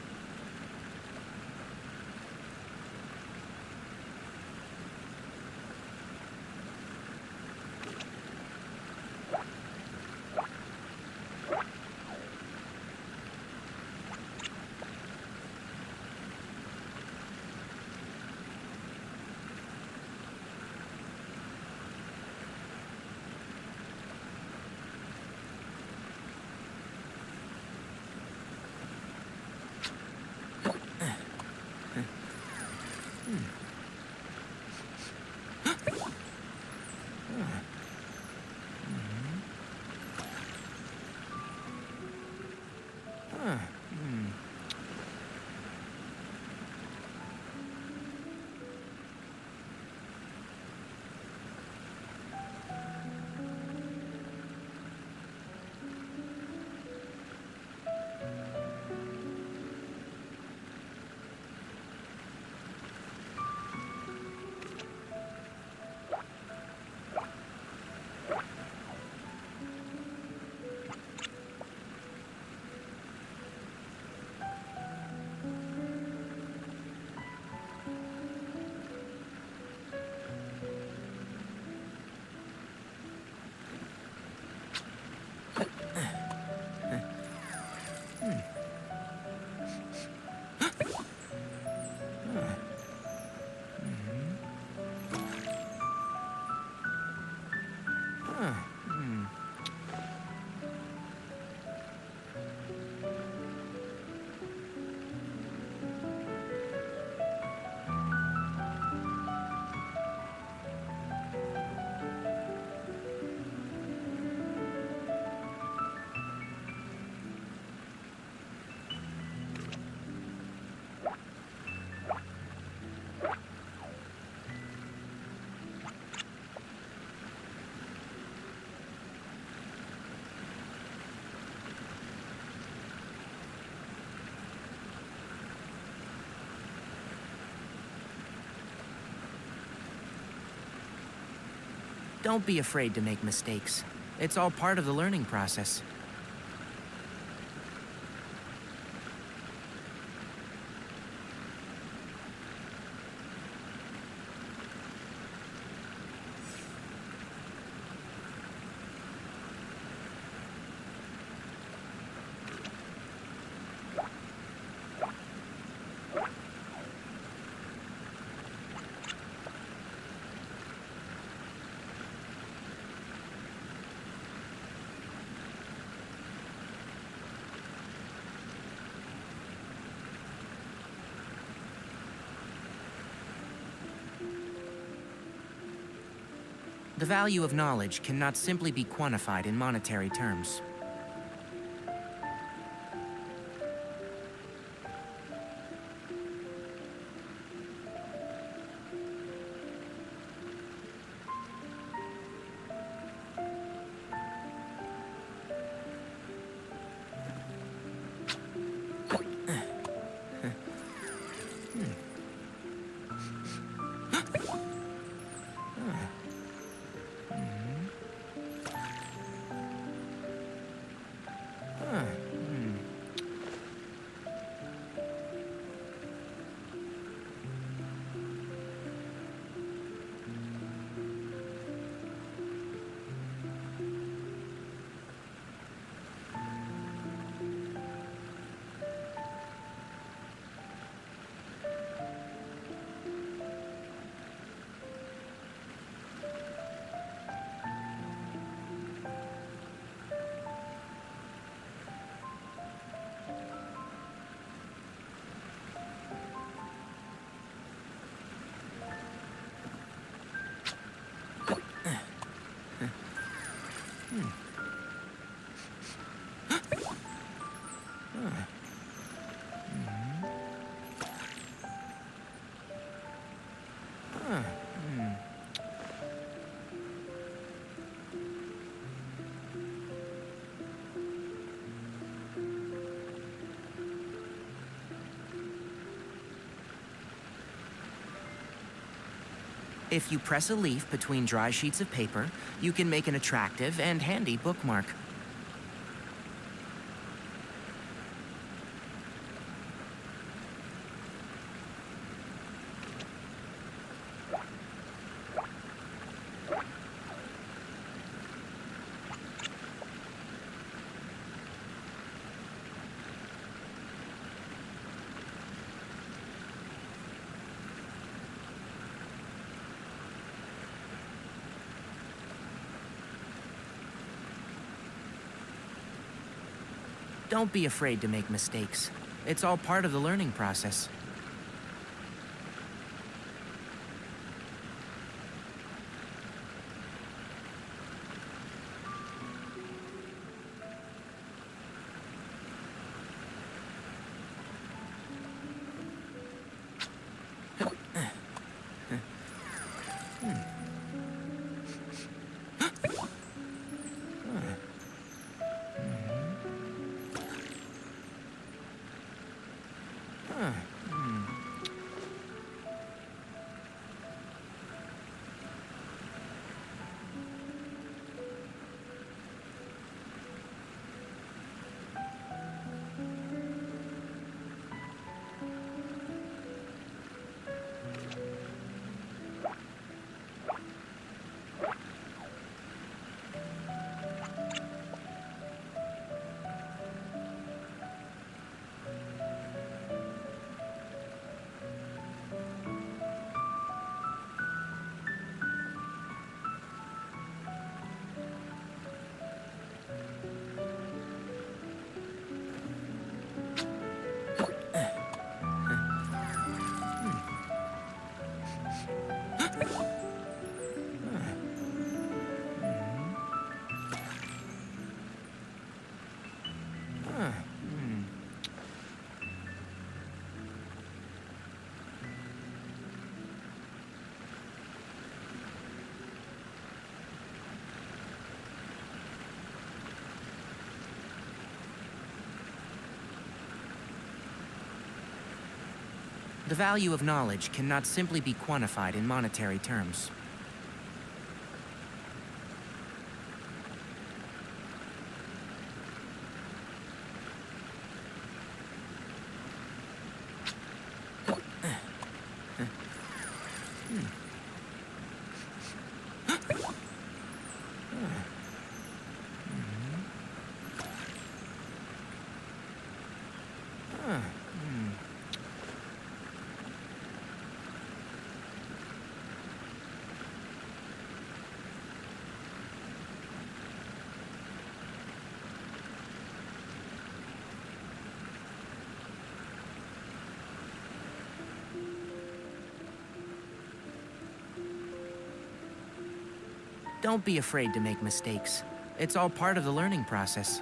Don't be afraid to make mistakes. It's all part of the learning process. The value of knowledge cannot simply be quantified in monetary terms. If you press a leaf between dry sheets of paper, you can make an attractive and handy bookmark. Don't be afraid to make mistakes. It's all part of the learning process. The value of knowledge cannot simply be quantified in monetary terms. Don't be afraid to make mistakes. It's all part of the learning process.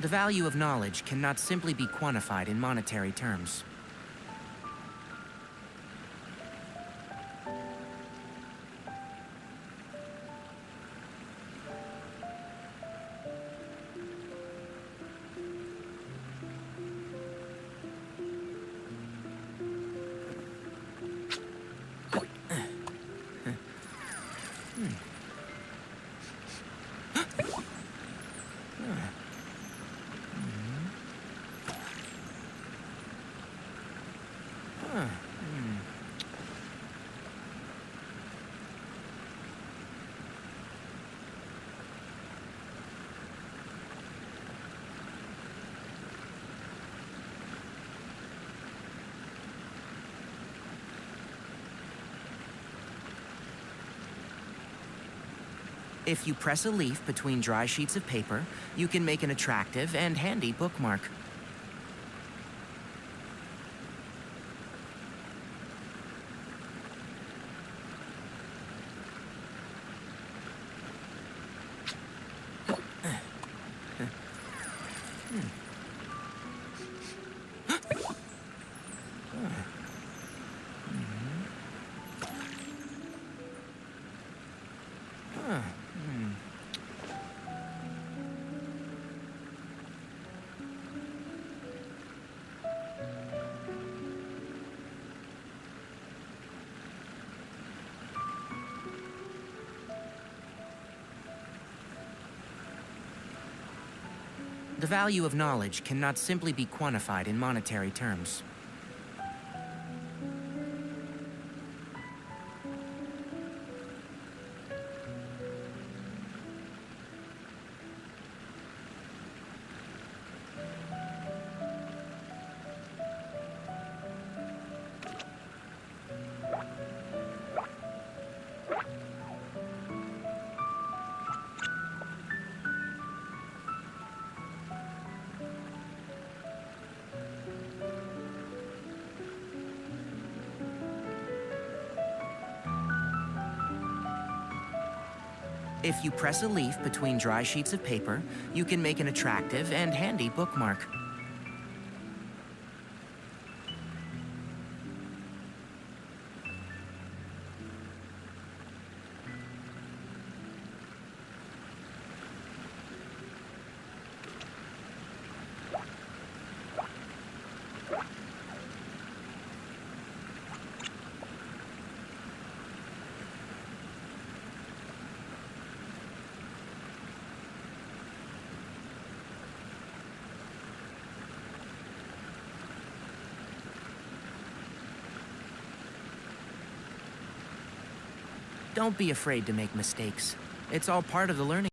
The value of knowledge cannot simply be quantified in monetary terms. If you press a leaf between dry sheets of paper, you can make an attractive and handy bookmark. The value of knowledge cannot simply be quantified in monetary terms. If you press a leaf between dry sheets of paper, you can make an attractive and handy bookmark. Don't be afraid to make mistakes. It's all part of the learning.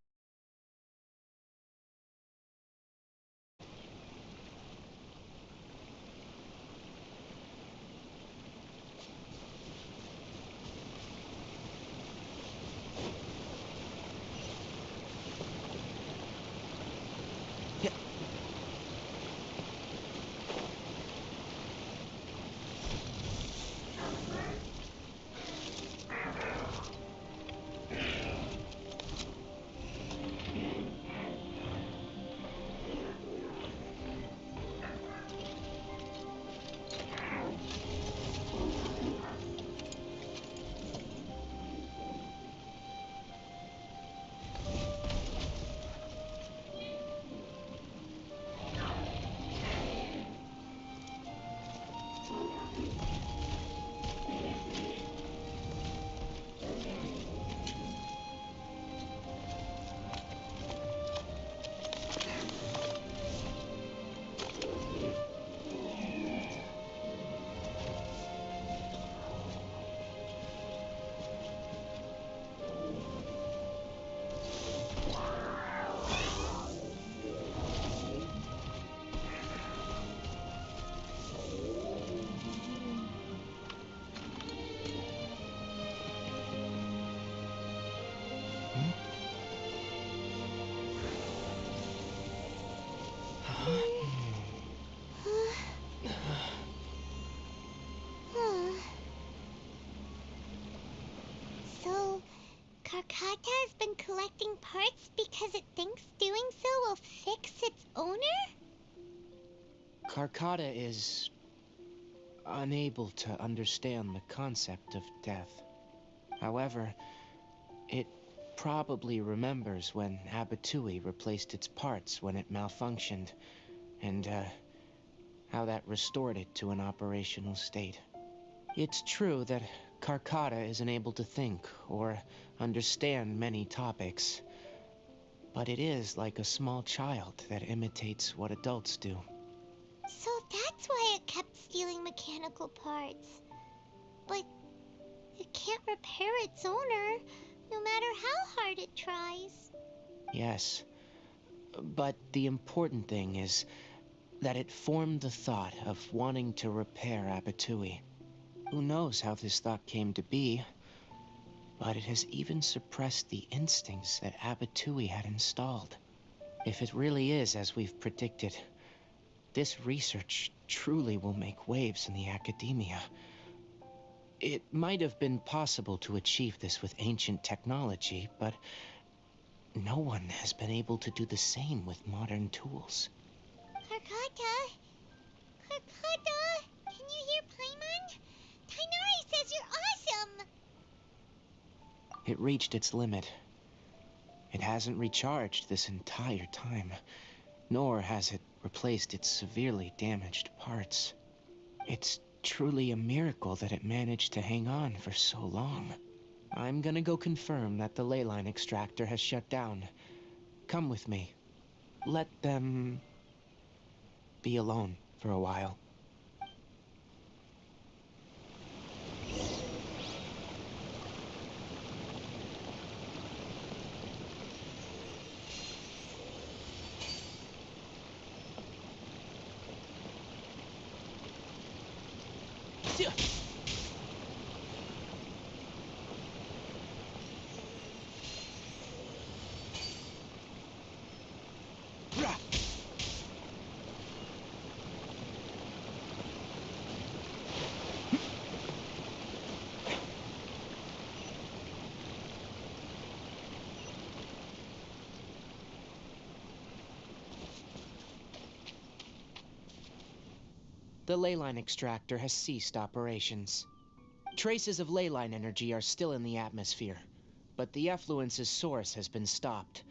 So, Karkata has been collecting parts because it thinks doing so will fix its owner? Karkata is unable to understand the concept of death. However, it probably remembers when Abatui replaced its parts when it malfunctioned, and how that restored it to an operational state. It's true that Karkata isn't able to think or understand many topics, but it is like a small child that imitates what adults do. So that's why it kept stealing mechanical parts. But it can't repair its owner, no matter how hard it tries. Yes, but the important thing is that it formed the thought of wanting to repair Abatui. Who knows how this thought came to be, but it has even suppressed the instincts that Abatui had installed. If it really is as we've predicted, this research truly will make waves in the academia. It might have been possible to achieve this with ancient technology, but no one has been able to do the same with modern tools. Karkata? Karkata? Can you hear Paimon? Tainari says you're awesome! It reached its limit. It hasn't recharged this entire time, nor has it replaced its severely damaged parts. It's truly a miracle that it managed to hang on for so long. I'm gonna go confirm that the ley line extractor has shut down. Come with me. Let them be alone for a while. The ley line extractor has ceased operations. Traces of ley line energy are still in the atmosphere, but the effluence's source has been stopped.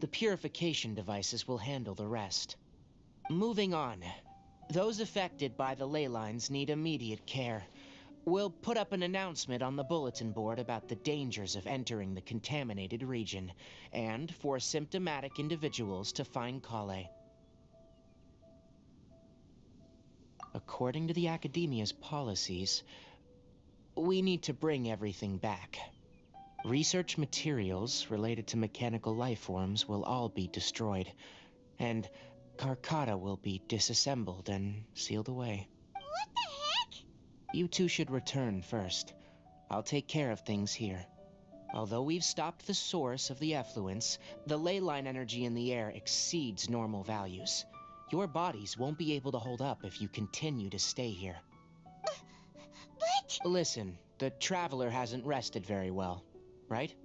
The purification devices will handle the rest. Moving on. Those affected by the ley lines need immediate care. We'll put up an announcement on the bulletin board about the dangers of entering the contaminated region, and for symptomatic individuals to find Kale. According to the Academia's policies, we need to bring everything back. Research materials related to mechanical life forms will all be destroyed, and Karkata will be disassembled and sealed away. What the heck? You two should return first. I'll take care of things here. Although we've stopped the source of the effluence, the ley line energy in the air exceeds normal values. Your bodies won't be able to hold up if you continue to stay here. But... Listen, the Traveler hasn't rested very well, right?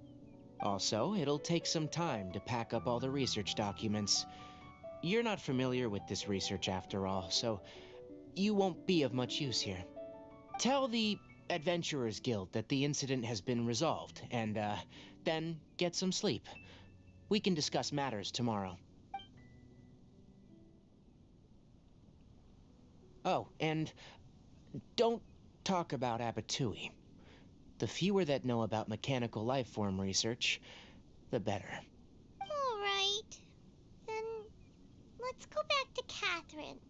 Also, it'll take some time to pack up all the research documents. You're not familiar with this research after all, so you won't be of much use here. Tell the Adventurers Guild that the incident has been resolved, and, then get some sleep. We can discuss matters tomorrow. Oh, and don't talk about Abatui. The fewer that know about mechanical life form research, the better. All right. Then let's go back to Catherine.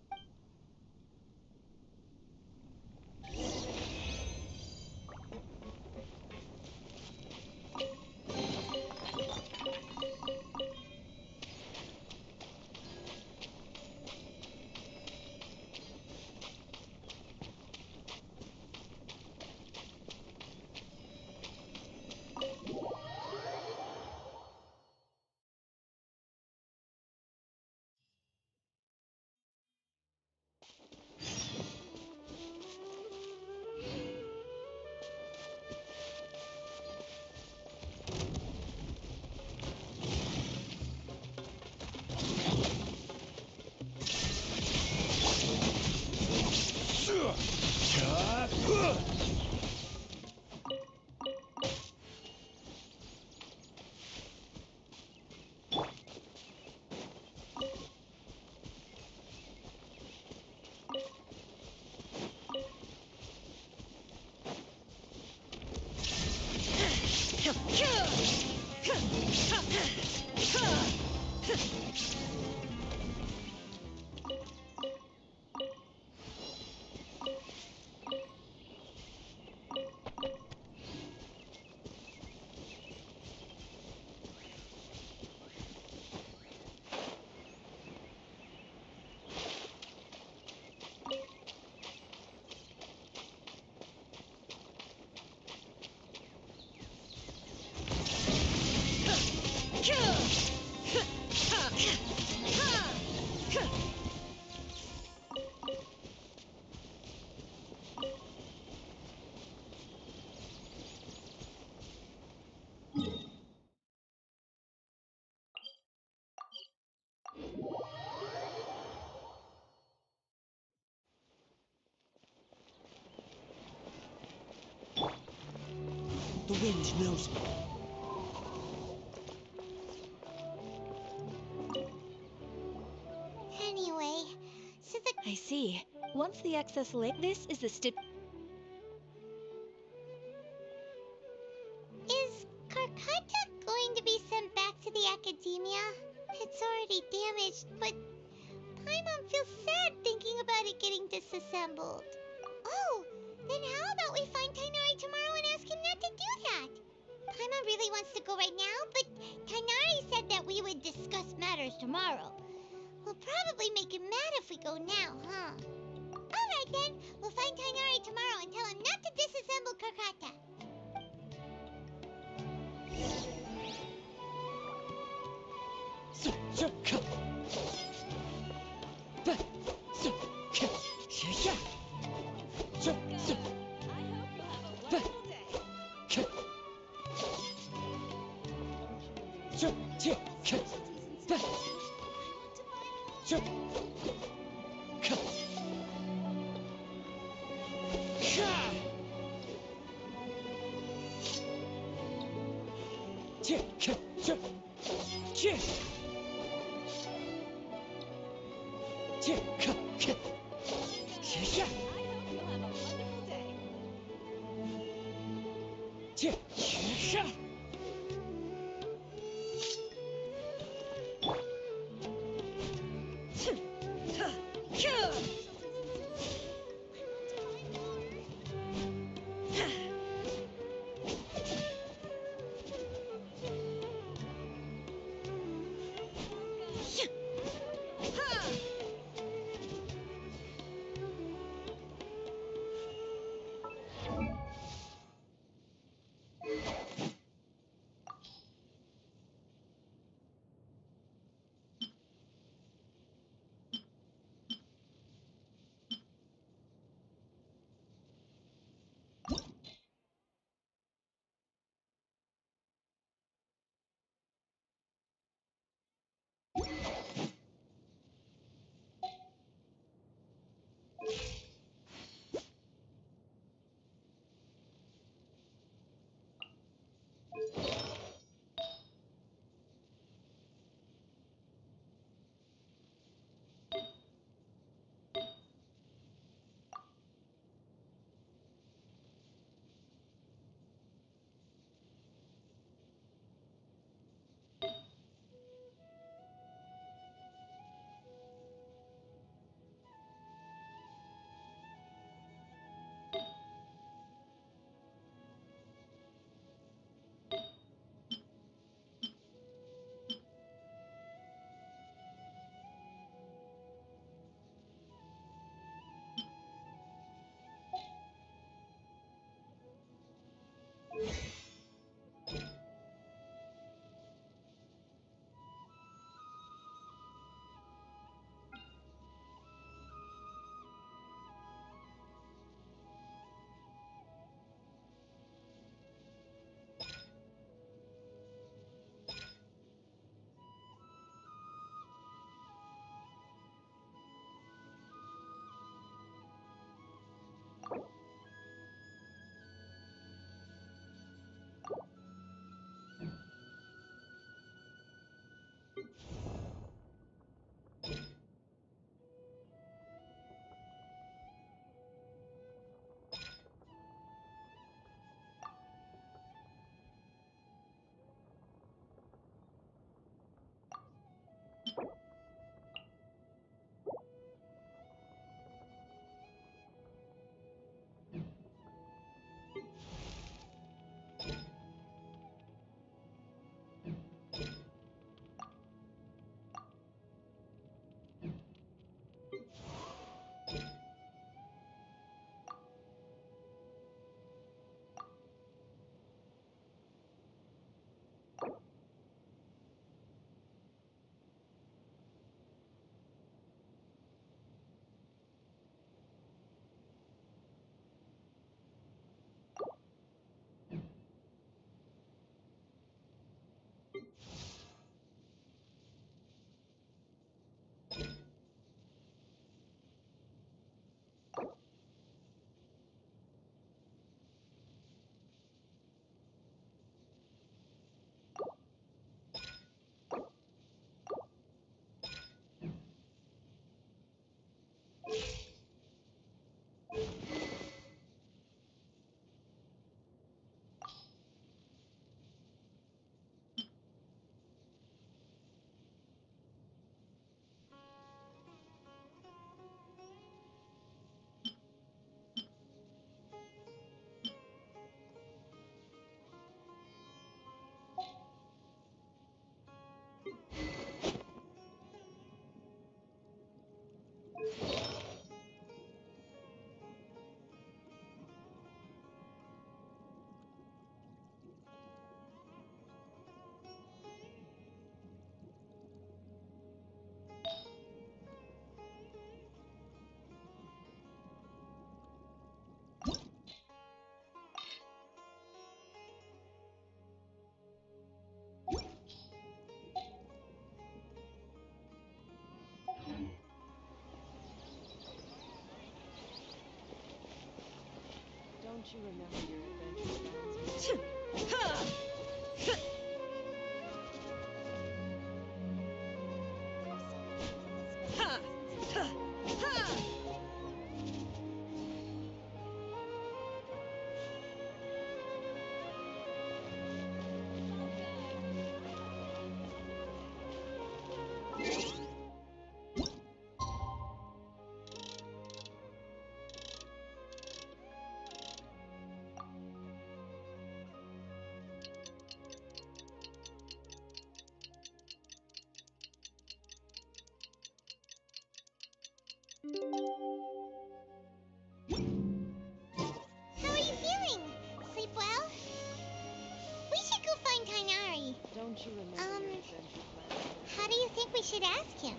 The wind knows me. Anyway, so the... I see. Once the excess this is the Is Karkata going to be sent back to the Academia? It's already damaged, but Paimon feels sad thinking about it getting disassembled. Oh, then how about we find Tainari tomorrow and ask him not to do that? Paimon really wants to go right now, but Tainari said that we would discuss matters tomorrow. We'll probably make him mad if we go now, huh? Alright then, we'll find Tainari tomorrow and tell him not to disassemble Karkata. Don't you remember your adventure plans? Ha! Ha! Ha! How are you feeling? Sleep well? We should go find Tainari. Don't you remember your adventure plans? How do you think we should ask him?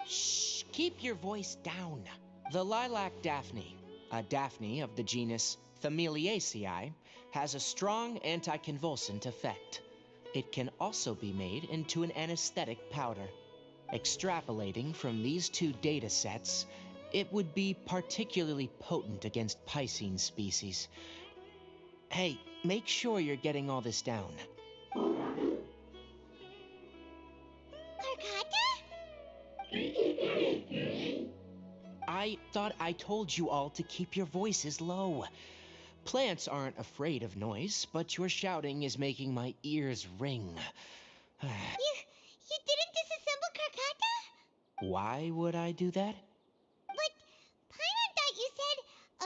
Shh! Keep your voice down. The lilac daphne, a daphne of the genus Thameliaceae, has a strong anticonvulsant effect. It can also be made into an anesthetic powder. Extrapolating from these two data sets, it would be particularly potent against Piscine species. Hey, make sure you're getting all this down. I thought I told you all to keep your voices low. Plants aren't afraid of noise, but your shouting is making my ears ring. You didn't disassemble Karkata? Why would I do that? But Paimon thought you said,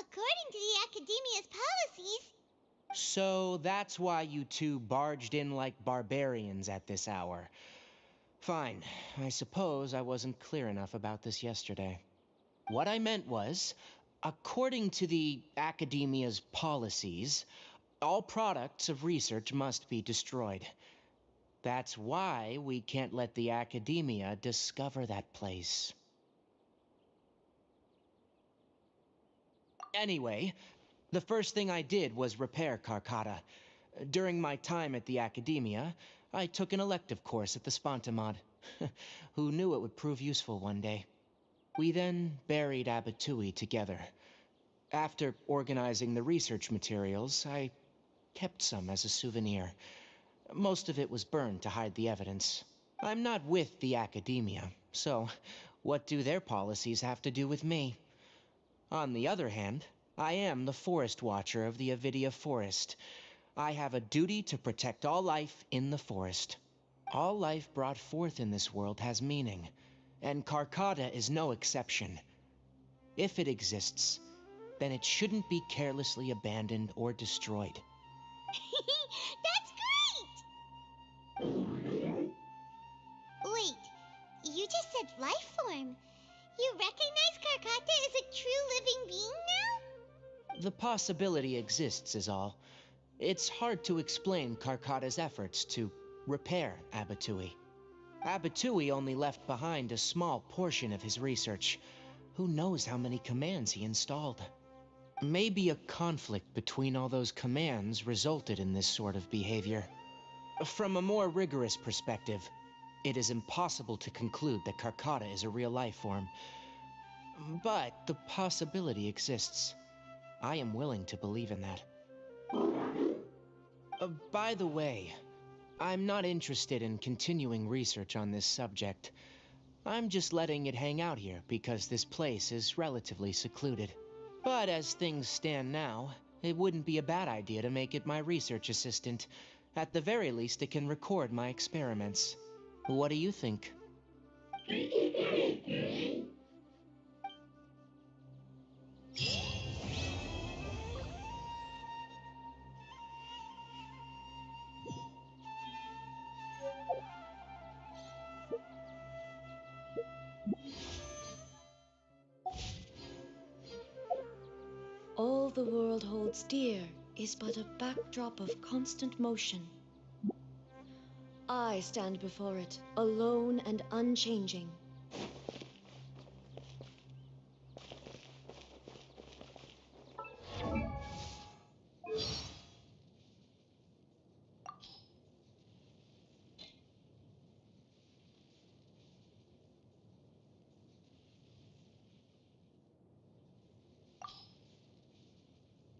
according to the Academia's policies. So that's why you two barged in like barbarians at this hour. Fine. I suppose I wasn't clear enough about this yesterday. What I meant was, according to the Academia's policies, all products of research must be destroyed. That's why we can't let the Academia discover that place. Anyway, the first thing I did was repair Karkata. During my time at the Academia, I took an elective course at the Spontamod. Who knew it would prove useful one day? We then buried Abatui together. After organizing the research materials, I kept some as a souvenir. Most of it was burned to hide the evidence. I'm not with the Academia, so what do their policies have to do with me? On the other hand, I am the Forest Watcher of the Avidia Forest. I have a duty to protect all life in the forest. All life brought forth in this world has meaning, and Karkata is no exception. If it exists, then it shouldn't be carelessly abandoned or destroyed. That's great! Wait, you just said life form. You recognize Karkata as a true living being now? The possibility exists is all. It's hard to explain Karkata's efforts to repair Abatui. Abatui only left behind a small portion of his research. Who knows how many commands he installed? Maybe a conflict between all those commands resulted in this sort of behavior. From a more rigorous perspective, it is impossible to conclude that Karkata is a real life form. But the possibility exists. I am willing to believe in that. By the way, I'm not interested in continuing research on this subject. I'm just letting it hang out here because this place is relatively secluded. But as things stand now, it wouldn't be a bad idea to make it my research assistant. At the very least, it can record my experiments. What do you think? the world holds dear is but a backdrop of constant motion. I stand before it, alone and unchanging.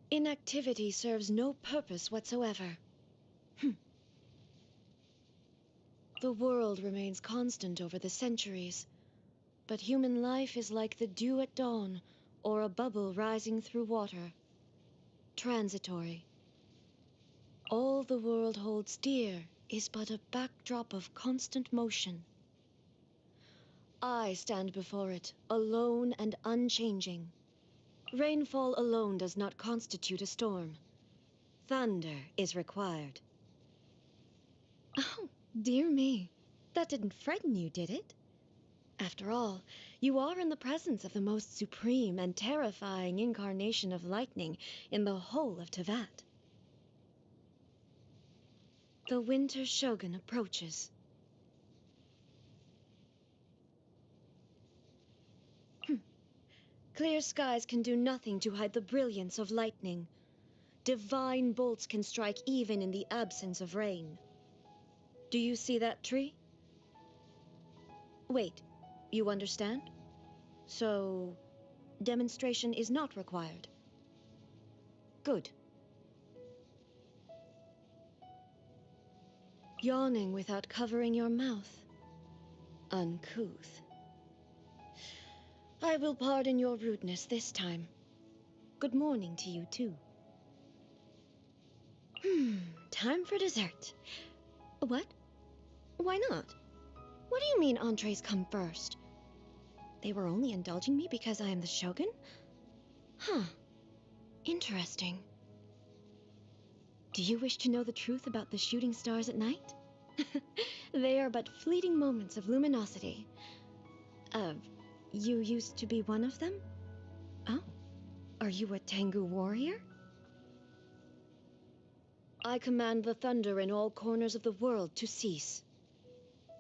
Inactivity serves no purpose whatsoever. The world remains constant over the centuries, but human life is like the dew at dawn, or a bubble rising through water. Transitory. All the world holds dear is but a backdrop of constant motion. I stand before it, alone and unchanging. Rainfall alone does not constitute a storm. Thunder is required. Oh, dear me. That didn't frighten you, did it? After all, you are in the presence of the most supreme and terrifying incarnation of lightning in the whole of Tevat. The Winter Shogun approaches. Clear skies can do nothing to hide the brilliance of lightning. Divine bolts can strike even in the absence of rain. Do you see that tree? Wait, you understand? So, demonstration is not required. Good. Yawning without covering your mouth. Uncouth. I will pardon your rudeness this time. Good morning to you, too. Time for dessert. What? Why not? What do you mean entrees come first? They were only indulging me because I am the Shogun? Huh. Interesting. Do you wish to know the truth about the shooting stars at night? They are but fleeting moments of luminosity. You used to be one of them? Oh. Are you a Tengu warrior? I command the thunder in all corners of the world to cease.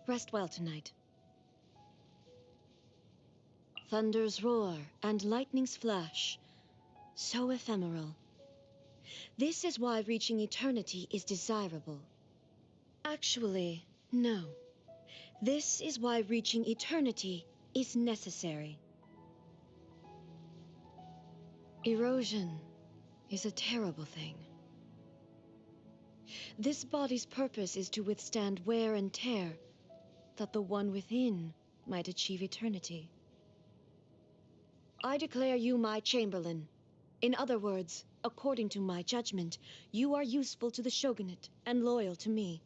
Rest well tonight. Thunder's roar and lightning's flash, so ephemeral. This is why reaching eternity is desirable. Actually, no. This is why reaching eternity is necessary. Erosion is a terrible thing. This body's purpose is to withstand wear and tear, that the one within might achieve eternity. I declare you my Chamberlain. In other words, according to my judgment, you are useful to the Shogunate and loyal to me.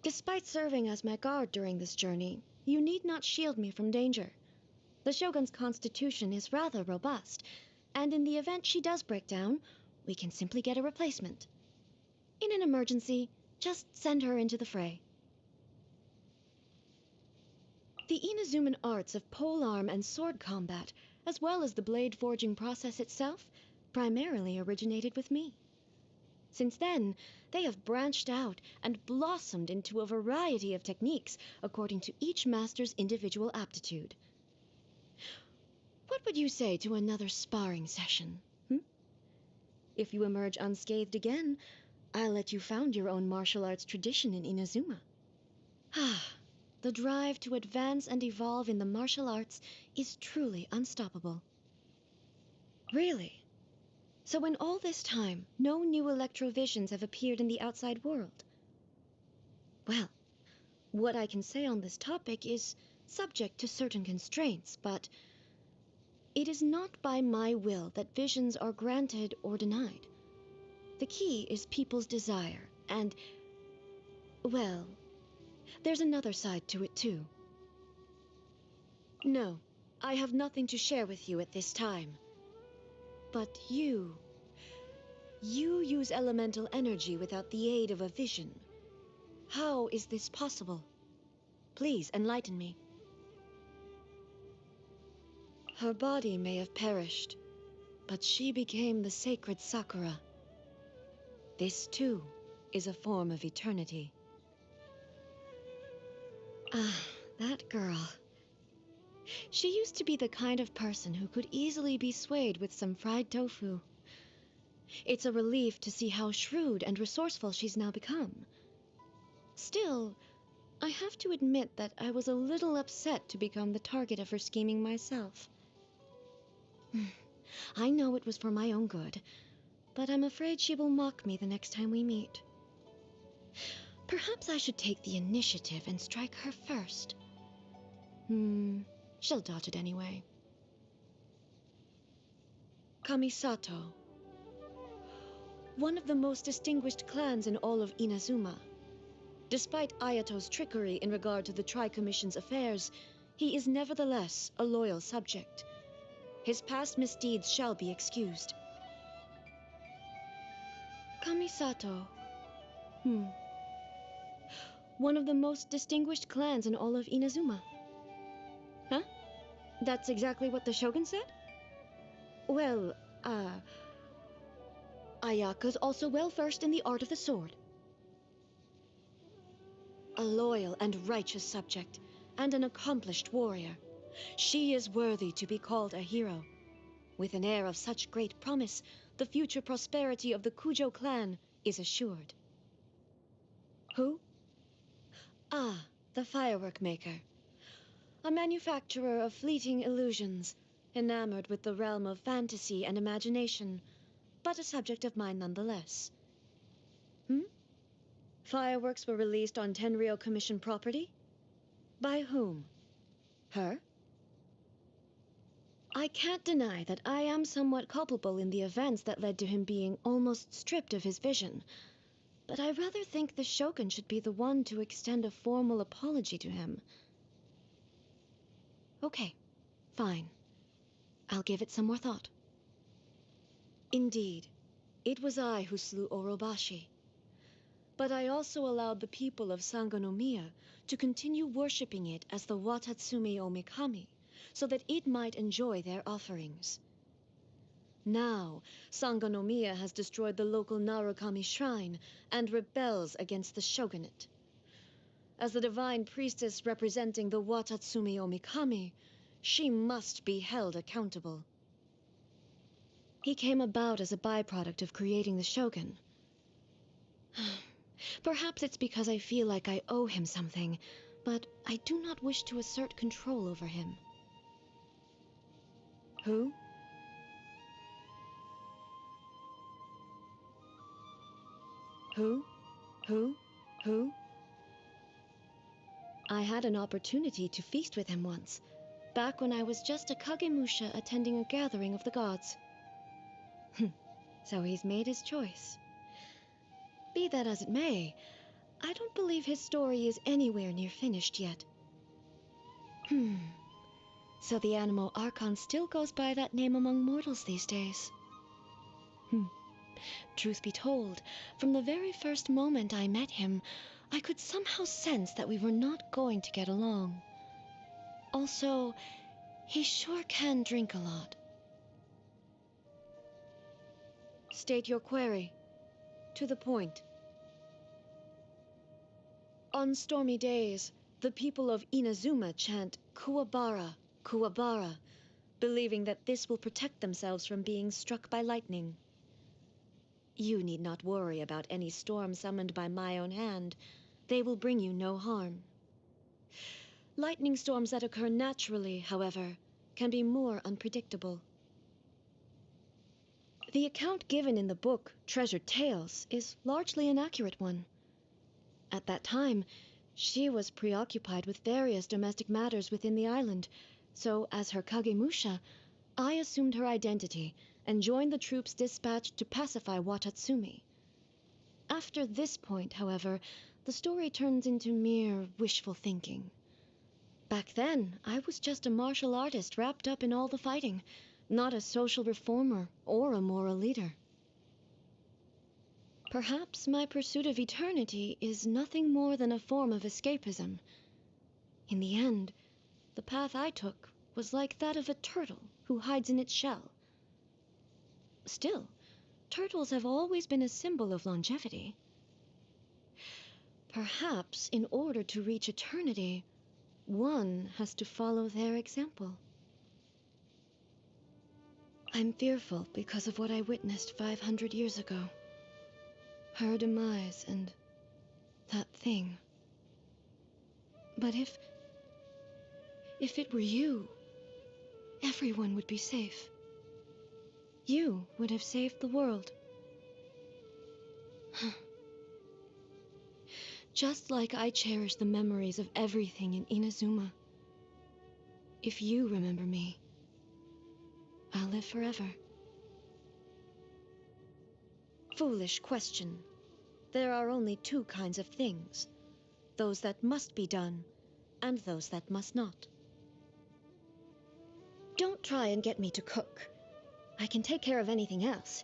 Despite serving as my guard during this journey, you need not shield me from danger. The Shogun's constitution is rather robust, and in the event she does break down, we can simply get a replacement. In an emergency, just send her into the fray. The Inazuman arts of polearm and sword combat, as well as the blade forging process itself, primarily originated with me. Since then, they have branched out and blossomed into a variety of techniques according to each master's individual aptitude. What would you say to another sparring session? If you emerge unscathed again, I'll let you found your own martial arts tradition in Inazuma. The drive to advance and evolve in the martial arts is truly unstoppable. Really? So in all this time, no new electrovisions have appeared in the outside world? Well, what I can say on this topic is subject to certain constraints, but it is not by my will that visions are granted or denied. The key is people's desire, and, well, there's another side to it too. No, I have nothing to share with you at this time. But you use elemental energy without the aid of a vision. How is this possible? Please enlighten me. Her body may have perished, but she became the sacred Sakura. This, too, is a form of eternity. Ah, that girl. She used to be the kind of person who could easily be swayed with some fried tofu. It's a relief to see how shrewd and resourceful she's now become. Still, I have to admit that I was a little upset to become the target of her scheming myself. I know it was for my own good, but I'm afraid she will mock me the next time we meet. Perhaps I should take the initiative and strike her first. She'll dodge it anyway. Kamisato. One of the most distinguished clans in all of Inazuma. Despite Ayato's trickery in regard to the Tri-Commission's affairs, he is nevertheless a loyal subject. His past misdeeds shall be excused. Kamisato. One of the most distinguished clans in all of Inazuma. Huh? That's exactly what the Shogun said? Well, Ayaka's also well versed in the art of the sword. A loyal and righteous subject, and an accomplished warrior. She is worthy to be called a hero. With an air of such great promise, the future prosperity of the Kujo clan is assured. Who? Ah, the firework maker. A manufacturer of fleeting illusions, enamored with the realm of fantasy and imagination, but a subject of mine nonetheless. Fireworks were released on Tenryou Commission property? By whom? Her? I can't deny that I am somewhat culpable in the events that led to him being almost stripped of his vision, but I rather think the Shogun should be the one to extend a formal apology to him. Okay, fine. I'll give it some more thought. Indeed, it was I who slew Orobashi. But I also allowed the people of Sangonomiya to continue worshipping it as the Watatsumi Omikami, so that it might enjoy their offerings. Now, Sangonomiya has destroyed the local Narukami shrine and rebels against the shogunate. As the divine priestess representing the Watatsumi Omikami, she must be held accountable. He came about as a byproduct of creating the shogun. Perhaps it's because I feel like I owe him something, but I do not wish to assert control over him. Who? Who? Who? I had an opportunity to feast with him once, back when I was just a Kagemusha attending a gathering of the gods. So he's made his choice. Be that as it may, I don't believe his story is anywhere near finished yet. So the Animo Archon still goes by that name among mortals these days. Truth be told, from the very first moment I met him, I could somehow sense that we were not going to get along. Also, he sure can drink a lot. State your query. To the point. On stormy days, the people of Inazuma chant Kuwabara, Kuwabara, believing that this will protect themselves from being struck by lightning. You need not worry about any storm summoned by my own hand. They will bring you no harm. Lightning storms that occur naturally, however, can be more unpredictable. The account given in the book, Treasured Tales, is largely an accurate one. At that time, she was preoccupied with various domestic matters within the island, so as her Kagemusha, I assumed her identity and joined the troops dispatched to pacify Watatsumi. After this point, however, the story turns into mere wishful thinking. Back then, I was just a martial artist wrapped up in all the fighting, not a social reformer or a moral leader. Perhaps my pursuit of eternity is nothing more than a form of escapism. In the end, the path I took was like that of a turtle who hides in its shell. Still, turtles have always been a symbol of longevity. Perhaps in order to reach eternity, one has to follow their example. I'm fearful because of what I witnessed 500 years ago. Her demise and that thing. But if it were you, everyone would be safe. You would have saved the world. Just like I cherish the memories of everything in Inazuma. If you remember me, I'll live forever. Foolish question. There are only two kinds of things. Those that must be done, and those that must not. Don't try and get me to cook. I can take care of anything else,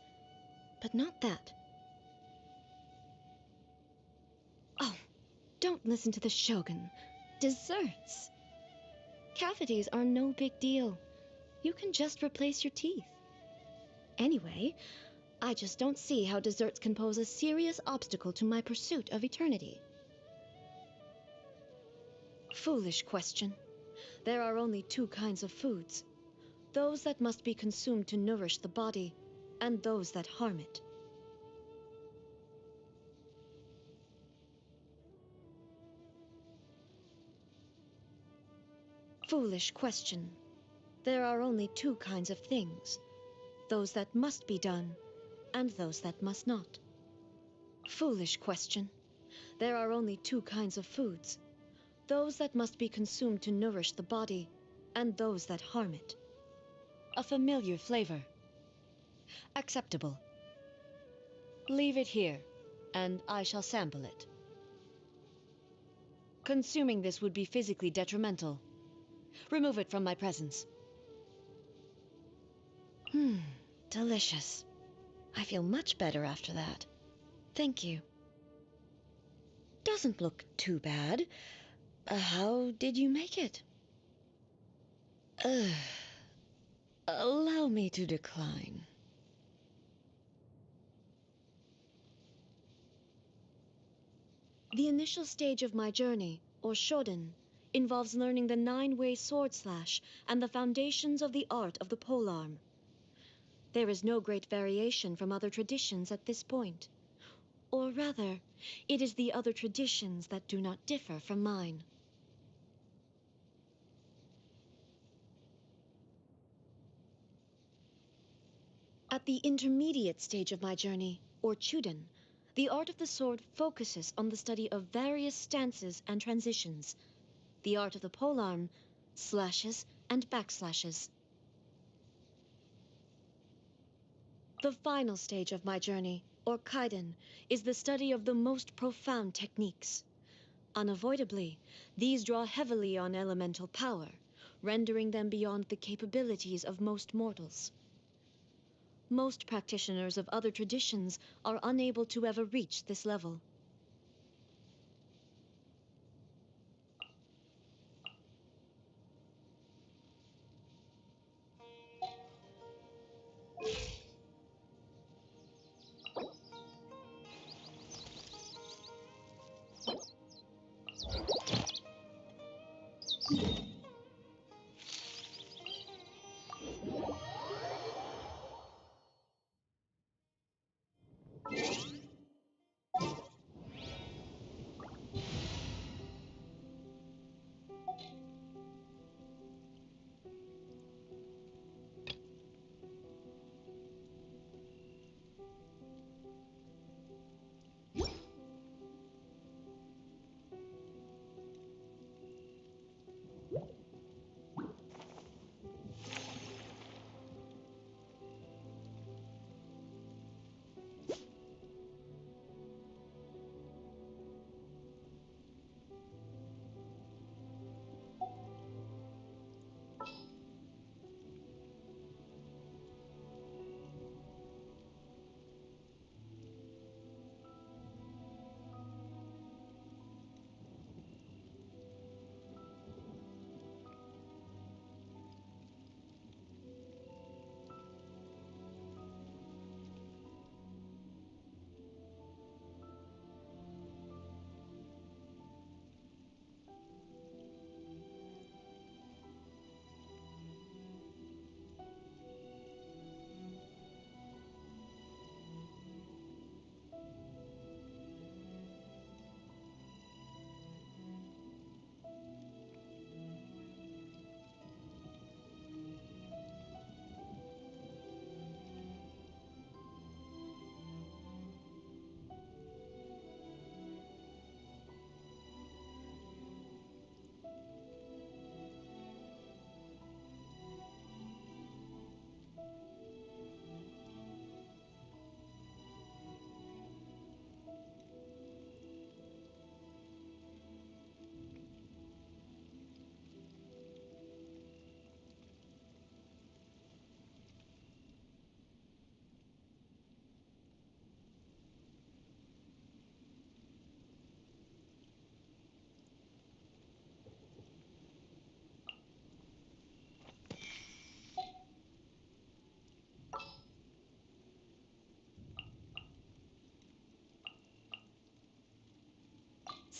but not that. Oh, don't listen to the Shogun. Desserts. Cavities are no big deal. You can just replace your teeth. Anyway, I just don't see how desserts can pose a serious obstacle to my pursuit of eternity. Foolish question. There are only two kinds of foods. Those that must be consumed to nourish the body, and those that harm it. Foolish question. There are only two kinds of things. Those that must be done, and those that must not. Foolish question. There are only two kinds of foods. Those that must be consumed to nourish the body, and those that harm it. A familiar flavor. Acceptable. Leave it here, and I shall sample it. Consuming this would be physically detrimental. Remove it from my presence. Delicious. I feel much better after that. Thank you. Doesn't look too bad. How did you make it? Allow me to decline. The initial stage of my journey, or Shoden, involves learning the 9-way sword slash and the foundations of the art of the polearm. There is no great variation from other traditions at this point. Or rather, it is the other traditions that do not differ from mine. At the intermediate stage of my journey, or Chuden, the art of the sword focuses on the study of various stances and transitions. The art of the polearm, slashes and backslashes. The final stage of my journey, or Kaiden, is the study of the most profound techniques. Unavoidably, these draw heavily on elemental power, rendering them beyond the capabilities of most mortals. Most practitioners of other traditions are unable to ever reach this level.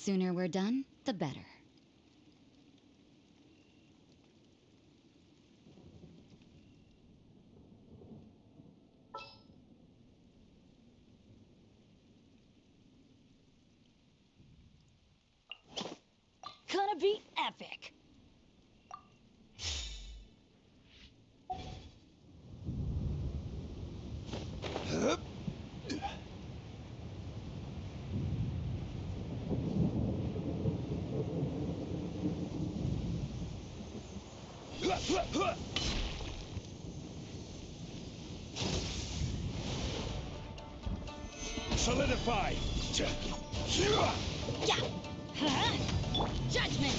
sooner we're done, the better. Gonna be epic. Solidify! Yeah. Judgment.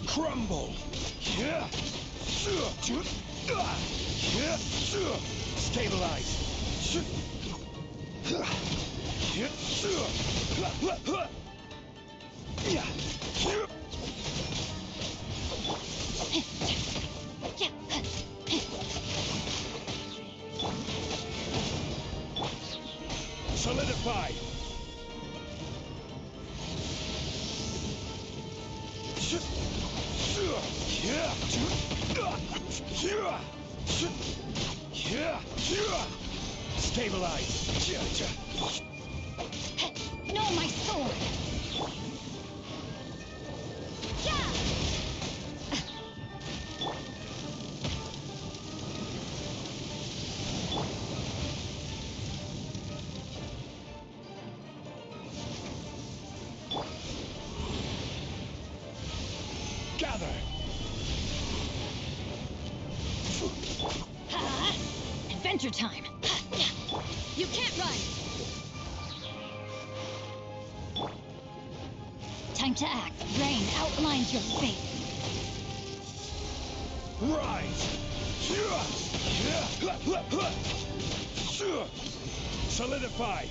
Crumble! Stabilize! Solidify! Stabilize! No, my sword. Yeah. Gather! Adventure time. You can't run. Time to act. Rain outlines your fate. Rise! Solidify!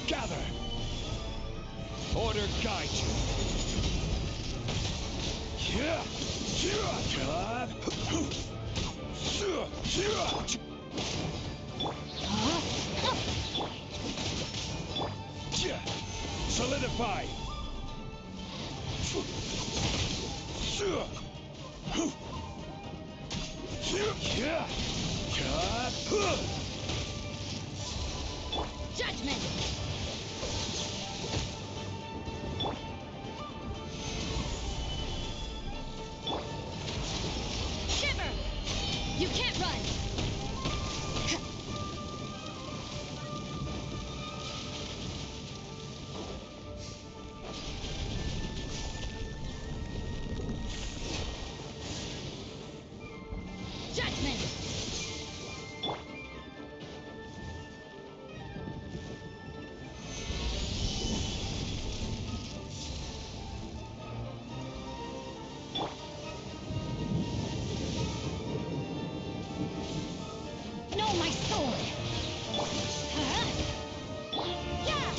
Gather! Order guide you! Solidify! Judgment. Shiver. You can't run. Judgment. No, my sword. Yeah.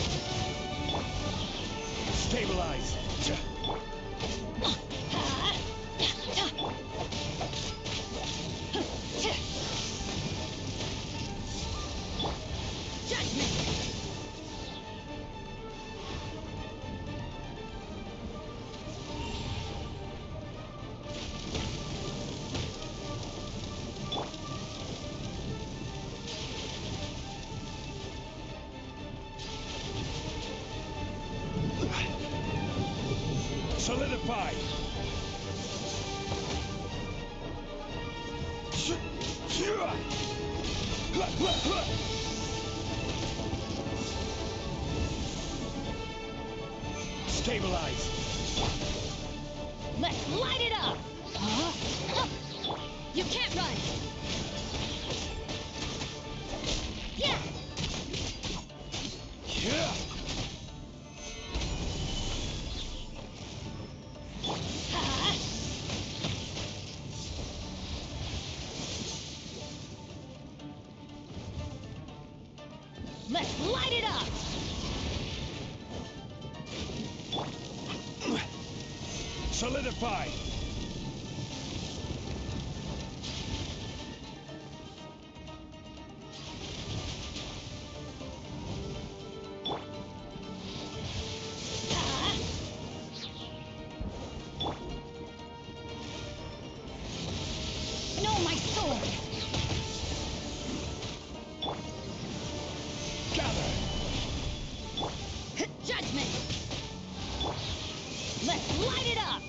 Stabilize! Judgment. Solidify! Stabilize! Let's light it up. You can't run. Yeah. Solidify! No, my sword! Gather! Judgment! Let's light it up!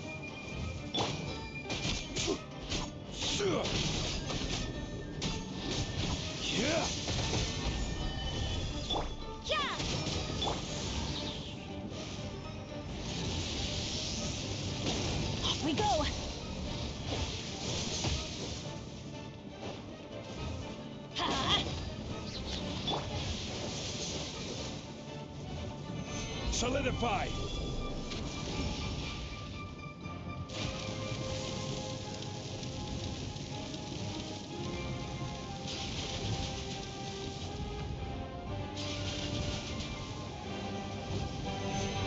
Yeah! Yeah! Off we go! Ha! Solidify!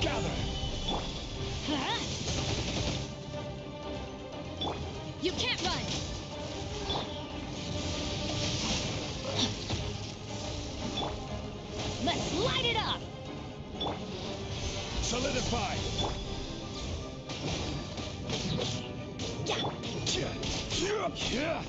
Gather! Huh? You can't run! Let's light it up! Solidify! Yeah! Yeah!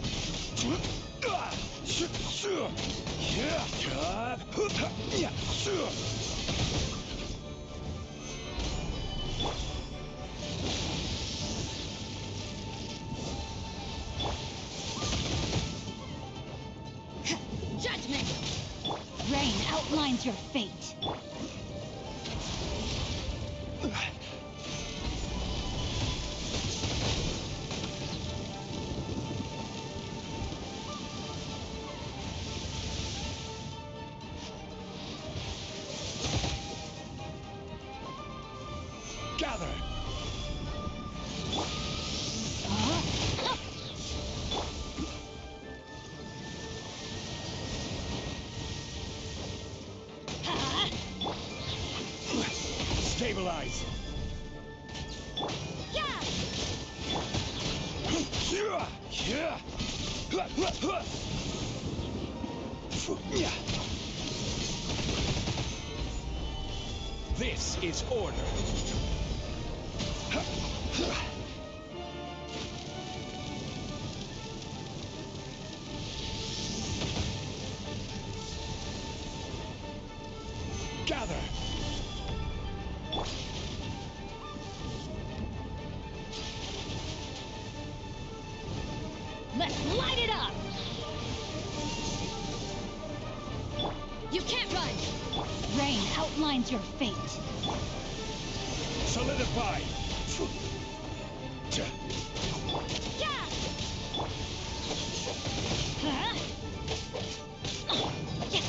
Judgment! Rain outlines your fate. Gather! Stabilize! Yeah! This is order. Gather! Let's light it up! You can't run! Rain outlines your fate. Solidify! Yeah! Huh? Yeah.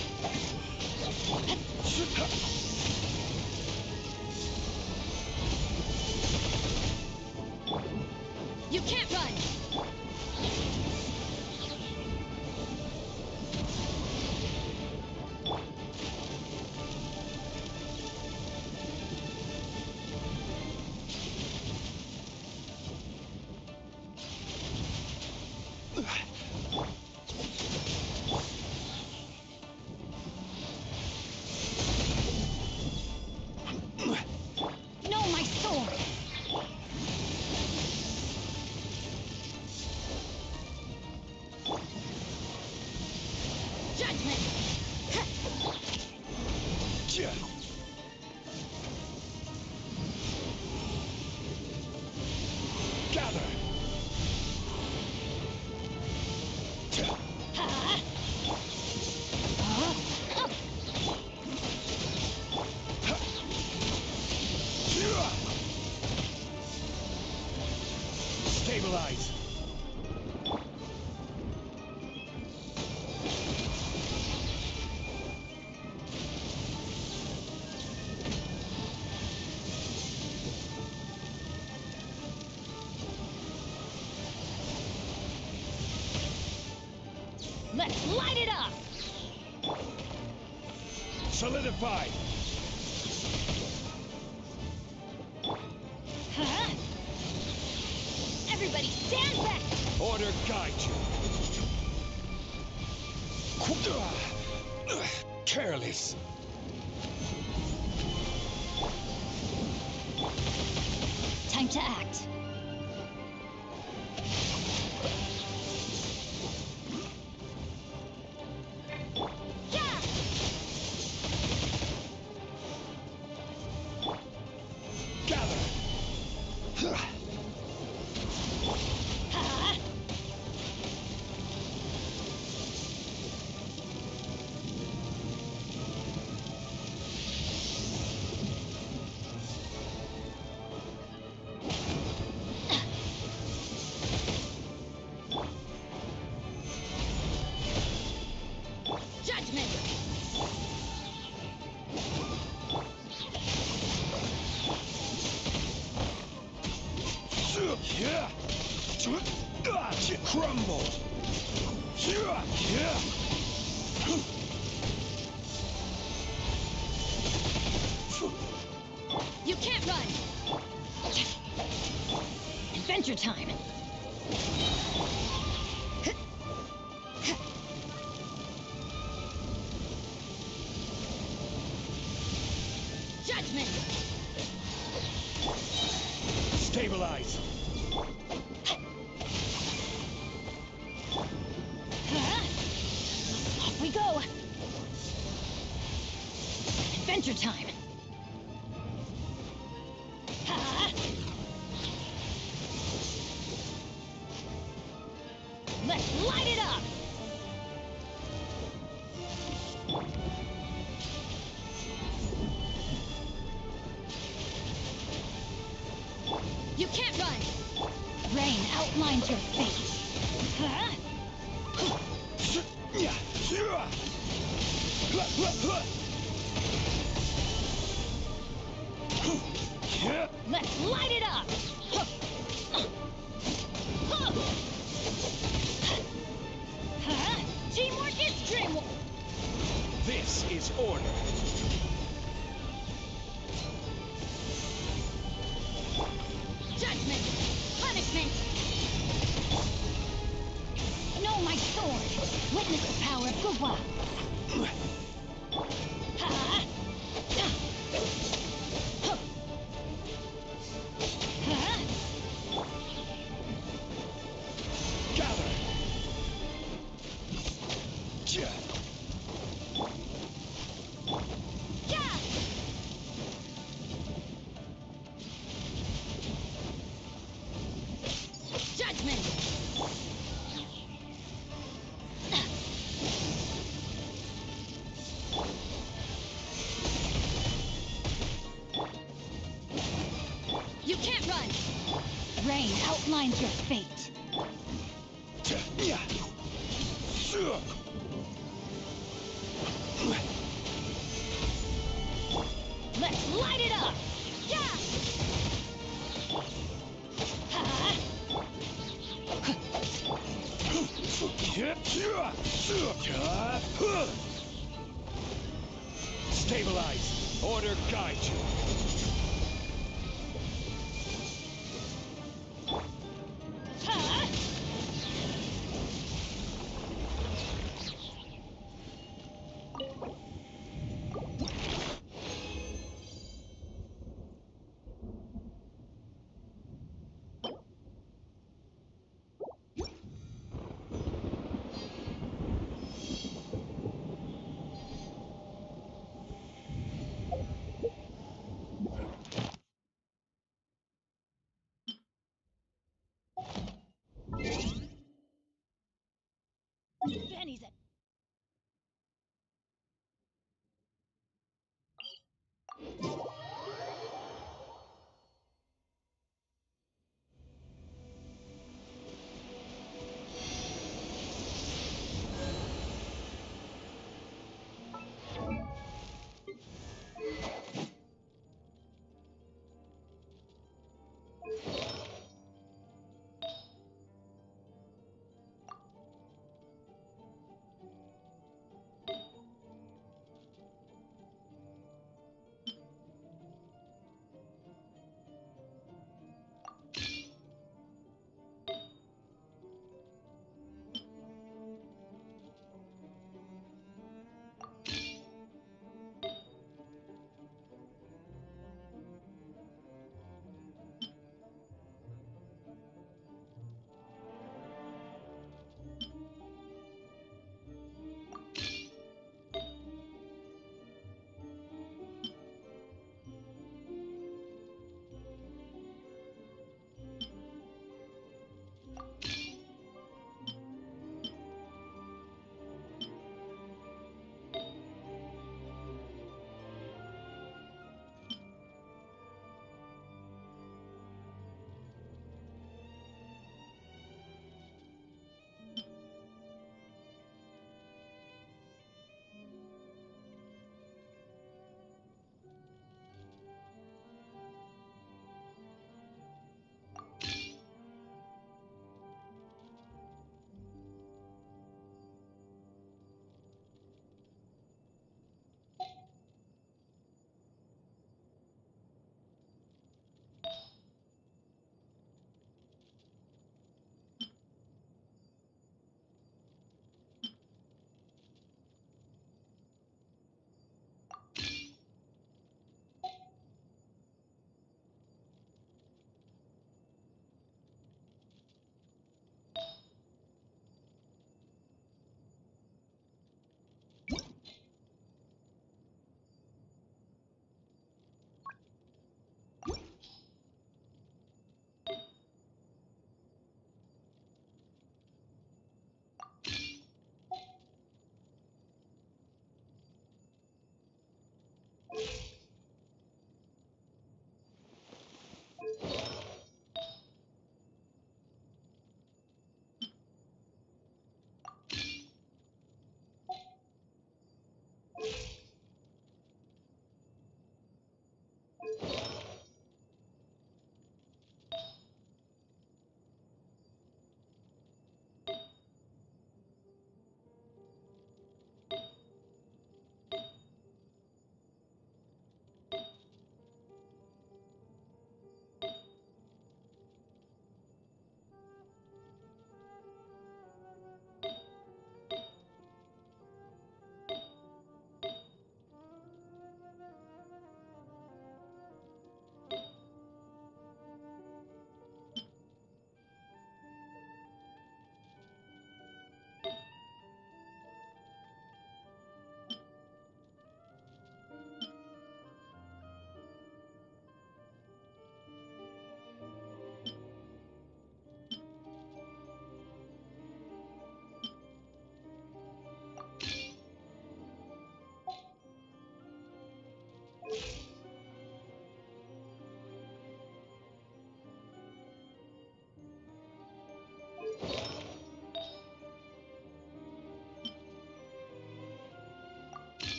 You can't run! No, my sword! Judgment! Gather! Stabilize! Let's light it up! Solidify! Huh? Everybody stand back! Order guide you. Careless. Time to act. Yeah! Gather. Ha! Judgment! Crumble. You can't run! Adventure time! Judgment! Stabilize. Off we go! Adventure time! Ha! Let's light it up! You can't run! Rain outlines your fate. Huh? Let's light it up! Teamwork is dreamwork! This is order. Judgment! Punishment! Know my sword! Witness the power of Gugwa! Ha! Ha! Gather. Yeah! Judgment! You can't run! Rain outlines your fate. Let's light it up! Yeah! Ha! Stabilize. Order guide you. Ha!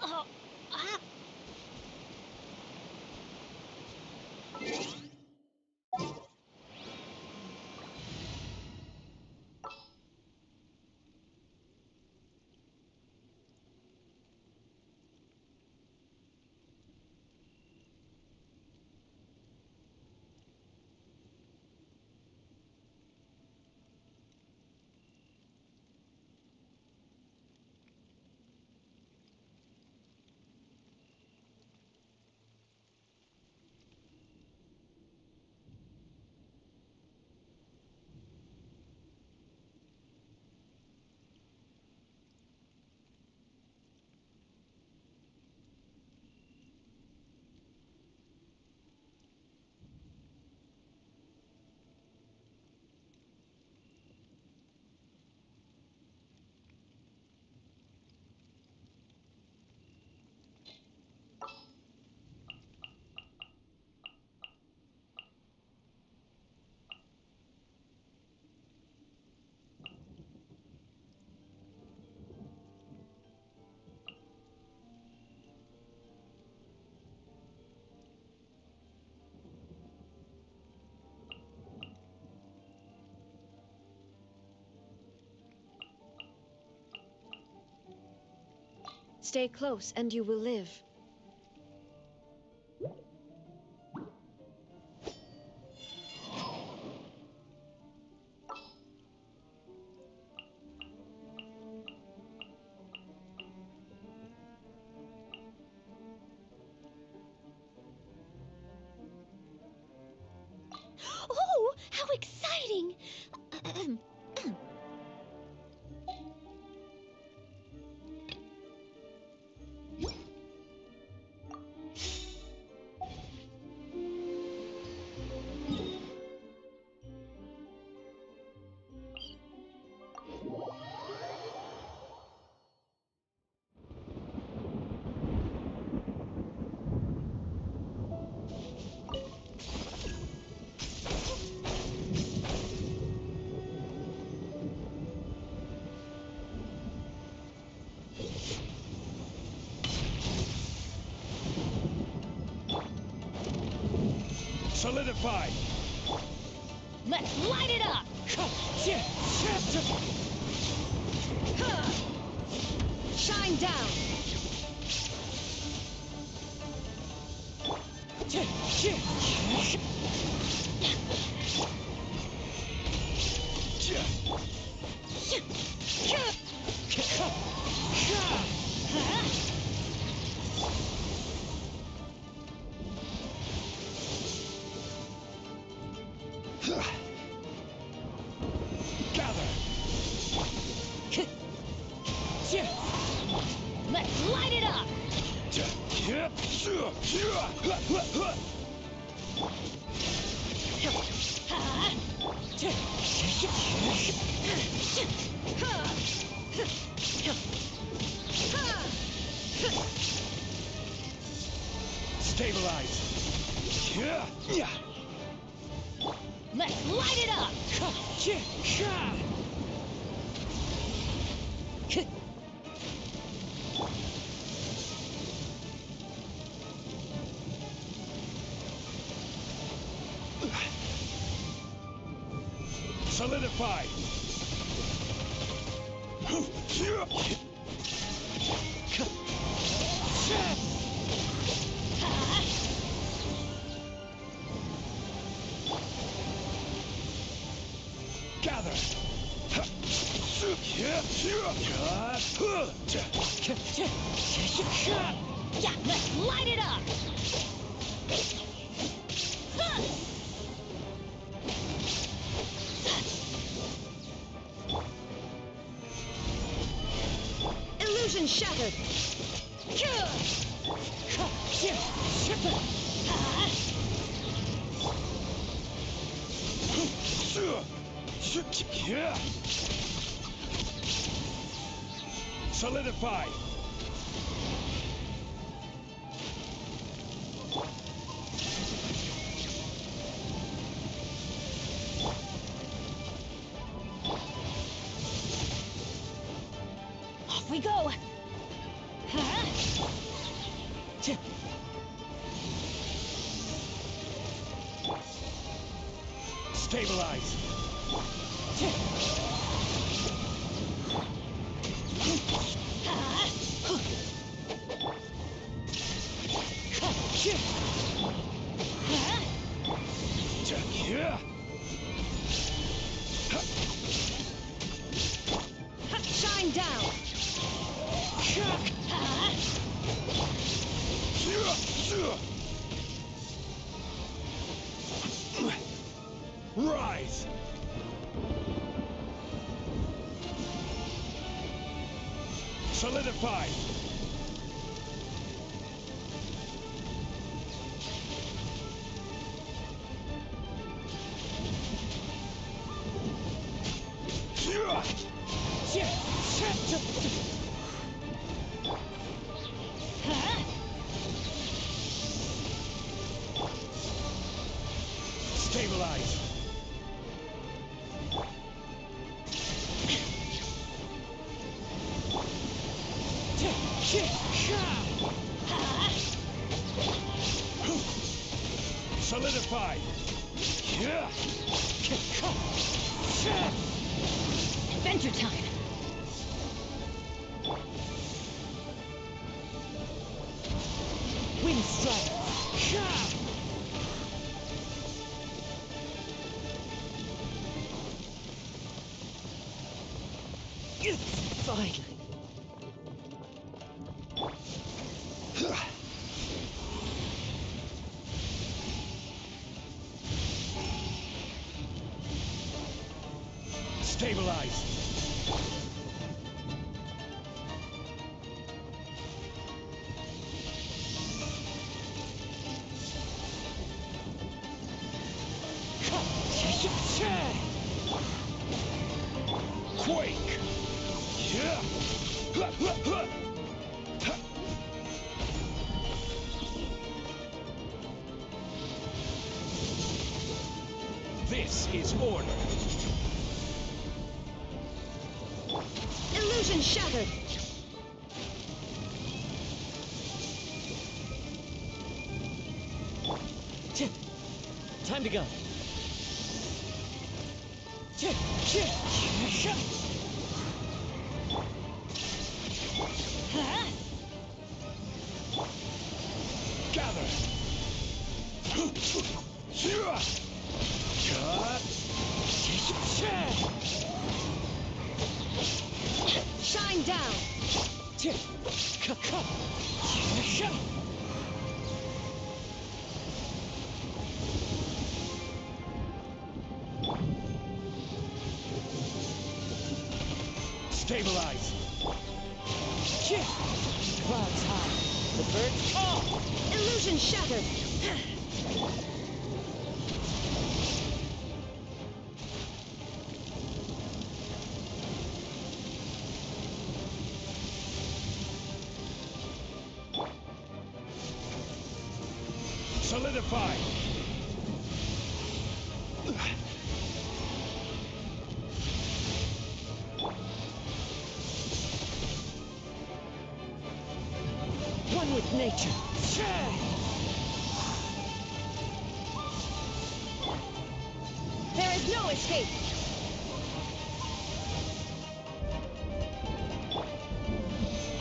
Oh, ah. Stay close and you will live. Oh, how exciting! Solidify! Let's light it up! Shine down! Gather! Let's light it up! Stabilize. Let's light it up! Solidify. Gather. Yeah, let's light it up! Illusion shattered! Solidify. Off we go! Stabilize. Shine down! Rise. Solidify. Stabilize. Solidify. Adventure time! Wind strike! Finally! Stabilize. Quake. This is order. Illusion shattered! Time to go. Gather. Shine down! Stabilize. Clouds high. The birds call. Illusion shattered! Solidify! One with nature. There is no escape.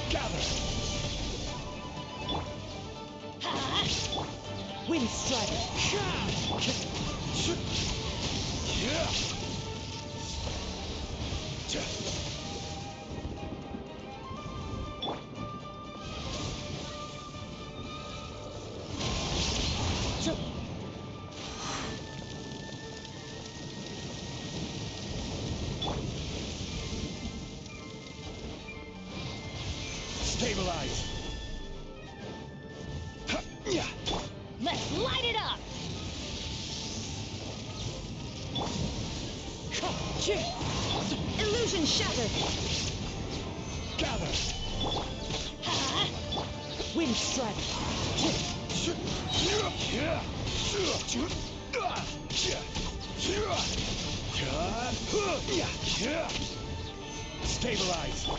Gather! Wind strider. Stabilize! Let's light it up. Illusion shattered. Gather! Wind strider. Stabilize!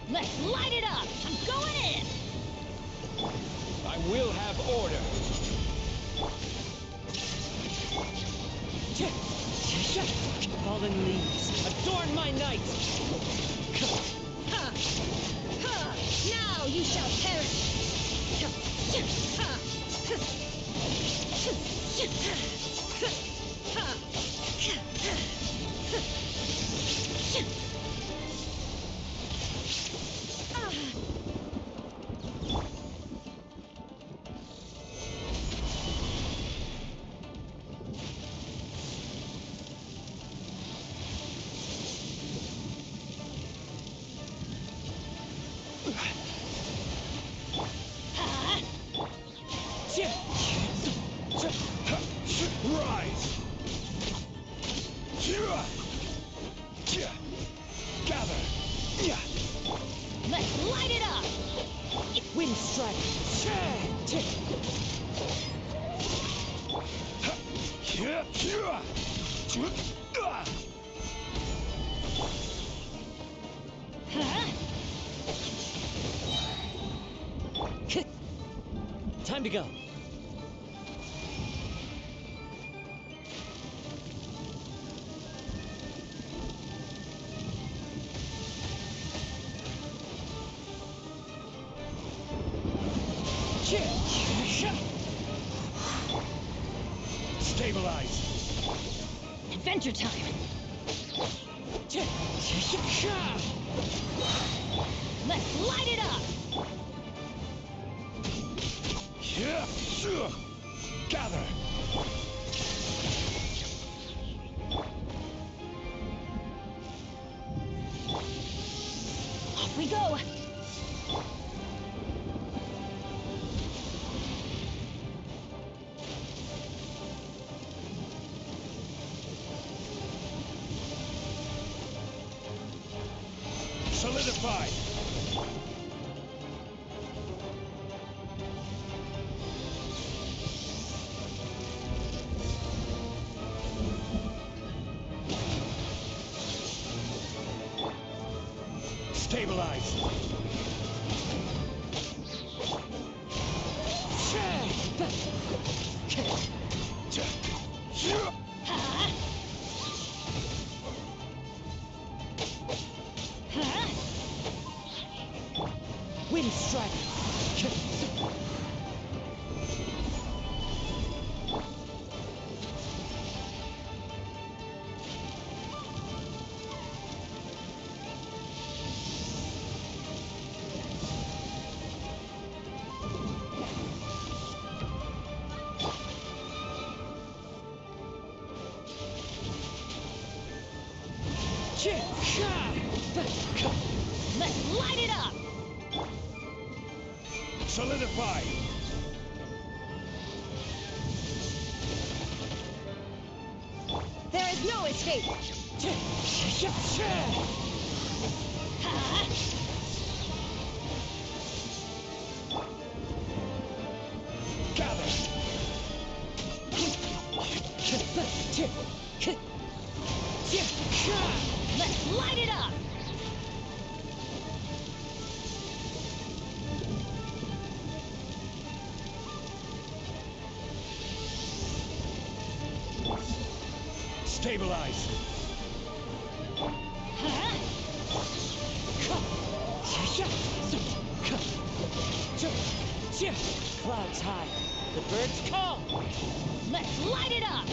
Let's light it up. I'm going in. I will have order. Fallen leaves, adorn my night! Ha! Ha! Now you shall perish. Rise! Gather! Let's light it up. Wind strider. Time to go. Stabilize! Adventure time. Let's light it up. Gather! Off we go. Solidify! Stabilize! Wind strider. Let's light it up. Solidify! There is no escape! Gather! Let's light it up! Stabilize! Clouds high. The birds call. Let's light it up!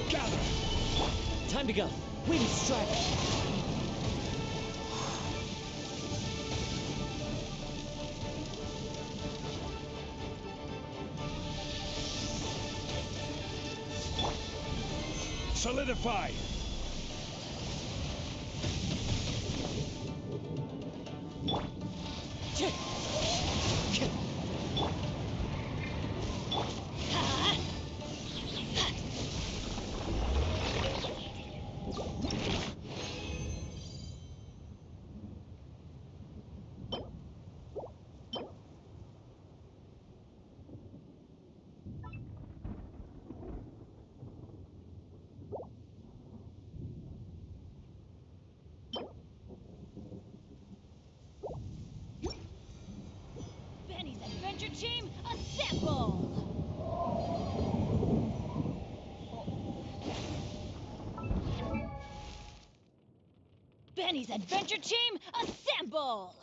Gather! Time to go. Wind strike. Solidify! Benny's Adventure Team, assemble! Benny's Adventure Team, assemble!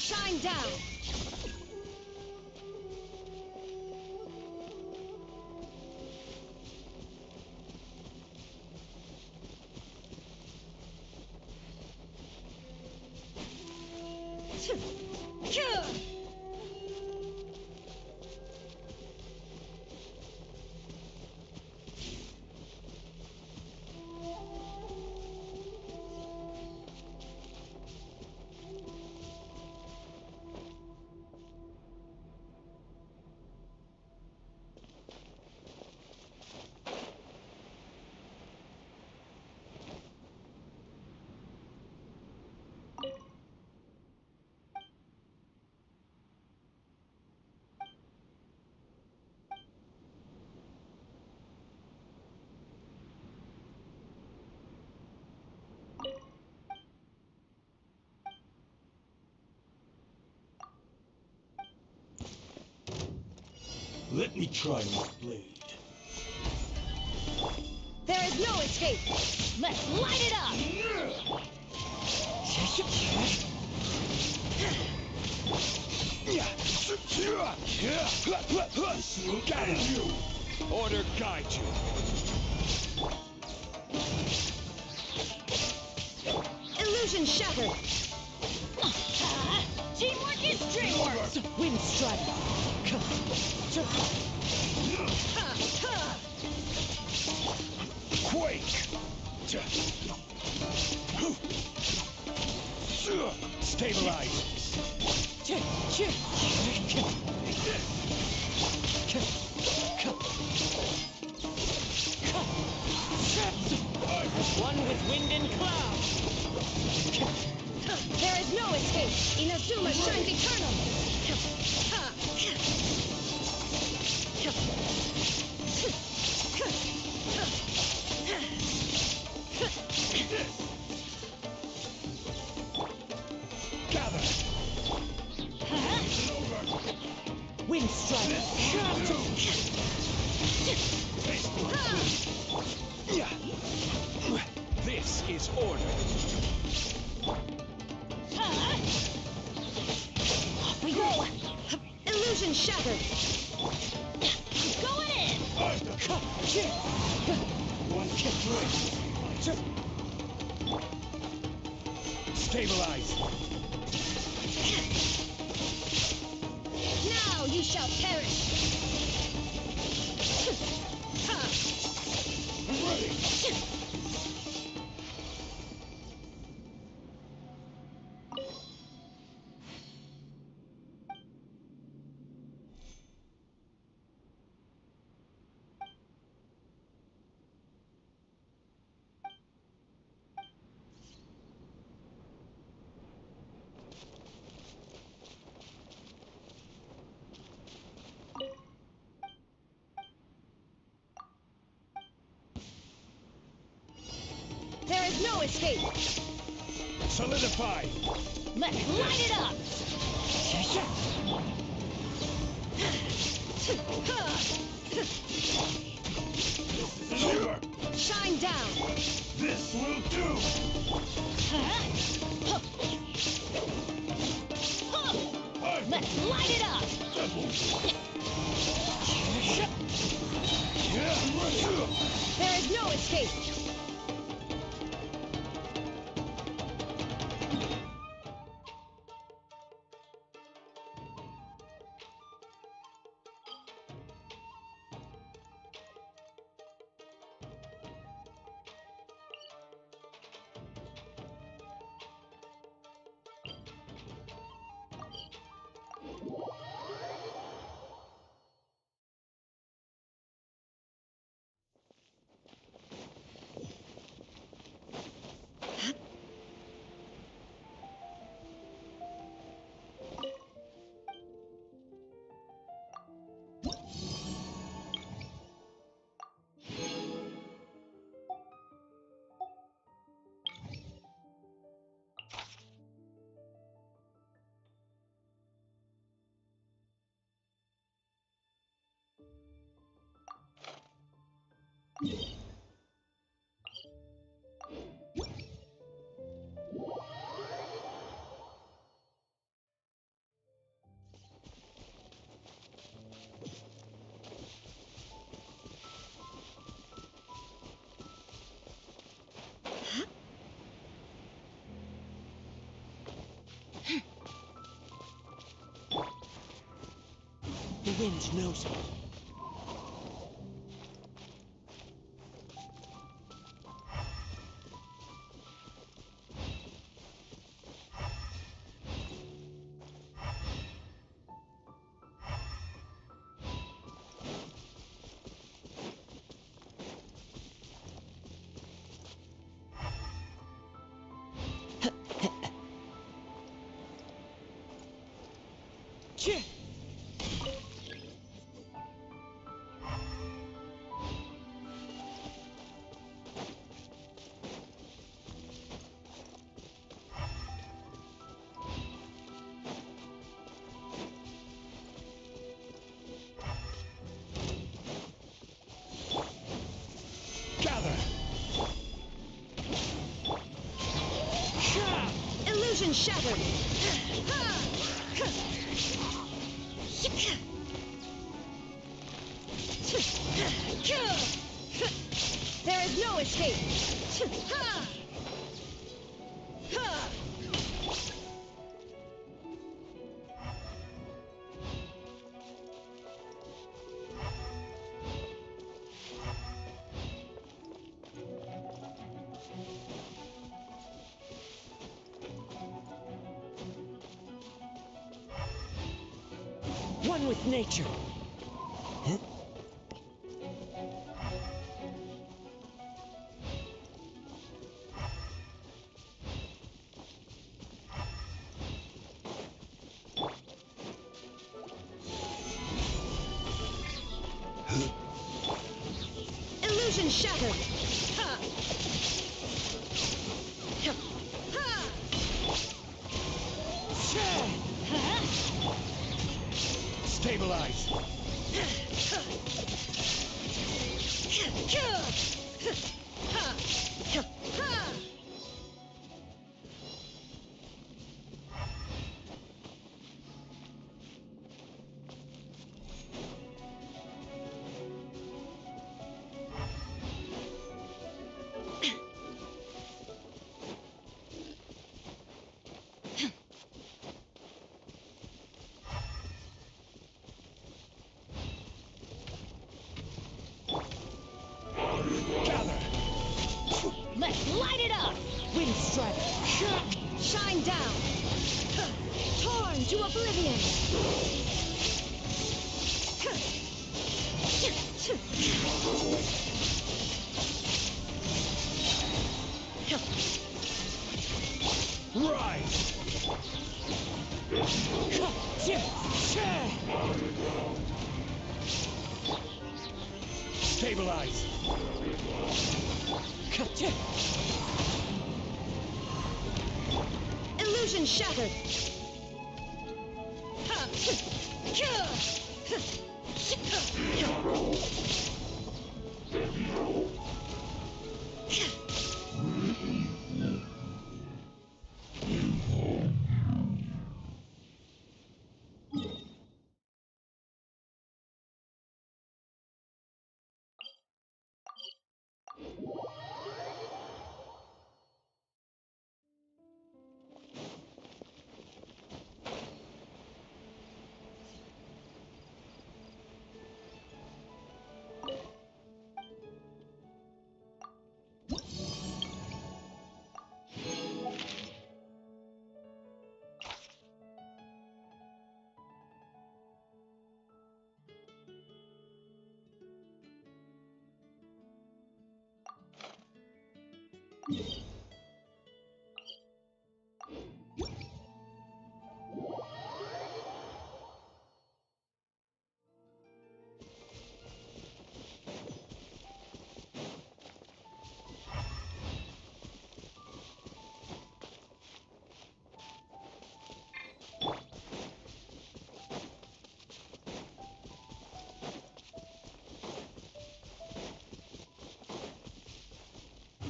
Shine down! Let me try my blade. There is no escape! Let's light it up! Gather you! Order guide you. Illusion shattered. Teamwork is dreamwork. Wind strike. Quake. Stabilize. One with wind and cloud. There is no escape. Inazuma shines eternal. Gather. Wind strike. This is order. Off we go. Illusion shattered. Going in. Stabilize. Now you shall perish. There is no escape. Solidify. Let's light it up. This is over. Shine down. This will do. Let's light it up. There is no escape. The wind knows it. Gather. Illusion shattered. There is no escape! Ha! Ha! One with nature. Huh? Illusion shattered! Ha! Ha! Stabilize. Let's light it up! Wind strike! Shine down! Torn to oblivion! Rise! Stabilize! Illusion shattered!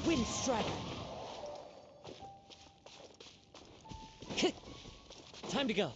Wind strike! Time to go.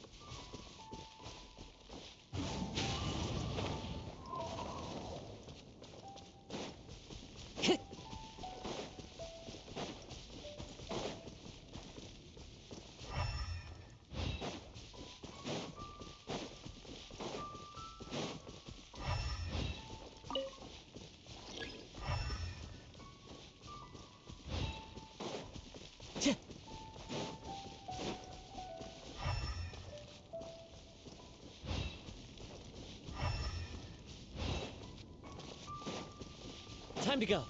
Time to go.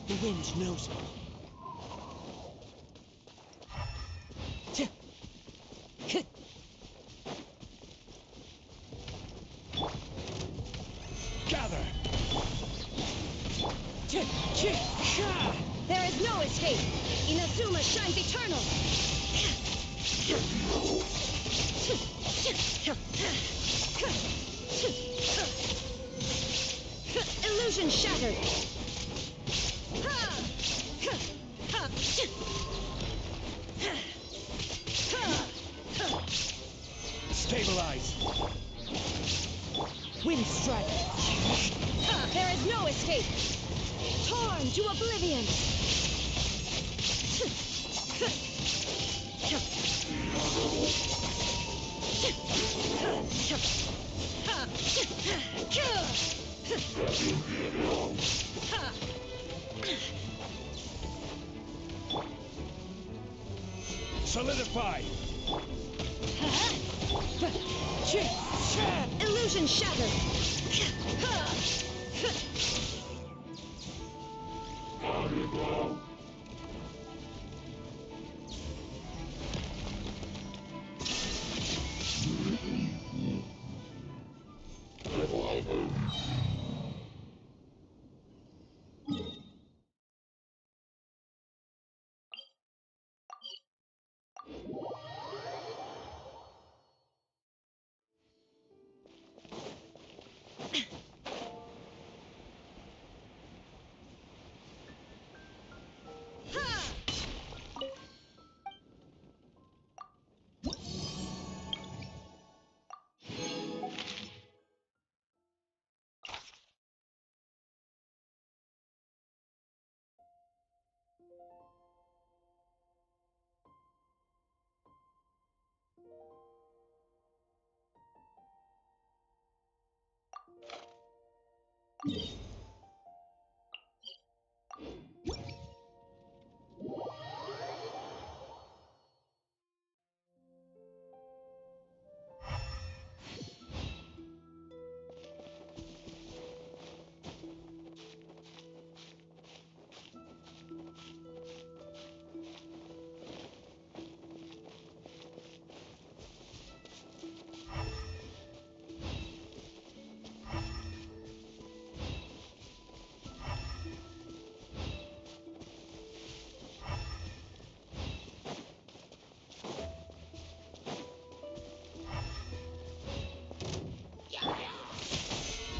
The wind knows me. There is no escape! Inazuma shines eternal! Illusion shattered! Stabilize! Wind strike! There is no escape! Torn to oblivion! Solidify! Illusion shattered!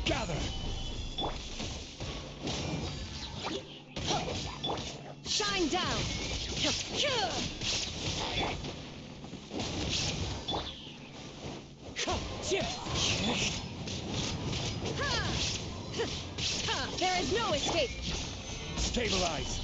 Gather! Shine down! There is no escape! Stabilize!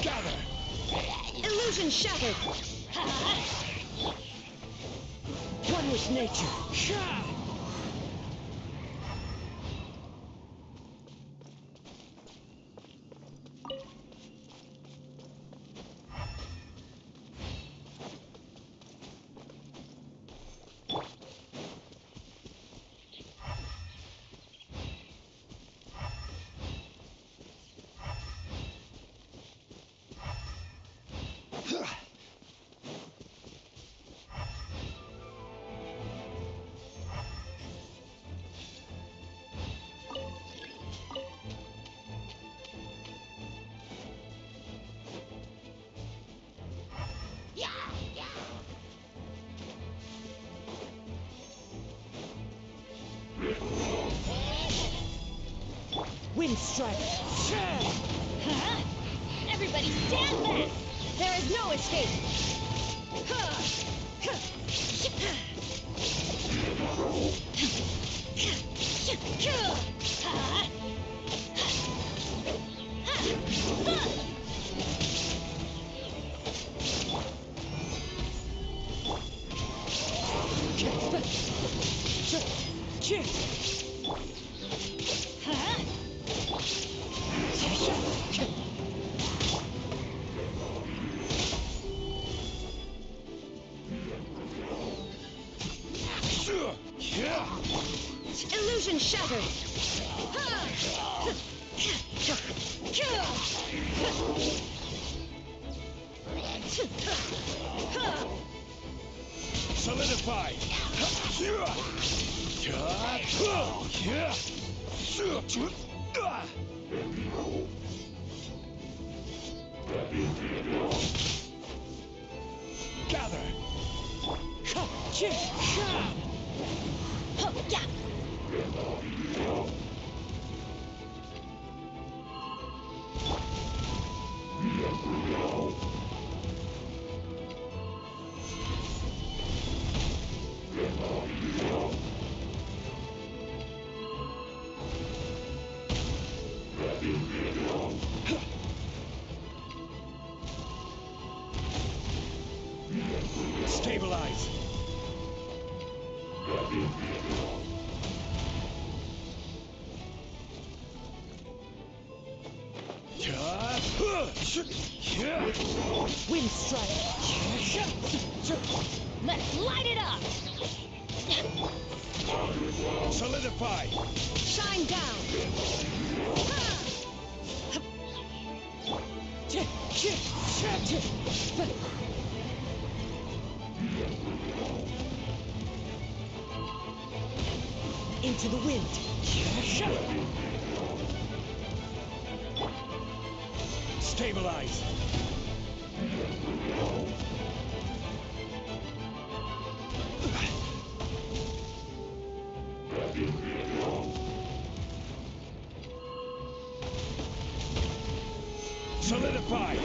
Gather! Illusion shattered! One with nature! Wind strike! Everybody stand back! There is no escape! Illusion shattered. Solidify! Gather! Stabilize! Wind strike. Let's light it up. Solidify! Shine down. Into the wind. Stabilize! Solidify!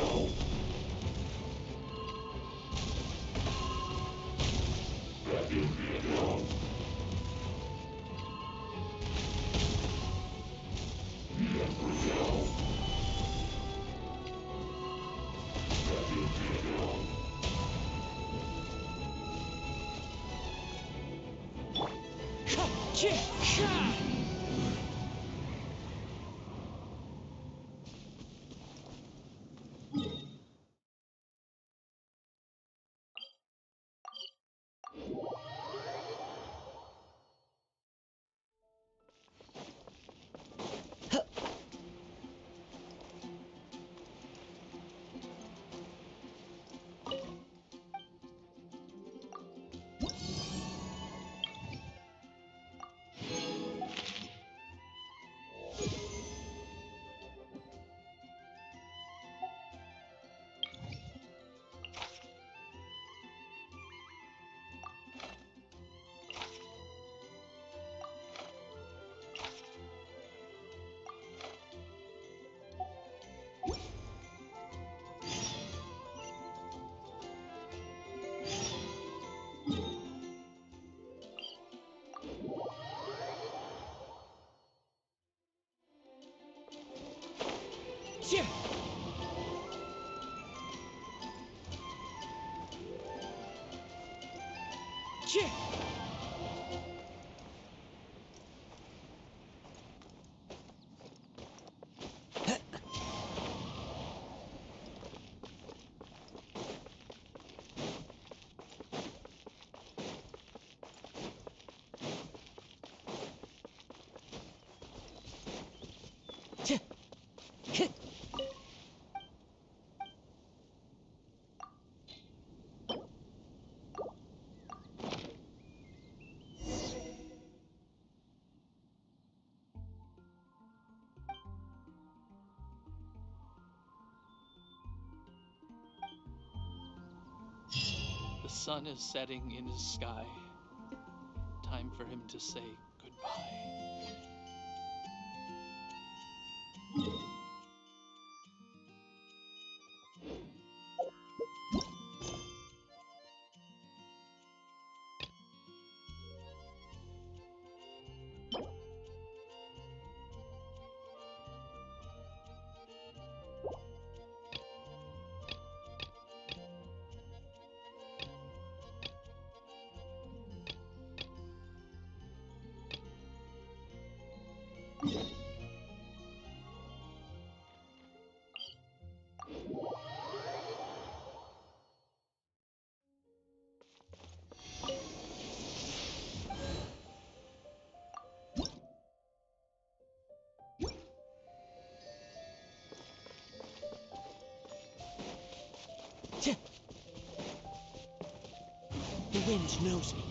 The sun is setting in his sky. Time for him to say goodbye. The wind knows me.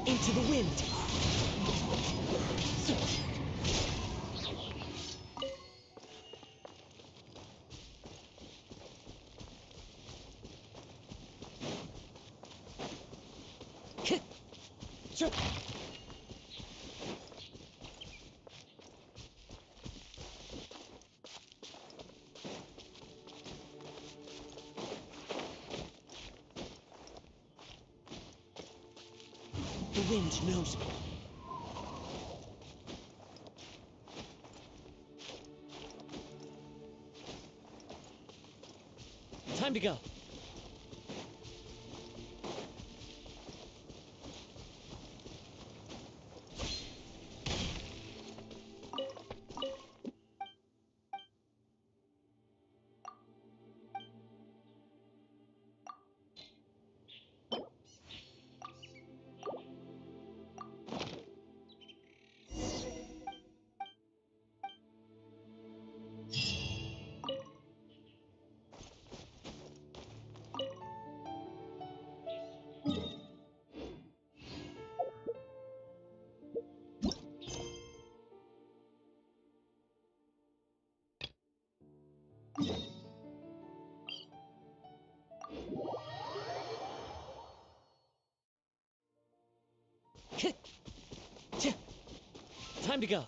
Into the wind. The wind knows me. Time to go. Time to go.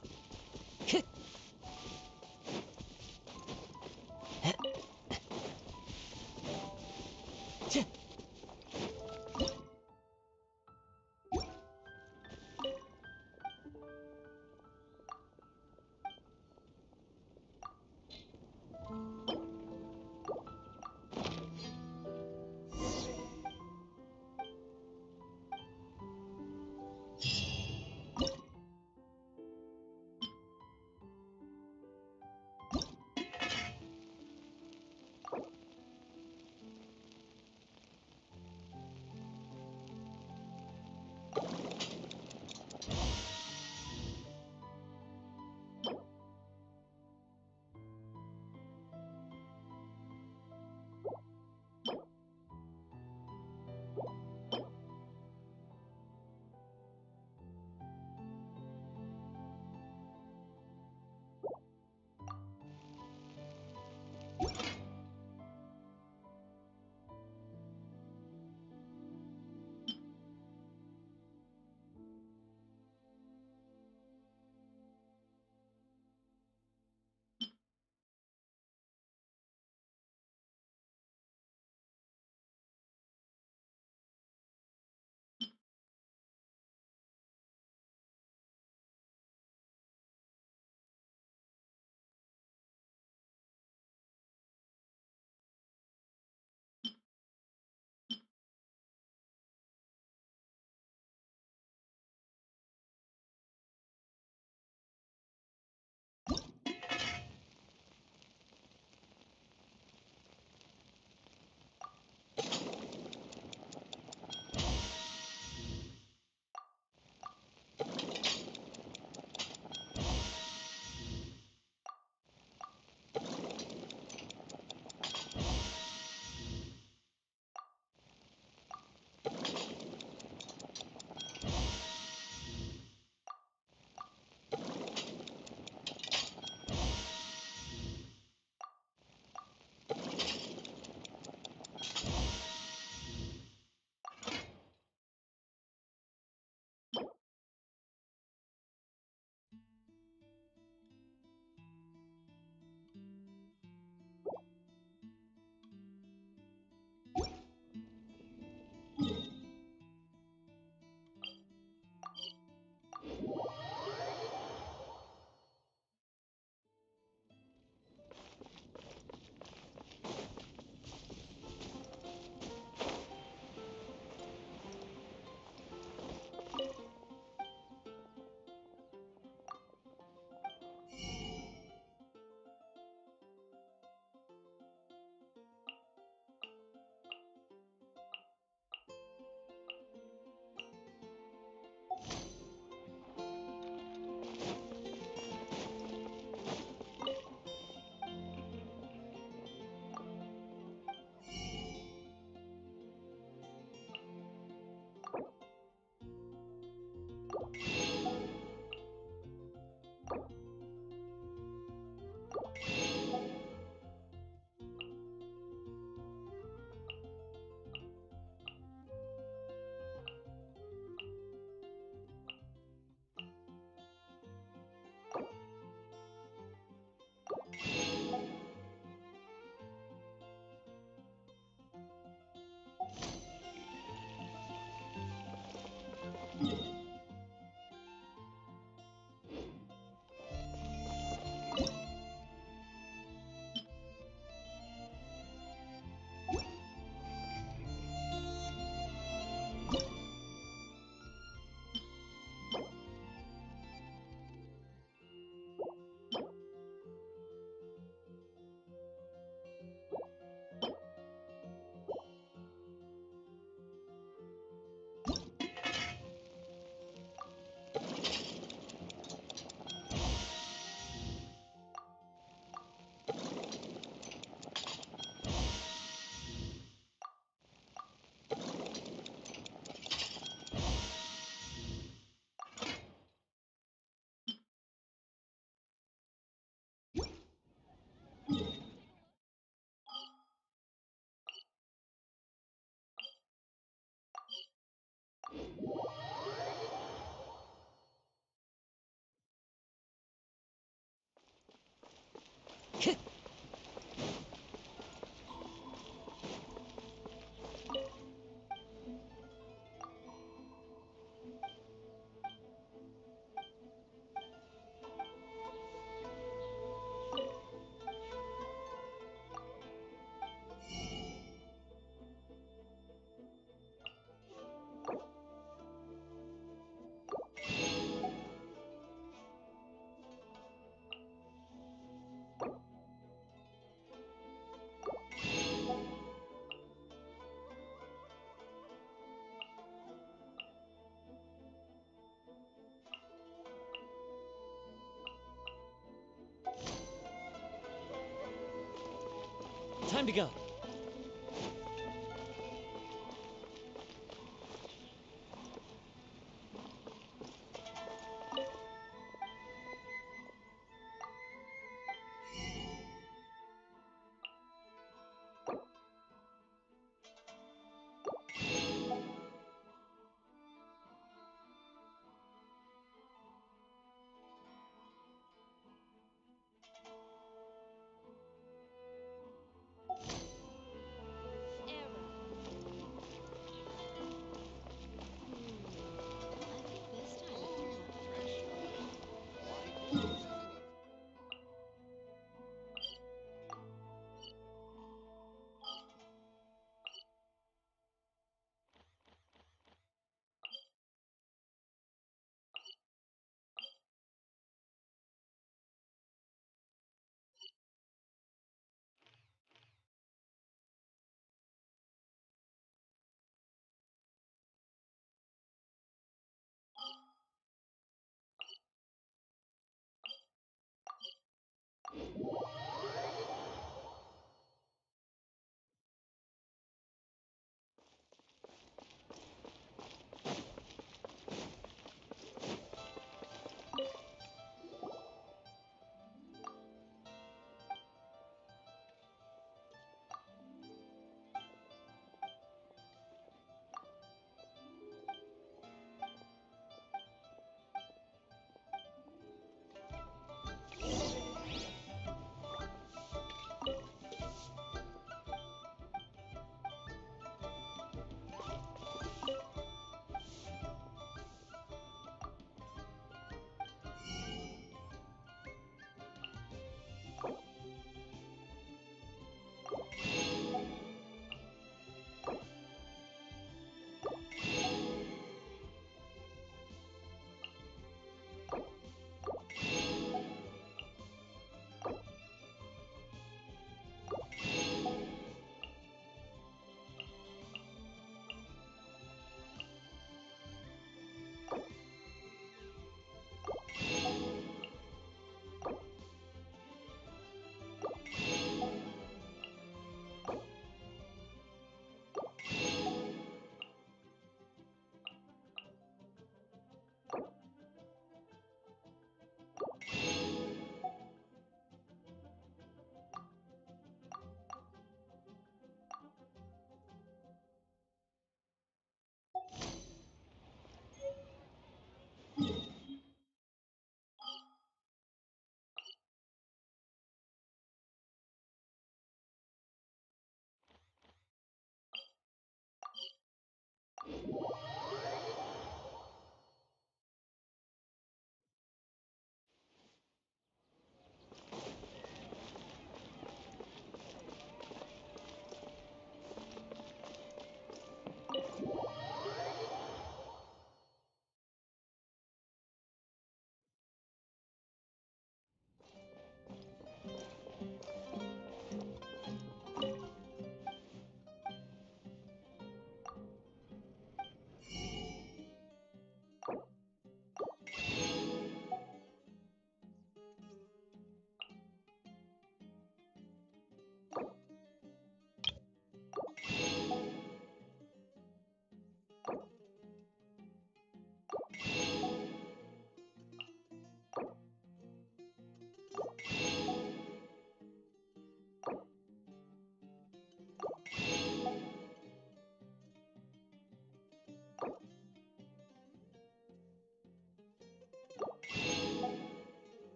Time to go.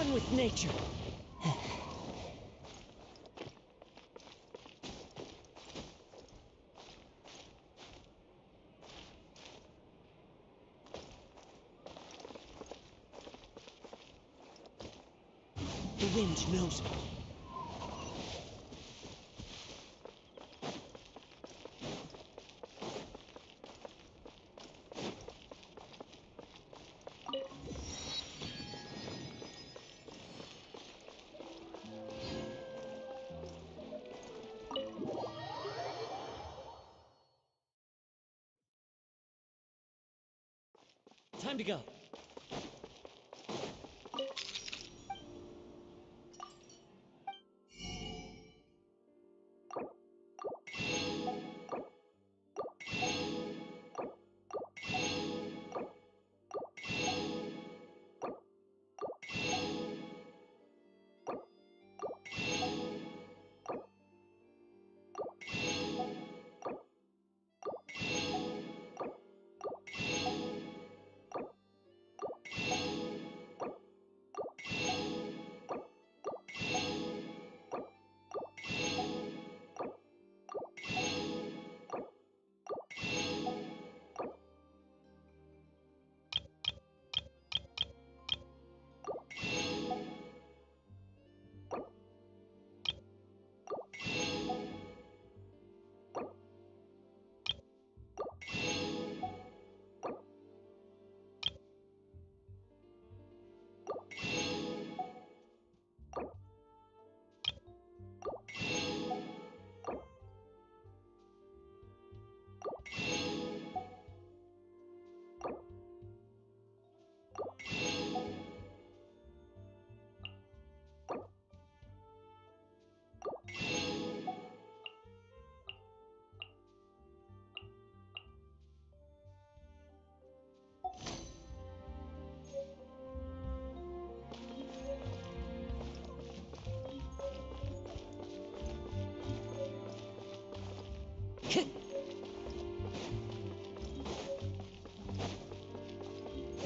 one with nature. The wind knows me. Time to go.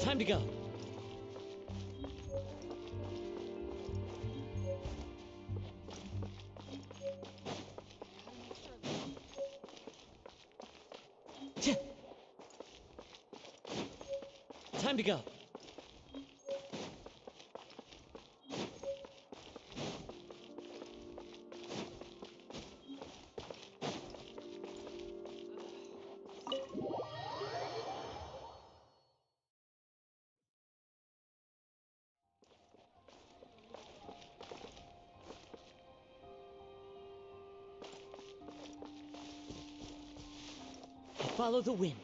Time to go. Time to go. Follow the wind.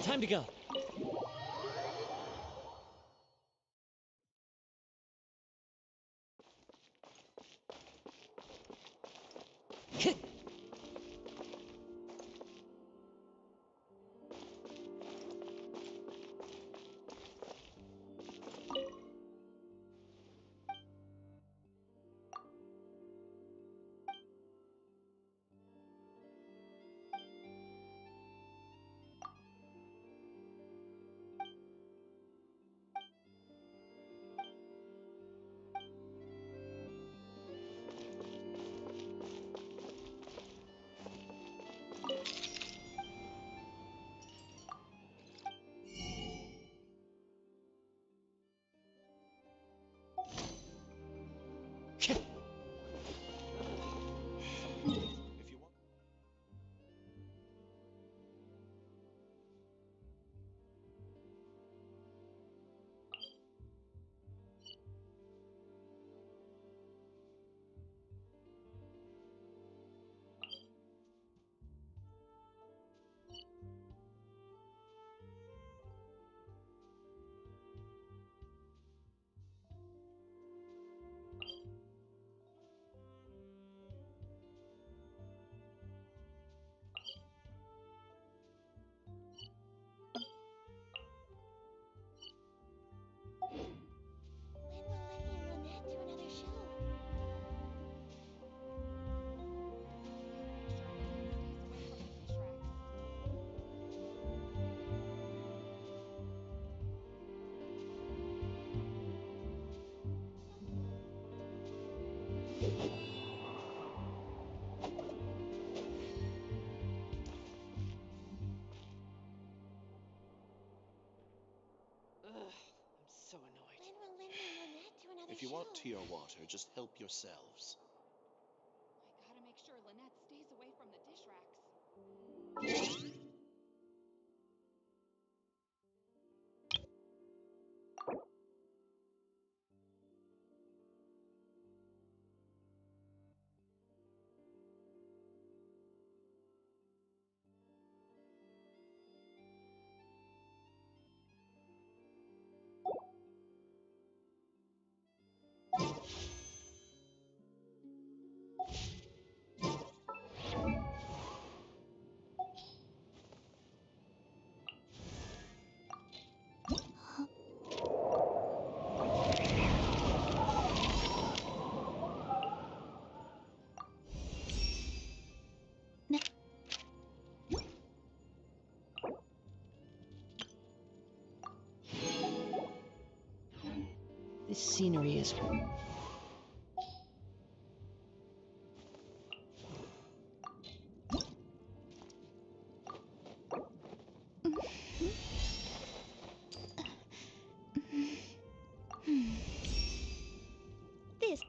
Time to go. If you want tea or water, just help yourselves. I gotta make sure Lynette stays away from the dish racks. This scenery is... This.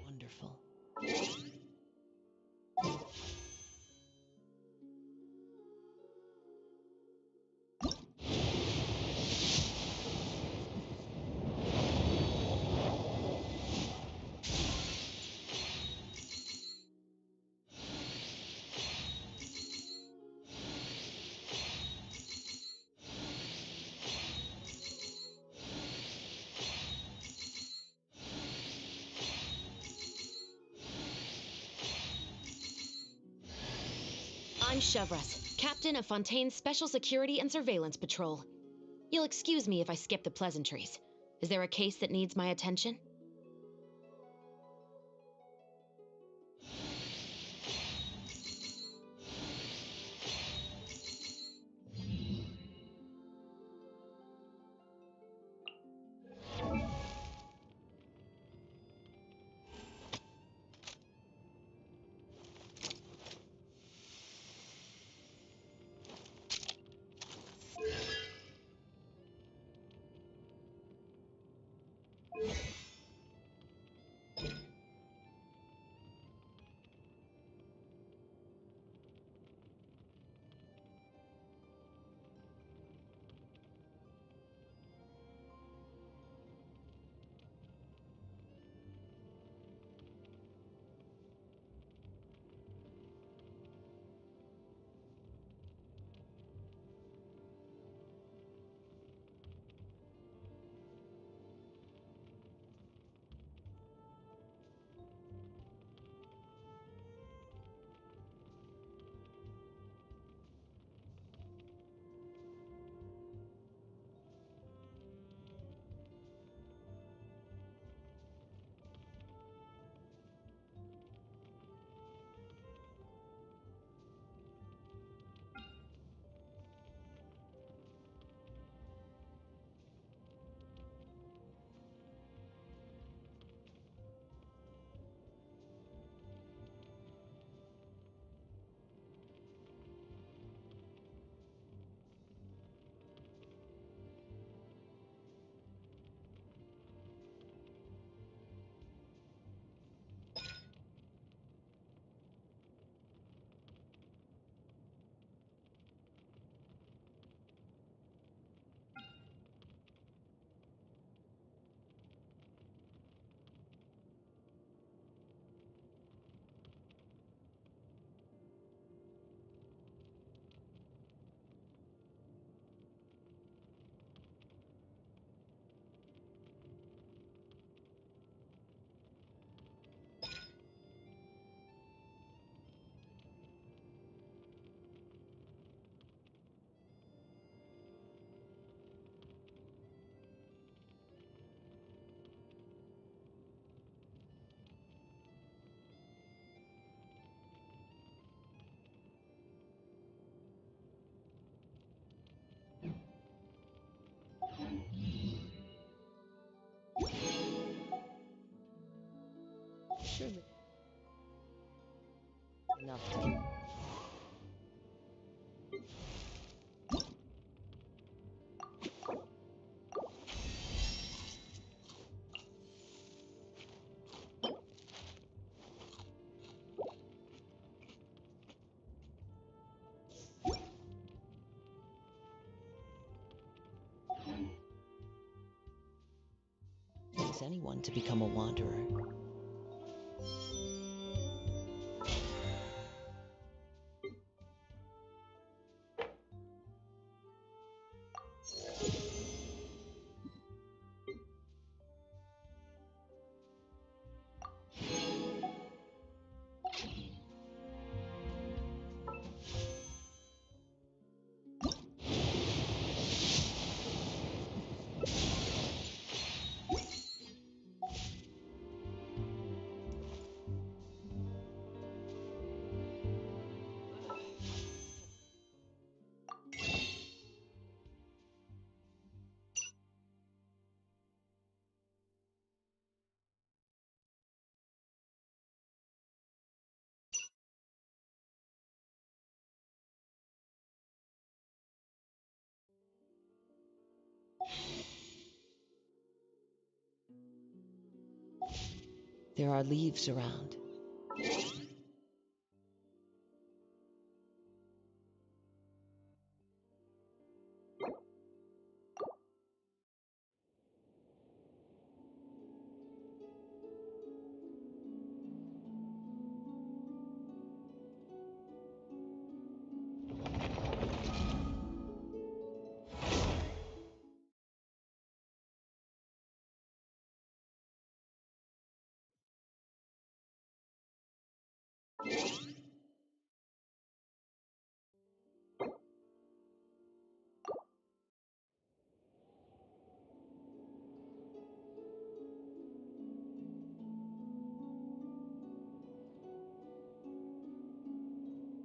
Wonderful. I'm Chevras, captain of Fontaine's Special Security and Surveillance Patrol. You'll excuse me if I skip the pleasantries. Is there a case that needs my attention? Surely. Enough time. Is anyone to become a wanderer? There are leaves around.